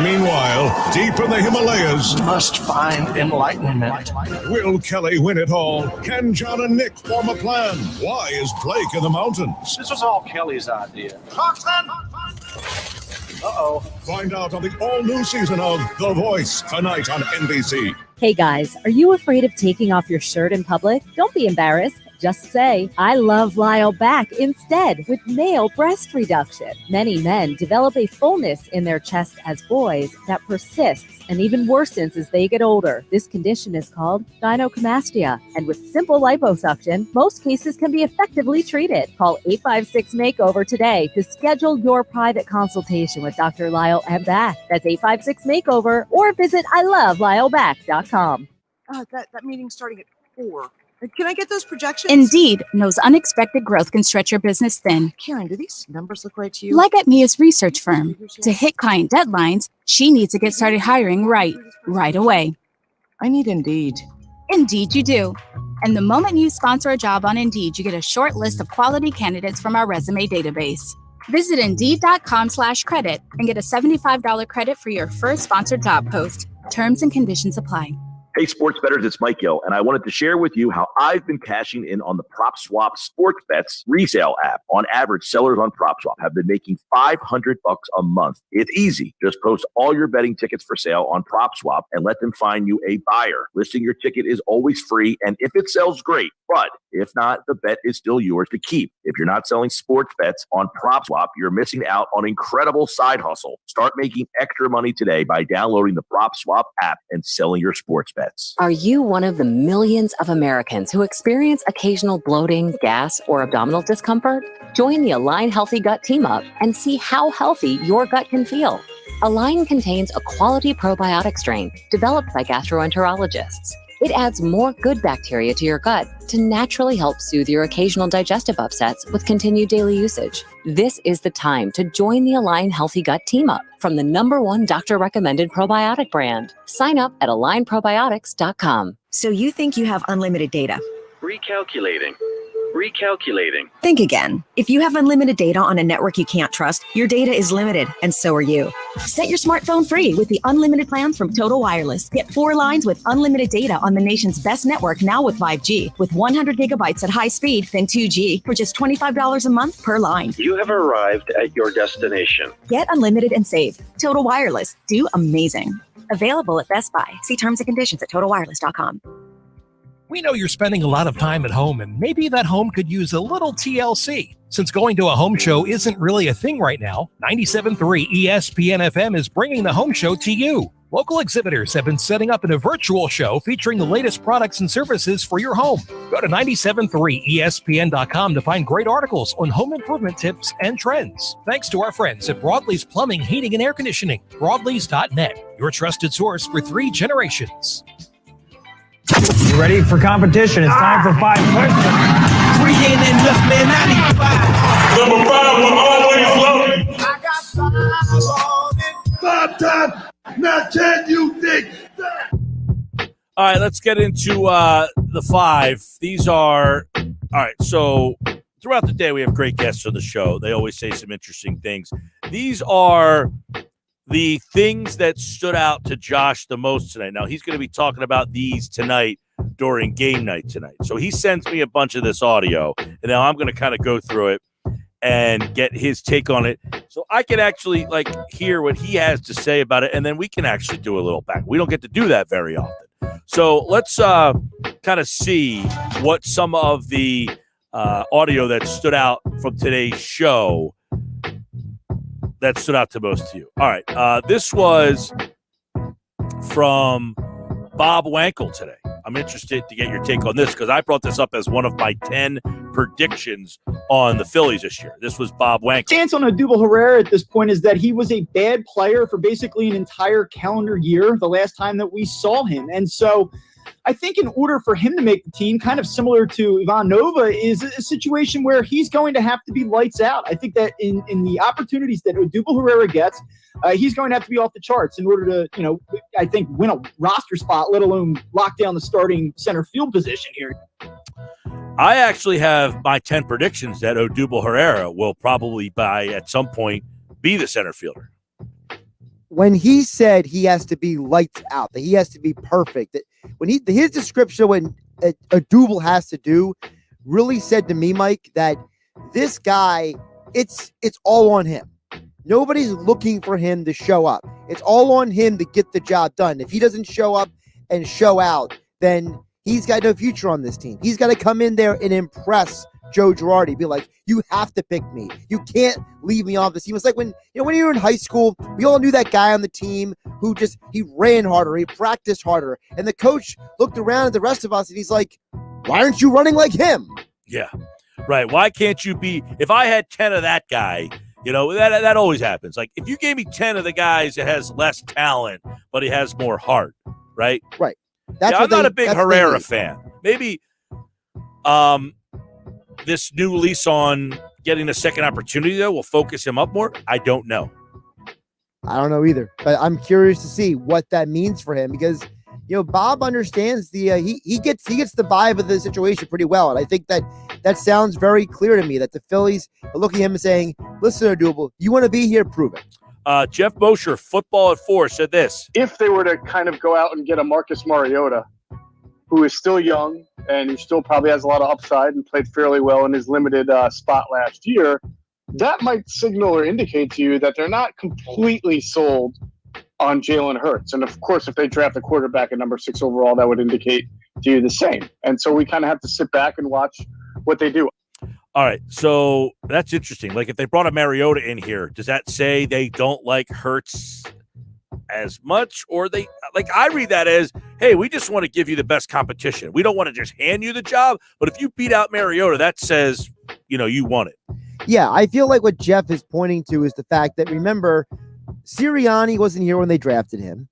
Meanwhile, deep in the Himalayas, Must find enlightenment. will Kelly win it all? Can John and Nick form a plan? Why is Blake in the mountains? This was all Kelly's idea. Uh-oh. Find out on the all-new season of The Voice tonight on NBC. Hey guys, are you afraid of taking off your shirt in public? Don't be embarrassed. Just say, I love Lyle back instead with male breast reduction. Many men develop a fullness in their chest as boys that persists and even worsens as they get older. This condition is called gynecomastia, and with simple liposuction, most cases can be effectively treated. Call 856-MAKEOVER today to schedule your private consultation with Dr. Lyle and Back. That's 856-MAKEOVER, or visit iloveLyleback.com. That meeting's starting at 4. Can I get those projections? Indeed knows unexpected growth can stretch your business thin. Karen, do these numbers look right to you? Like at Mia's research firm, to hit client deadlines, she needs to get started hiring right away. I need Indeed. Indeed you do. And the moment you sponsor a job on Indeed, you get a short list of quality candidates from our resume database. Visit Indeed.com/credit and get a $75 credit for your first sponsored job post. Terms and conditions apply. Hey, sports bettors, it's Mike Gill, and I wanted to share with you how I've been cashing in on the PropSwap Sports Bets resale app. On average, sellers on PropSwap have been making $500 a month. It's easy. Just post all your betting tickets for sale on PropSwap and let them find you a buyer. Listing your ticket is always free, and if it sells, great. But if not, the bet is still yours to keep. If you're not selling sports bets on PropSwap, you're missing out on incredible side hustle. Start making extra money today by downloading the PropSwap app and selling your sports bets. Are you one of the millions of Americans who experience occasional bloating, gas, or abdominal discomfort? Join the Align Healthy Gut Team Up and see how healthy your gut can feel. Align contains a quality probiotic strain developed by gastroenterologists. It adds more good bacteria to your gut to naturally help soothe your occasional digestive upsets with continued daily usage. This is the time to join the Align Healthy Gut Team Up from the #1 doctor-recommended probiotic brand. Sign up at alignprobiotics.com. So you think you have unlimited data? Recalculating. Think again. If you have unlimited data on a network you can't trust, your data is limited, and so are you. Set your smartphone free with the unlimited plans from Total Wireless. Get 4 lines with unlimited data on the nation's best network now with 5G, with 100 gigabytes at high speed, then 2G, for just $25 a month per line. You have arrived at your destination. Get unlimited and save. Total Wireless. Do amazing. Available at Best Buy. See terms and conditions at totalwireless.com. We know you're spending a lot of time at home, and maybe that home could use a little TLC. Since going to a home show isn't really a thing right now, 97.3 ESPN FM is bringing the home show to you. Local exhibitors have been setting up in a virtual show featuring the latest products and services for your home. Go to 973ESPN.com to find great articles on home improvement tips and trends. Thanks to our friends at Broadlee's Plumbing, Heating, and Air Conditioning. Broadlees.net, your trusted source for 3 generations. You ready for competition? It's time for 5 questions. 3 in and just man 95. Number 5 will always love you. I got 5 on it. 5 times. Now can you think that? All right, let's get into the 5. These are all right. So throughout the day, we have great guests on the show. They always say some interesting things. These are the things that stood out to Josh the most tonight. Now, he's going to be talking about these tonight during game night tonight. So he sends me a bunch of this audio, and now I'm going to kind of go through it and get his take on it so I can actually hear what he has to say about it, and then we can actually do a little back. We don't get to do that very often. So let's kind of see what some of the audio that stood out from today's show that stood out to most to you. All right. This was from Bob Wankel today. I'm interested to get your take on this because I brought this up as one of my 10 predictions on the Phillies this year. This was Bob Wankel. Stance on Odubel Herrera at this point is that he was a bad player for basically an entire calendar year the last time that we saw him. And so I think in order for him to make the team, kind of similar to Ivan Nova, is a situation where he's going to have to be lights out. I think that in the opportunities that Odubel Herrera gets, he's going to have to be off the charts in order to, I think, win a roster spot, let alone lock down the starting center field position here. I actually have my 10 predictions that Odubel Herrera will probably, at some point, be the center fielder. When he said he has to be lights out, that he has to be perfect, that when his description of what Odubel has to do really said to me, Mike, that this guy, it's all on him. Nobody's looking for him to show up. It's all on him to get the job done. If he doesn't show up and show out, then he's got no future on this team. He's got to come in there and impress Joe Girardi. Be like, you have to pick me. You can't leave me off the team. It's like when you were in high school, we all knew that guy on the team who he ran harder, he practiced harder, and the coach looked around at the rest of us and he's like, why aren't you running like him? Yeah, right. Why can't you be? If I had 10 of that guy, that always happens. Like if you gave me 10 of the guys that has less talent, but he has more heart, right? Right. I'm not a big Herrera fan. Maybe this new lease on getting a second opportunity, though, will focus him up more. I don't know. I don't know either, but I'm curious to see what that means for him because, Bob understands he gets the vibe of the situation pretty well. And I think that sounds very clear to me that the Phillies are looking at him and saying, listen, Odubel, you want to be here, prove it. Jeff Mosher, Football at 4, said this. If they were to kind of go out and get a Marcus Mariota, who is still young and who still probably has a lot of upside and played fairly well in his limited spot last year, that might signal or indicate to you that they're not completely sold on Jalen Hurts. And, of course, if they draft a quarterback at number 6 overall, that would indicate to you the same. And so we kind of have to sit back and watch what they do. All right, so that's interesting. Like if they brought a Mariota in here, does that say they don't like Hurts as much? Or I read that as, hey, we just want to give you the best competition. We don't want to just hand you the job. But if you beat out Mariota, that says, you want it. Yeah, I feel like what Jeff is pointing to is the fact that, remember, Sirianni wasn't here when they drafted him.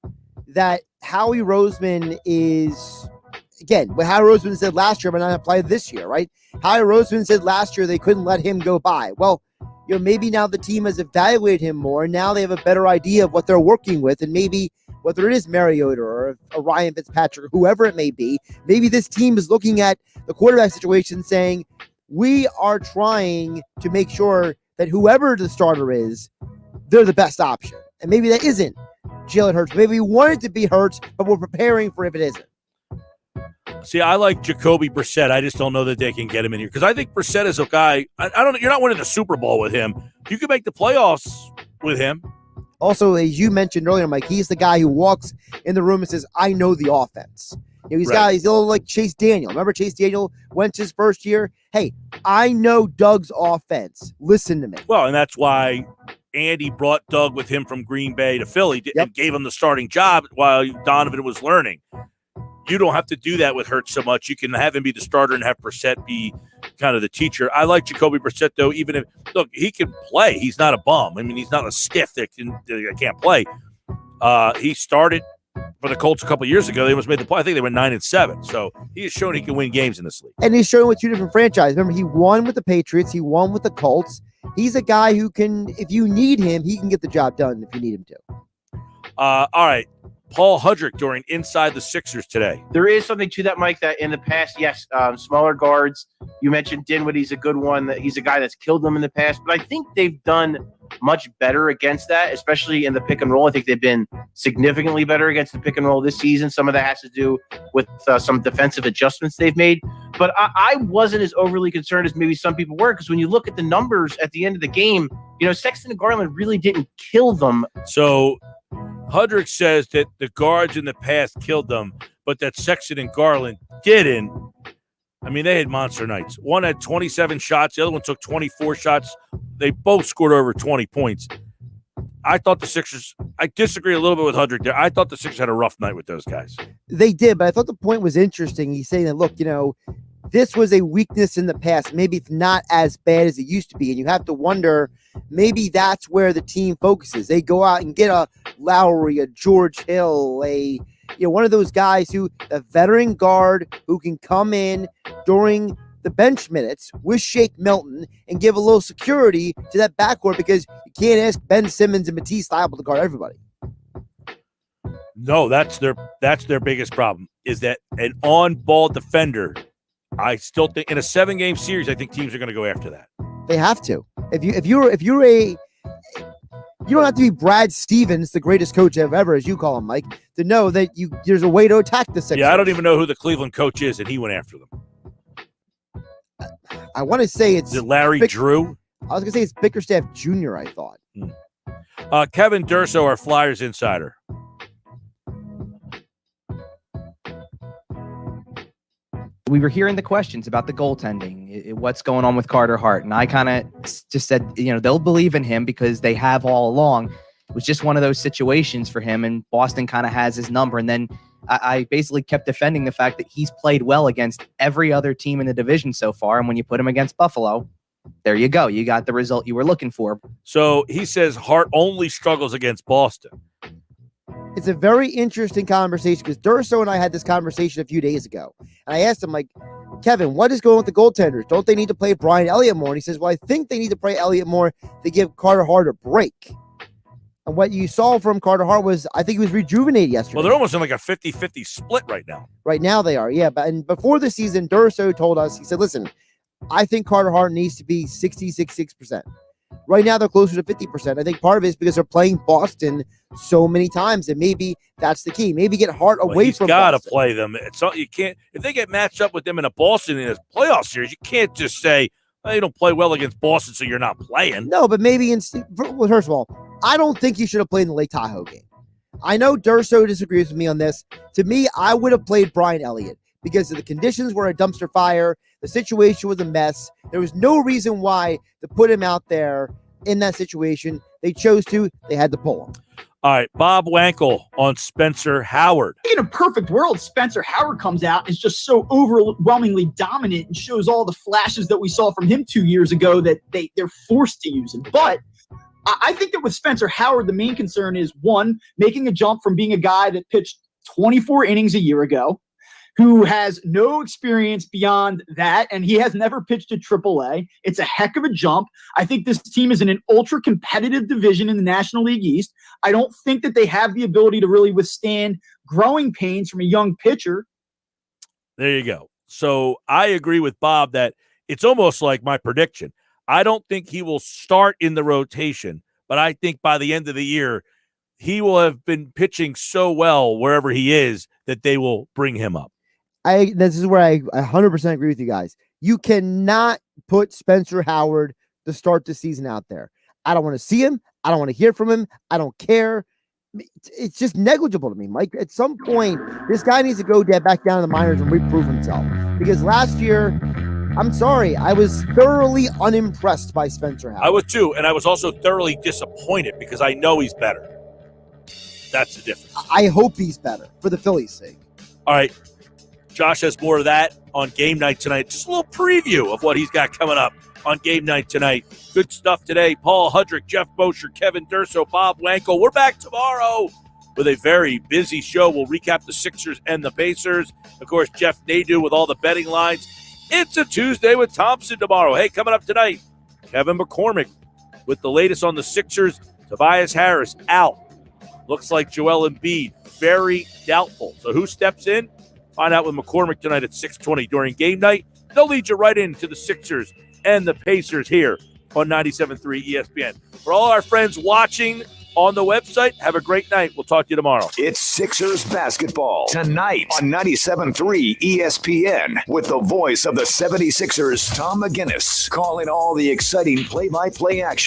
That Howie Roseman is, again, what Howie Roseman said last year, but not applied this year, right? Howie Roseman said last year they couldn't let him go by. Well, maybe now the team has evaluated him more. And now they have a better idea of what they're working with. And maybe whether it is Mariota or a Ryan Fitzpatrick or whoever it may be, maybe this team is looking at the quarterback situation saying, we are trying to make sure that whoever the starter is, they're the best option. And maybe that isn't Jalen Hurts. Maybe we want it to be Hurts, but we're preparing for if it isn't. See, I like Jacoby Brissett. I just don't know that they can get him in here because I think Brissett is a guy. I don't know. You're not winning the Super Bowl with him. You can make the playoffs with him. Also, as you mentioned earlier, Mike, he's the guy who walks in the room and says, I know the offense. He's a little like Chase Daniel. Remember Chase Daniel went his first year? Hey, I know Doug's offense. Listen to me. Well, and that's why Andy brought Doug with him from Green Bay to Philly and gave him the starting job while Donovan was learning. You don't have to do that with Hurts so much. You can have him be the starter and have Brissett be kind of the teacher. I like Jacoby Brissett, though, even if, look, he can play. He's not a bum. I mean, he's not a stiff that can't play. He started for the Colts a couple of years ago. They almost made the play. I think they went 9-7. So he has shown he can win games in this league. And he's showing with two different franchises. Remember, he won with the Patriots. He won with the Colts. He's a guy who can, if you need him, he can get the job done if you need him to. All right. Paul Hudrick during Inside the Sixers today. There is something to that, Mike, that in the past, yes, smaller guards. You mentioned Dinwiddie's a good one. He's a guy that's killed them in the past. But I think they've done much better against that, especially in the pick and roll. I think they've been significantly better against the pick and roll this season. Some of that has to do with some defensive adjustments they've made. But I wasn't as overly concerned as maybe some people were, because when you look at the numbers at the end of the game, Sexton and Garland really didn't kill them. So Hudrick says that the guards in the past killed them, but that Sexton and Garland didn't. I mean, they had monster nights. One had 27 shots. The other one took 24 shots. They both scored over 20 points. I thought the Sixers – I disagree a little bit with Hudrick there. I thought the Sixers had a rough night with those guys. They did, but I thought the point was interesting. He's saying that, look, this was a weakness in the past. Maybe it's not as bad as it used to be, and you have to wonder – maybe that's where the team focuses. They go out and get a Lowry, a George Hill, a one of those guys who, a veteran guard who can come in during the bench minutes with Shake Milton and give a little security to that backcourt, because you can't ask Ben Simmons and Matisse Thybulle to guard everybody. No, that's their biggest problem, is that an on-ball defender. I still think in a 7-game series, I think teams are going to go after that. They have to. You don't have to be Brad Stevens, the greatest coach ever, as you call him, Mike, to know that there's a way to attack the Sixers. Yeah, I don't even know who the Cleveland coach is, and he went after them. I want to say it's... Is it Larry Drew? I was going to say it's Bickerstaff Jr., I thought. Kevin Durso, our Flyers insider. We were hearing the questions about the goaltending, what's going on with Carter Hart. And I kind of just said, they'll believe in him because they have all along. It was just one of those situations for him, and Boston kind of has his number. And then I basically kept defending the fact that he's played well against every other team in the division so far. And when you put him against Buffalo, there you go. You got the result you were looking for. So he says Hart only struggles against Boston. It's a very interesting conversation, because Durso and I had this conversation a few days ago. And I asked him, like, Kevin, what is going on with the goaltenders? Don't they need to play Brian Elliott more? And he says, well, I think they need to play Elliott more to give Carter Hart a break. And what you saw from Carter Hart was, I think he was rejuvenated yesterday. Well, they're almost in like a 50-50 split right now. Right now they are, yeah. And before the season, Durso told us, he said, listen, I think Carter Hart needs to be 66%. Right now, they're closer to 50%. I think part of it is because they're playing Boston so many times, and maybe that's the key. Maybe get Hart away from Boston. He's got to play them. You can't, if they get matched up with them in a Boston in a playoff series, you can't just say, oh, you don't play well against Boston, so you're not playing. No, but maybe well, first of all, I don't think you should have played in the Lake Tahoe game. I know Durso disagrees with me on this. To me, I would have played Brian Elliott, because the conditions were a dumpster fire. The situation was a mess. There was no reason why to put him out there in that situation. They chose to. They had to pull him. All right, Bob Wankel on Spencer Howard. In a perfect world, Spencer Howard comes out and is just so overwhelmingly dominant and shows all the flashes that we saw from him 2 years ago that they're forced to use him. But I think that with Spencer Howard, the main concern is, one, making a jump from being a guy that pitched 24 innings a year ago, who has no experience beyond that, and he has never pitched at AAA. It's a heck of a jump. I think this team is in an ultra-competitive division in the National League East. I don't think that they have the ability to really withstand growing pains from a young pitcher. There you go. So I agree with Bob that it's almost like my prediction. I don't think he will start in the rotation, but I think by the end of the year, he will have been pitching so well wherever he is that they will bring him up. This is where I 100% agree with you guys. You cannot put Spencer Howard to start the season out there. I don't want to see him. I don't want to hear from him. I don't care. It's just negligible to me, Mike. At some point, this guy needs to go back down to the minors and reprove himself. Because last year, I'm sorry, I was thoroughly unimpressed by Spencer Howard. I was too, and I was also thoroughly disappointed because I know he's better. That's the difference. I hope he's better for the Phillies' sake. All right. Josh has more of that on game night tonight. Just a little preview of what he's got coming up on game night tonight. Good stuff today. Paul Hudrick, Jeff Bosher, Kevin Durso, Bob Wankel. We're back tomorrow with a very busy show. We'll recap the Sixers and the Pacers. Of course, Jeff Nadeau with all the betting lines. It's a Tuesday with Thompson tomorrow. Hey, coming up tonight, Kevin McCormick with the latest on the Sixers. Tobias Harris out. Looks like Joel Embiid, very doubtful. So who steps in? Find out with McCormick tonight at 6:20 during game night. They'll lead you right into the Sixers and the Pacers here on 97.3 ESPN. For all our friends watching on the website, have a great night. We'll talk to you tomorrow. It's Sixers basketball tonight on 97.3 ESPN with the voice of the 76ers, Tom McGinnis, calling all the exciting play-by-play action.